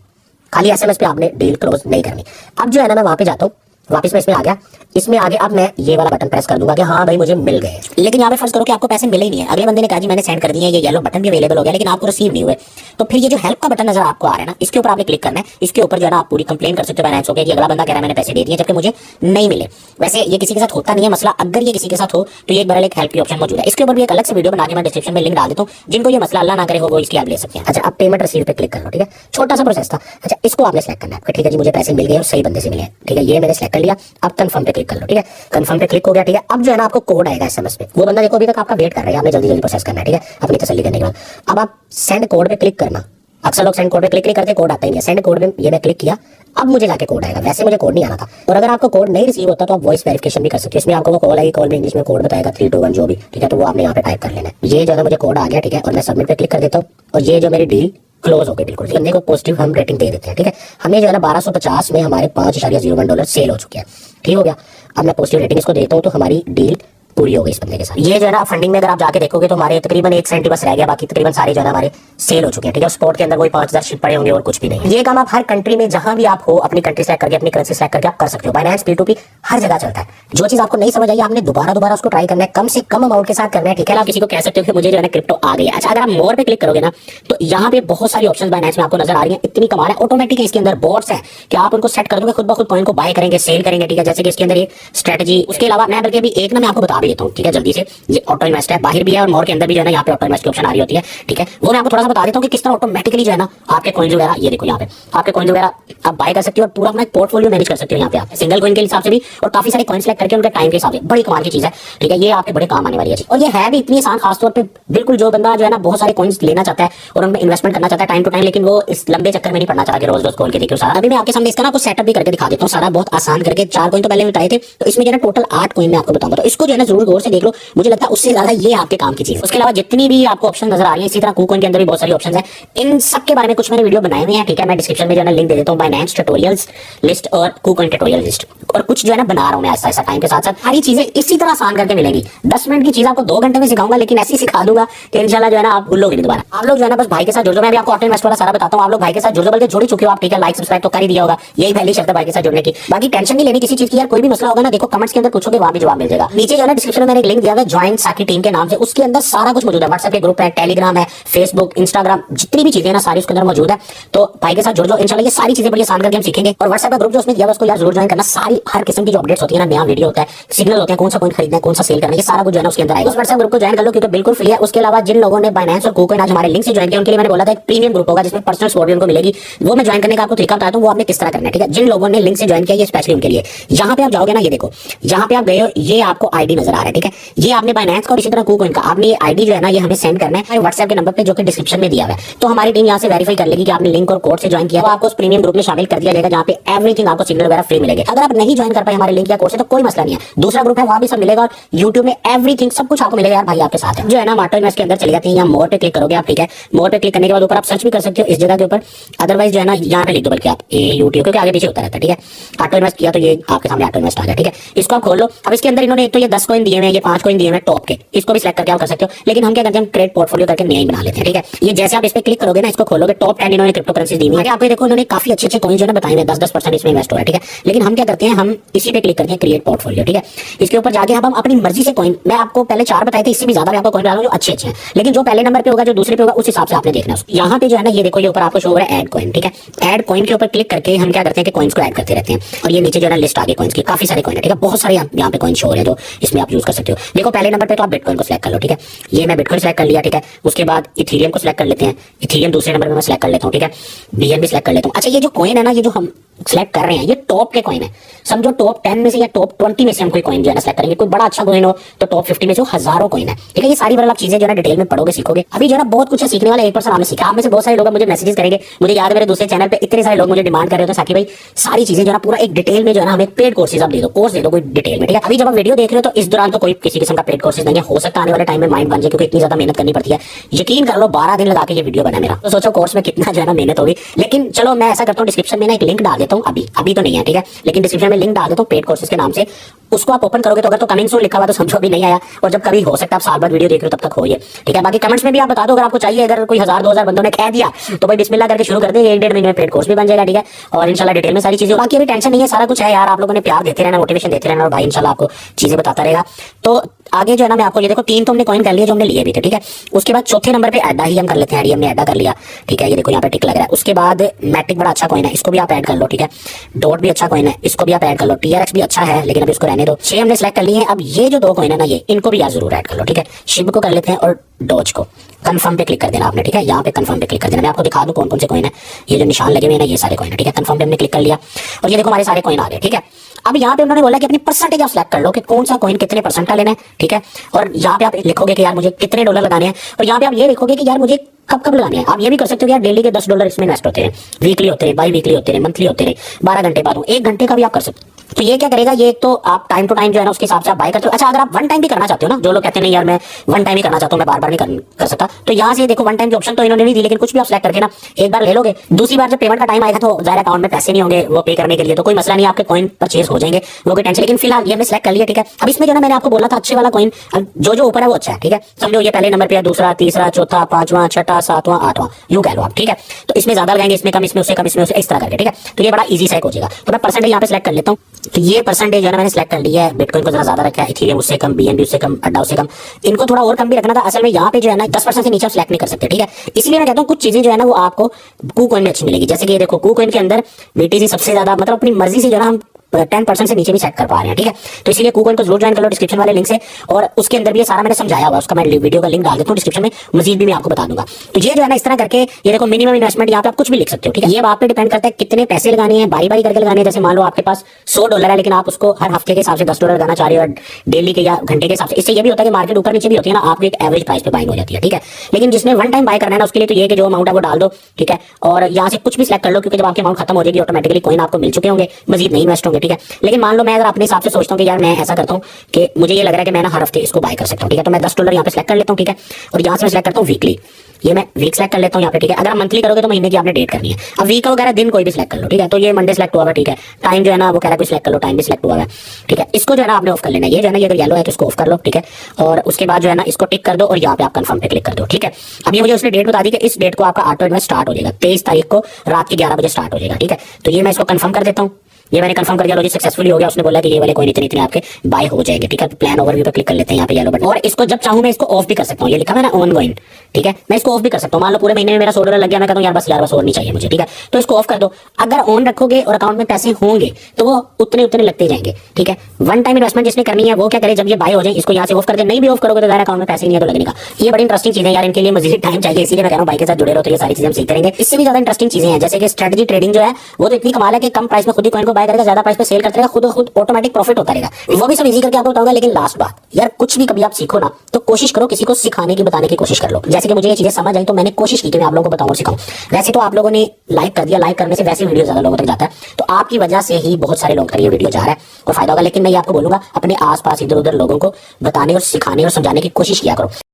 खाली एसएमएस पे आपने डील क्लोज नहीं करनी। अब जो है ना मैं वहां पे जाता हूँ, वापस में इसमें आ गया, इसमें आगे अब मैं ये वाला बटन प्रेस कर दूंगा कि हाँ भाई मुझे मिल गए। लेकिन यहाँ पे फर्ज करो कि आपको पैसे मिले ही नहीं है, अगले बंदे ने कहा जी मैंने सेंड कर दिए, ये येलो बटन भी अवेलेबल हो गया लेकिन आपको रिसीव नहीं हुए, तो फिर ये जो हेल्प का बटन नजर आपको आ रहा है ना, इसके ऊपर आपने क्लिक करना है। इसके ऊपर जो है ना आप पूरी कंप्लेन कर सकते हो फाइनेंस हो गया कि अगला बंदा कह रहा है मैंने पैसे दे दिए जबकि मुझे नहीं मिले। वैसे ये किसी के साथ होता नहीं है मसला, अगर ये किसी के साथ हो तो ये एक बड़ा एक हेल्प की ऑप्शन मौजूद है, इसके ऊपर भी एक अलग से वीडियो बना के मैं डिस्क्रिप्शन में लिंक डाल देता हूँ, जिनको ये मसला अल्लाह ना करे हो वो इसकी आप ले सकते हैं। अच्छा, अब पेमेंट रिसीव पे क्लिक कर लो। ठीक है, छोटा सा प्रोसेस था। अच्छा, इसको आपने सेलेक्ट करना है, ठीक है जी मुझे पैसे मिल गए और सही बंदे से मिले। ठीक है, ये मैंने सेलेक्ट कर लिया, अब कंफर्म पे क्लिक कर लो। ठीक है, कंफर्म पे क्लिक हो गया। ठीक है, अब जो है ना आपको कोड आएगा एसएमएस पे, वो बंदा देखो अभी तक आपका वेट कर रहा है, आपने जल्दी जल्दी प्रोसेस करना है। ठीक है, अपनी तसल्ली करने के बाद अब आप सेंड कोड पे क्लिक करना। अक्सर लोग सेंड कोड पे क्लिक नहीं करते, कोड आता ही नहीं है। सेंड कोड में ये मैं क्लिक किया, अब मुझे जाके कोड आएगा, वैसे मुझे कोड नहीं आना था। और अगर आपको कोड नहीं रिसीव होता तो आप वॉइस वेरिफिकेशन भी कर सकते हो, इसमें आपको वो कॉल आएगी, कॉल में इंग्लिश में कोड बताएगा 321 जो भी। ठीक है, तो वो आपने यहाँ पे टाइप कर लेना है। ये जो है मुझे कोड आ गया। ठीक है, और मैं सबमिट पे क्लिक कर देता हूँ और ये जो मेरी डील क्लोज हो गई बिल्कुल। बंदे को पॉजिटिव हम रेटिंग दे देते हैं। ठीक है, हमें जो है ना 1250 में हमारे 5.01 डॉलर सेल हो चुके हैं। ठीक हो गया, अब मैं पॉजिटिव रेटिंग इसको देता हूँ तो हमारी डील पूरी हो गई इस बंदे के साथ। ये जो है ना फंडिंग में अगर आप जाके देखोगे तो हमारे तकरीबन 1 सेंट बस रह गया, बाकी तकरीबन सारे जो है ना हमारे सेल हो चुके हैं। ठीक है, स्पॉट के अंदर कोई 5000 शिप पड़े होंगे और कुछ भी नहीं। ये काम आप हर कंट्री में जहां भी आप हो अपनी कंट्री सेलेक्ट करके अपनी करेंसी सेलेक्ट करके आप कर सकते हो। बाइनेंस P2P हर जगह चलता है। जो चीज आपको नहीं समझ आई आपने दोबारा उसको ट्राई करना है, कम से कम अमाउंट के साथ करना है। ठीक है, आप किसी को कह सकते हो कि मुझे जो है ना क्रिप्टो आ गई है। अच्छा, अगर आप मोर पे क्लिक करोगे ना तो यहाँ पे बहुत सारी ऑप्शंस बाइनेंस में आपको नजर आ रही है, इतनी कमाल है। ऑटोमेटिक है, इसके अंदर बॉट्स है कि आप उनको सेट कर दोगे खुद ब खुद पॉइंट को बाय करेंगे, सेल करेंगे। ठीक है, जैसे कि इसके अंदर ये स्ट्रेटजी, उसके अलावा मैं बल्कि अभी एक ना मैं आपको बता भी देता हूँ। ठीक है, जल्दी से ये ऑटो इन्वेस्ट है, बाहर भी है और मोर के अंदर भी जो है ना यहाँ पे ऑटो इन्वेस्ट की ऑप्शन आ रही होती है। ठीक है, वो मैं आपको थोड़ा सा बता देता हूँ कि किस तरह ऑटोमेटिकली जो है ना आपके कॉइन्स वगैरह, ये देखो यहाँ पे आपके कॉइन्स वगैरह आप बाय कर सकते हो और पूरा अपना एक पोर्टफोलियो मैनेज कर सकते हो। यहाँ पे आप सिंगल कॉइन के हिसाब से भी और काफी सारे कॉइन सेलेक्ट करके उनके टाइम के हिसाब से, बड़ी कमाल की चीज है। ठीक है, ये आपके बड़े काम आने वाली है और ये है भी इतनी आसान, खासतौर पे बिल्कुल जो बंदा जो है ना बहुत सारे कॉइन्स लेना चाहता है और उनमें इन्वेस्टमेंट करना चाहता है टाइम टू टाइम, लेकिन वो इस लंबे चक्कर में नहीं पड़ना चाहता कि रोज रोज खोल के देखियो सारा। अभी मैं आपके सामने इसका ना कुछ सेटअप भी करके दिखा देता हूँ, सारा बहुत आसान करके। 4 कॉइन तो पहले बताए थे, तो इसमें जो है टोटल 8 कॉइन मैं आपको बताऊंगा, तो इसको जो है ना जरूर गौर से देख लो, मुझे लगता है उससे ज्यादा ये आपके काम की चीज। उसके अलावा जितनी भी आपको ऑप्शन नजर आ रही है, इसी तरह KuCoin के अंदर भी बहुत सारी ऑप्शन है, इन सब के बारे में कुछ मैंने वीडियो बनाए हुए हैं। ठीक है, मैं डिस्क्रिप्शन में जो है ना लिंक दे देता हूँ, बाइनेंस ट्यूटोरियल्स लिस्ट और KuCoin ट्यूटोरियल लिस्ट, और कुछ जो है ना बना रहा हूँ मैं ऐसा ऐसा टाइम के साथ साथ सारी चीजें इसी तरह आसान करके मिलेगी। 10 मिनट की चीज आपको 2 घंटे में सिखाऊंगा, लेकिन ऐसी सिखा दूंगा कि इंशाल्लाह जो है ना आप भूलोगे नहीं दोबारा। आप लोग जो है ना बस भाई के साथ जुड़ जाओ, मैं भी आपको ऑटो इन्वेस्ट वाला सारा बताता हूँ, आप लोग भाई के साथ जुड़ जाओ, बल्कि जुड़ ही चुके हो आप। ठीक है, लाइक सब्सक्राइब तो कर ही दिया होगा, यही पहली शर्त है भाई के साथ जुड़ने की। बाकी टेंशन नहीं लेनी किसी चीज की यार, कोई भी मसला होगा ना देखो कमेंट्स के अंदर पूछोगे, वहां भी जवाब मिल जाएगा। नीचे जो है ना डिस्क्रिप्शन में मैंने एक लिंक दिया है ज्वाइन साकी टीम के नाम से, उसके अंदर सारा कुछ मौजूद है। व्हाट्सएप के ग्रुप है, टेलीग्राम है, फेसबुक, इंस्टाग्राम, जितनी भी चीजें ना सारी उसके अंदर मौजूद है। तो भाई के साथ जुड़ जाओ, इंशाल्लाह ये सारी चीजें बड़ी आसान करके हम सीखेंगे। और व्हाट्सएप का ग्रुप जो उसमें दिया है उसको यार जरूर ज्वाइन करना, सारी हर किस्म की जो अपडेट्स होती है ना, नया वीडियो होता है, सिग्नल होते हैं, कौन सा कॉइन खरीदना है, कौन सा सेल करना है, ये सारा कुछ जो है ना उसके अंदर आएगा। उस व्हाट्सएप ग्रुप को ज्वाइन कर लो क्योंकि बिल्कुल फ्री है। उसके अलावा जिन लोगों ने बाइनेंस और KuCoin आज हमारे लिंक से ज्वाइन किया उनके लिए मैंने बोला था एक प्रीमियम ग्रुप होगा जिसमें पर्सनल सपोर्ट भी उनको मिलेगी, वो मैं ज्वाइन करने का आपको तरीका बताता हूँ, वो आपने किस तरह करना है। ठीक है, जिन लोगों ने लिंक से ज्वाइन किया ये स्पेशली उनके लिए। यहाँ पे आप जाओगे ना, ये देखो यहाँ पे आप गए हो, ये आपको आईडी नजर नजर आ रहा है, ठीक है। ये आपने बाइनेंस का और इसी तरह KuCoin का आपने ये आईडी जो है ना ये हमें सेंड करना है व्हाट्सएप के नंबर पे जो कि डिस्क्रिप्शन में दिया हुआ है। तो हमारी टीम यहाँ से वेरीफाई कर लेगी कि आपने लिंक और कोड से ज्वाइन किया, तो आपको उस प्रीमियम ग्रुप में शामिल कर दिया जाएगा जहाँ पे एवरीथिंग आपको सिग्नल वगैरह फ्री मिलेगा। अगर आप नहीं ज्वाइन कर पाए हमारे लिंक या कोड से तो कोई मसला नहीं है, दूसरा ग्रुप है वहाँ भी सब मिलेगा और यूट्यूब में एवरीथिंग सब कुछ आपको मिलेगा यार भाई आपके साथ है। जो है ना मार्टो इन्वेस्ट के अंदर चले जाते हैं, यहाँ मोर पे क्लिक करोगे आप, ठीक है। मोर पे क्लिक करने के बाद ऊपर आप सर्च भी कर सकते हो इस जगह के ऊपर, अदरवाइज जो है ना यहाँ पे लिख दो बल्कि आप यूट्यूब, क्योंकि आगे पीछे होता रहता है, ठीक है। ऑटो इन्वेस्ट किया तो ये आपके सामने ऑटो इन्वेस्ट आ गया, ठीक है। इसको आप खोल लो। अब इसके अंदर इन्होंने एक तो ये 10 कॉइन दिए हुए हैं, ये 5 कॉइन दिए हुए हैं टॉप के, इसको भी सिलेक्ट करके आप कर सकते हो। लेकिन हम क्या करते हैं, हम क्रिएट पोर्टफोलियो करके नया ही बना लेते हैं, ठीक है। ये जैसे आप इस पे क्लिक करोगे ना, इसको खोलोगे, टॉप 10 इन्होंने क्रिप्टो करेंसी दी हुई है। आपको देखो इन्होंने काफी अच्छे कॉइन जो है बताए हुए 10% इसमें इन्वेस्ट हो रहा है, ठीक है। लेकिन हम क्या करते हैं, हम इसी पे क्लिक करते हैं क्रिएट पोर्टफोलियो, ठीक है। इसके ऊपर जाके हम अपनी मर्जी से कॉइन, मैं आपको पहले 4 बताए थे, इससे भी ज्यादा मैं आपको कॉइन डालूंगा जो अच्छे हैं, लेकिन जो पहले नंबर पे होगा जो दूसरे पे होगा उस हिसाब से आपने देखना है। यहाँ पे जो है ना ये देखो ये ऊपर आपको शो हो रहा है ऐड कॉइन, ठीक है। ऐड कॉइन के ऊपर क्लिक करके हम क्या करते हैं कि कॉइन्स को ऐड करते रहते हैं और ये नीचे जो है लिस्ट आ गई कॉइन्स की, काफी सारे कॉइन है, ठीक है। बहुत सारे यहाँ पे कॉइन शो हो रहे हैं जो इसमें आप यूज कर सकते हो। देखो पहले नंबर पे तो आप बिटकॉइन को सिलेक्ट कर लो, ठीक है। ये मैं बिटकॉइन सिलेक्ट कर लिया, ठीक है। उसके बाद इथेरियम को सिलेक्ट कर लेते हैं, इथेरियम दूसरे नंबर पे मैं सिलेक्ट कर लेता हूँ, ठीक है। BNB सिलेक्ट कर लेता हूँ। अच्छा ये जो कॉइन है ना, ये जो हम सिलेक्ट कर रहे हैं ये टॉप के कॉइन है, समझो टॉप 10 में से या टॉप 20 में से हम कोई कॉइन जो है ना सिलेक्ट करेंगे। कोई बड़ा अच्छा कॉइन हो तो टॉप 50 में से हजारों कॉइन है, ठीक है। ये सारी आप चीजें जो है ना डिटेल में पढ़ोगे सीखोगे। अभी जो है ना बहुत कुछ है सीखने वाला, 1% आपने सीखा। आप में से बहुत सारे लोग मुझे मैसेजेस करेंगे, मुझे याद है मेरे दूसरे चैनल पे इतने सारे लोग मुझे डिमांड कर रहे थे साकी भाई सारी चीजें जो है ना पूरा एक डिटेल में जो है ना हमें पेड कोर्सेज आप दे दो, कोर्स दे दो कोई डिटेल में, ठीक है। अभी जब आप वीडियो देख रहे हो तो इस दौरान तो कोई किसी किस्म का पेड कोर्सेज नहीं है, हो सकता है आने वाले टाइम में माइंड बन जाए क्योंकि इतनी ज्यादा मेहनत करनी पड़ती है। यकीन कर लो 12 दिन लगा के ये वीडियो बना मेरा, तो सोचो कोर्स में कितना जो है ना मेहनत होगी। लेकिन चलो मैं ऐसा करता हूँ, डिस्क्रिप्शन में ना एक लिंक डाल देता हूँ, अभी तो नहीं है, ठीक है, लेकिन डिस्क्रिप्शन में लिंक डाल देता हूँ पेड कोर्सेज के नाम से। उसको आप ओपन करोगे तो अगर तो कमिंग सून लिखा हुआ तो समझो अभी नहीं आया, और जब कभी हो सकता है आप साल बाद वीडियो देख रहे हो तब तक हो ये, ठीक है। बाकी कमेंट्स में भी आप बता दो अगर आपको चाहिए, अगर कोई 1000-2000 बंदों ने कह दिया तो भाई बिस्मिल्लाह करके शुरू कर दे, 1-1.5 महीने में पेड कोर्स भी बन जाएगा, ठीक है। और इंशाल्लाह डिटेल में सारी चीजें, बाकी अभी टेंशन नहीं है, सारा कुछ है यार। आप लोगों ने प्यार देते रहना, मोटिवेशन देते रहना और भाई इंशाल्लाह आपको चीजें बताता रहेगा। तो आगे जो है ना मैं आपको ये देखो 3 तो हमने कॉइन कर लिए जो हमने लिए भी थे, ठीक है। उसके बाद चौथे नंबर पे एडा ही हम कर लेते हैं, हमने एडा कर लिया, ठीक है। ये देखो यहाँ पे टिक लग रहा है। उसके बाद मैटिक बड़ा अच्छा कॉइन है, इसको भी आप ऐड कर लो, ठीक है। डॉट भी अच्छा कॉइन है, इसको भी आप ऐड कर लो। TRX भी अच्छा है लेकिन अभी इसको रहने दो। 6 हमने सेलेक्ट कर लिए हैं। अब ये जो 2 कॉइन है ना ये इनको भी यार जरूर ऐड कर लो, ठीक है। शिब को कर लेते हैं और डॉज को कंफर्म पे क्लिक कर देना आपने, ठीक है। यहाँ पे कंफर्म पे क्लिक कर देना। मैं आपको दिखा दूं कौन कौन से कॉइन है, ये जो निशान लगे हुए हैं ना ये सारे कॉइन है, ठीक है। कंफर्म पे हमने क्लिक कर लिया और ये देखो हमारे सारे कॉइन आ गए, ठीक है। अब यहाँ पे उन्होंने बोला कि अपनी परसेंटेज आप सिलेक्ट कर लो कि कौन सा कॉइन कितने परसेंट का लेना है, ठीक है। और यहाँ पे आप लिखोगे कि यार मुझे कितने डॉलर लगाने हैं, और यहाँ पे आप ये लिखोगे कि यार मुझे कब कब लगाने हैं। आप ये भी कर सकते हो यार डेली के $10 इसमें इन्वेस्ट होते हैं, वीकली होते हैं, बाई वीकली होते हैं, मंथली होते हैं, 12 घंटे बाद 1 घंटे का भी आप कर सकते हो। तो ये क्या करेगा, ये तो आप टाइम टू टाइम जो है ना उसके हिसाब से आप बाय करते हो। अच्छा अगर आप 1 टाइम भी करना चाहते हो ना, जो लोग कहते हैं नहीं यार मैं 1 टाइम ही करना चाहता हूँ, मैं बार बार नहीं कर सकता, तो यहाँ से देखो 1 टाइम की ऑप्शन तो इन्होंने नहीं दी, लेकिन कुछ भी आप सिलेक्ट करके ना एक बार ले लोगे, दूसरी बार जब पेमेंट का टाइम आएगा तो जाहिर अकाउंट में पैसे नहीं होंगे वो पे करने के लिए, तो कोई मसला नहीं, आपके कॉइन परचेज हो जाएंगे, वो कोई टेंशन। लेकिन फिलहाल ये हमने सिलेक्ट कर लिया, ठीक है। अब इसमें जो ना मैंने आपको बोला था अच्छे वाला कॉइन जो ऊपर है वो अच्छा है, ठीक है। समझो ये पहले नंबर पे है, दूसरा, तीसरा, चौथा, 5वां, 6वां, 7वां, 8वां, यूं कह लो आप, ठीक है। तो इसमें ज्यादा लगाएंगे, इसमें कम, इसमें उससे कम, इसमें उससे इस तरह करके, ठीक है। तो ये बड़ा इजी सेट हो जाएगा। तो मैं परसेंटेज यहाँ पे सिलेक्ट कर लेता हूँ, तो ये परसेंटेज जो है मैंने सिलेक्ट कर लिया है। बिटकॉइन को जरा ज्यादा रखा है, इथेरियम उससे कम, BNB उससे कम, अड्डा उससे कम, इनको थोड़ा और कम भी रखना था। असल में यहाँ पे जो है ना 10% से नीचे आप सिलेक्ट नहीं कर सकते, ठीक है। इसलिए मैं कहता हूँ कुछ चीजें जो है ना वो आपको KuCoin में अच्छी मिलेगी। जैसे कि ये देखो KuCoin के अंदर BTC सबसे ज्यादा, मतलब अपनी मर्जी से जो है ना हम 10% से नीचे भी सेट कर पा रहे हैं, ठीक है। तो इसीलिए KuCoin को जरूर ज्वाइन कर लो डिस्क्रिप्शन वाले लिंक से, और उसके अंदर भी ये सारा मैंने समझाया हुआ, उसका मैं वीडियो का लिंक डाल देता हूँ डिस्क्रिप्शन में, मजीद भी मैं आपको बता दूंगा। तो ये जो है ना इस तरह करके ये देखो मिनिमम इन्वेस्टमेंट यहाँ पे आप कुछ भी लिख सकते हो, ठीक है। ये आप पे डिपेंड करता है कितने पैसे लगाने हैं, बारी बारी करके लगाने हैं। जैसे मान लो आपके पास $100 है, लेकिन आप उसको हर हफ्ते के हिसाब से $10 लगाना चाह रहे हो, डेली के या घंटे के हिसाब से। इससे ये भी होता है कि मार्केट ऊपर नीचे भी होती है ना, आपको एक एवरेज प्राइस पे बाइंग हो जाती है, ठीक है। लेकिन जिसने 1 टाइम बाय करना है ना उसके लिए तो ये कि जो अमाउंट है वो डाल दो, ठीक है। और यहाँ से कुछ भी सिलेक्ट कर लो, क्योंकि जब आपकी अमाउंट खत्म हो जाएगी ऑटोमेटिकली कॉइन आपको मिल चुके होंगे, मजीद नहीं इन्वेस्ट होंगे, ठीक है। लेकिन मान लो मैं अगर अपने हिसाब से सोचता हूँ कि यार मैं ऐसा करता हूँ कि मुझे ये लग रहा है कि मैं ना हर हफ्ते इसको बाय कर सकता हूँ, ठीक है। तो मैं $10 यहाँ पे सिलेक्ट कर लेता हूँ, ठीक है। और यहाँ से मैं सिलेक्ट करता हूँ वीकली, ये मैं वीक सेलेक्ट कर लेता हूँ यहाँ पे, ठीक है। अगर आप मंथली करोगे तो महीने की आपने डेट करनी है। अब वीक वगैरह दिन कोई भी सिलेक्ट कर लो, ठीक है। तो ये मंडे सिलेक्ट हुआ है, ठीक है। टाइम जो है ना वो कह रहा है सिलेक्ट कर लो, टाइम भी सिलेक्ट हुआ है, ठीक है। इसको जो है ना आपने ऑफ कर लेना है, ये जो है ना ये अगर येलो है तो इसको ऑफ कर लो, ठीक है। और उसके बाद जो है ना इसको टिक कर दो और यहाँ पे आप कंफर्म पे क्लिक कर दो, ठीक है। अब ये मुझे उसने डेट बता दी कि इस डेट को आपका ऑटो इन्वेस्ट स्टार्ट हो जाएगा, 23 तारीख को रात के 11 बजे स्टार्ट हो जाएगा, ठीक है। तो ये मैं इसको कंफर्म कर देता हूँ, ये मैंने कंफर्म कर दिया, लॉजिक सक्सेसफुली हो गया। उसने बोला कि ये वाले कॉइन इतने आपके बाय हो जाएंगे, ठीक है। प्लान ओवरव्यू पे क्लिक कर लेते हैं यहाँ पे येलो बटन, और इसको जब चाहूं मैं इसको ऑफ भी कर सकता हूँ। ये लिखा है ना ऑन गोइंग, ठीक है। मैं इसको ऑफ भी कर सकता हूँ। मान लो पूरे महीने में मेरा $100 लग गया, मैं कहता हूँ यार बस और नहीं चाहिए मुझे, ठीक है। तो इसको ऑफ कर दो। अगर ऑन रखोगे और अकाउंट में पैसे होंगे तो वो उतने उतने लगते जाएंगे, ठीक है। 1 टाइम इन्वेस्टमेंट जिसने करनी है वो क्या करे, जब ये बाय हो जाए इसको यहाँ से ऑफ कर दे। नहीं भी ऑफ करोगे तो दायरा अकाउंट में पैसे नहीं है तो लगने का। ये बड़ी इंटरेस्टिंग चीज है यार, इनके लिए मजीद टाइम चाहिए, इसीलिए मैं कह रहा हूँ भाई के साथ जुड़े रहो तो ये सारी चीजें हम सीखते रहेंगे। इससे भी ज्यादा इंटरेस्टिंग चीजें हैं, जैसे कि स्ट्रेटजी ट्रेडिंग जो है वो तो इतनी कमाल है कि कम प्राइस में खुद ही कॉइन को बाय बाय करेगा, ज्यादा प्राइस पे सेल करते रहेगा, खुद ऑटोमेटिक प्रॉफिट होता रहेगा। वो भी सब इजी करके आपको बताऊंगा। लेकिन लास्ट बात यार, कुछ भी कभी आप सीखो ना तो कोशिश करो किसी को सिखाने की, बताने की कोशिश कर लो। जैसे कि मुझे ये चीजें समझ आई तो मैंने कोशिश की कि मैं आप लोगों को बताऊं और सिखाऊं। वैसे तो आप लोगों ने लाइक कर दिया, लाइक करने से वैसे वीडियो ज्यादा लोगों तक जाता है, तो आपकी वजह से ही बहुत सारे लोगों तक ये वीडियो जा रहा है और फायदा होगा। लेकिन मैं ये आपको बोलूंगा अपने आसपास इधर उधर लोगों को बताने और सिखाने और समझाने की कोशिश किया करो।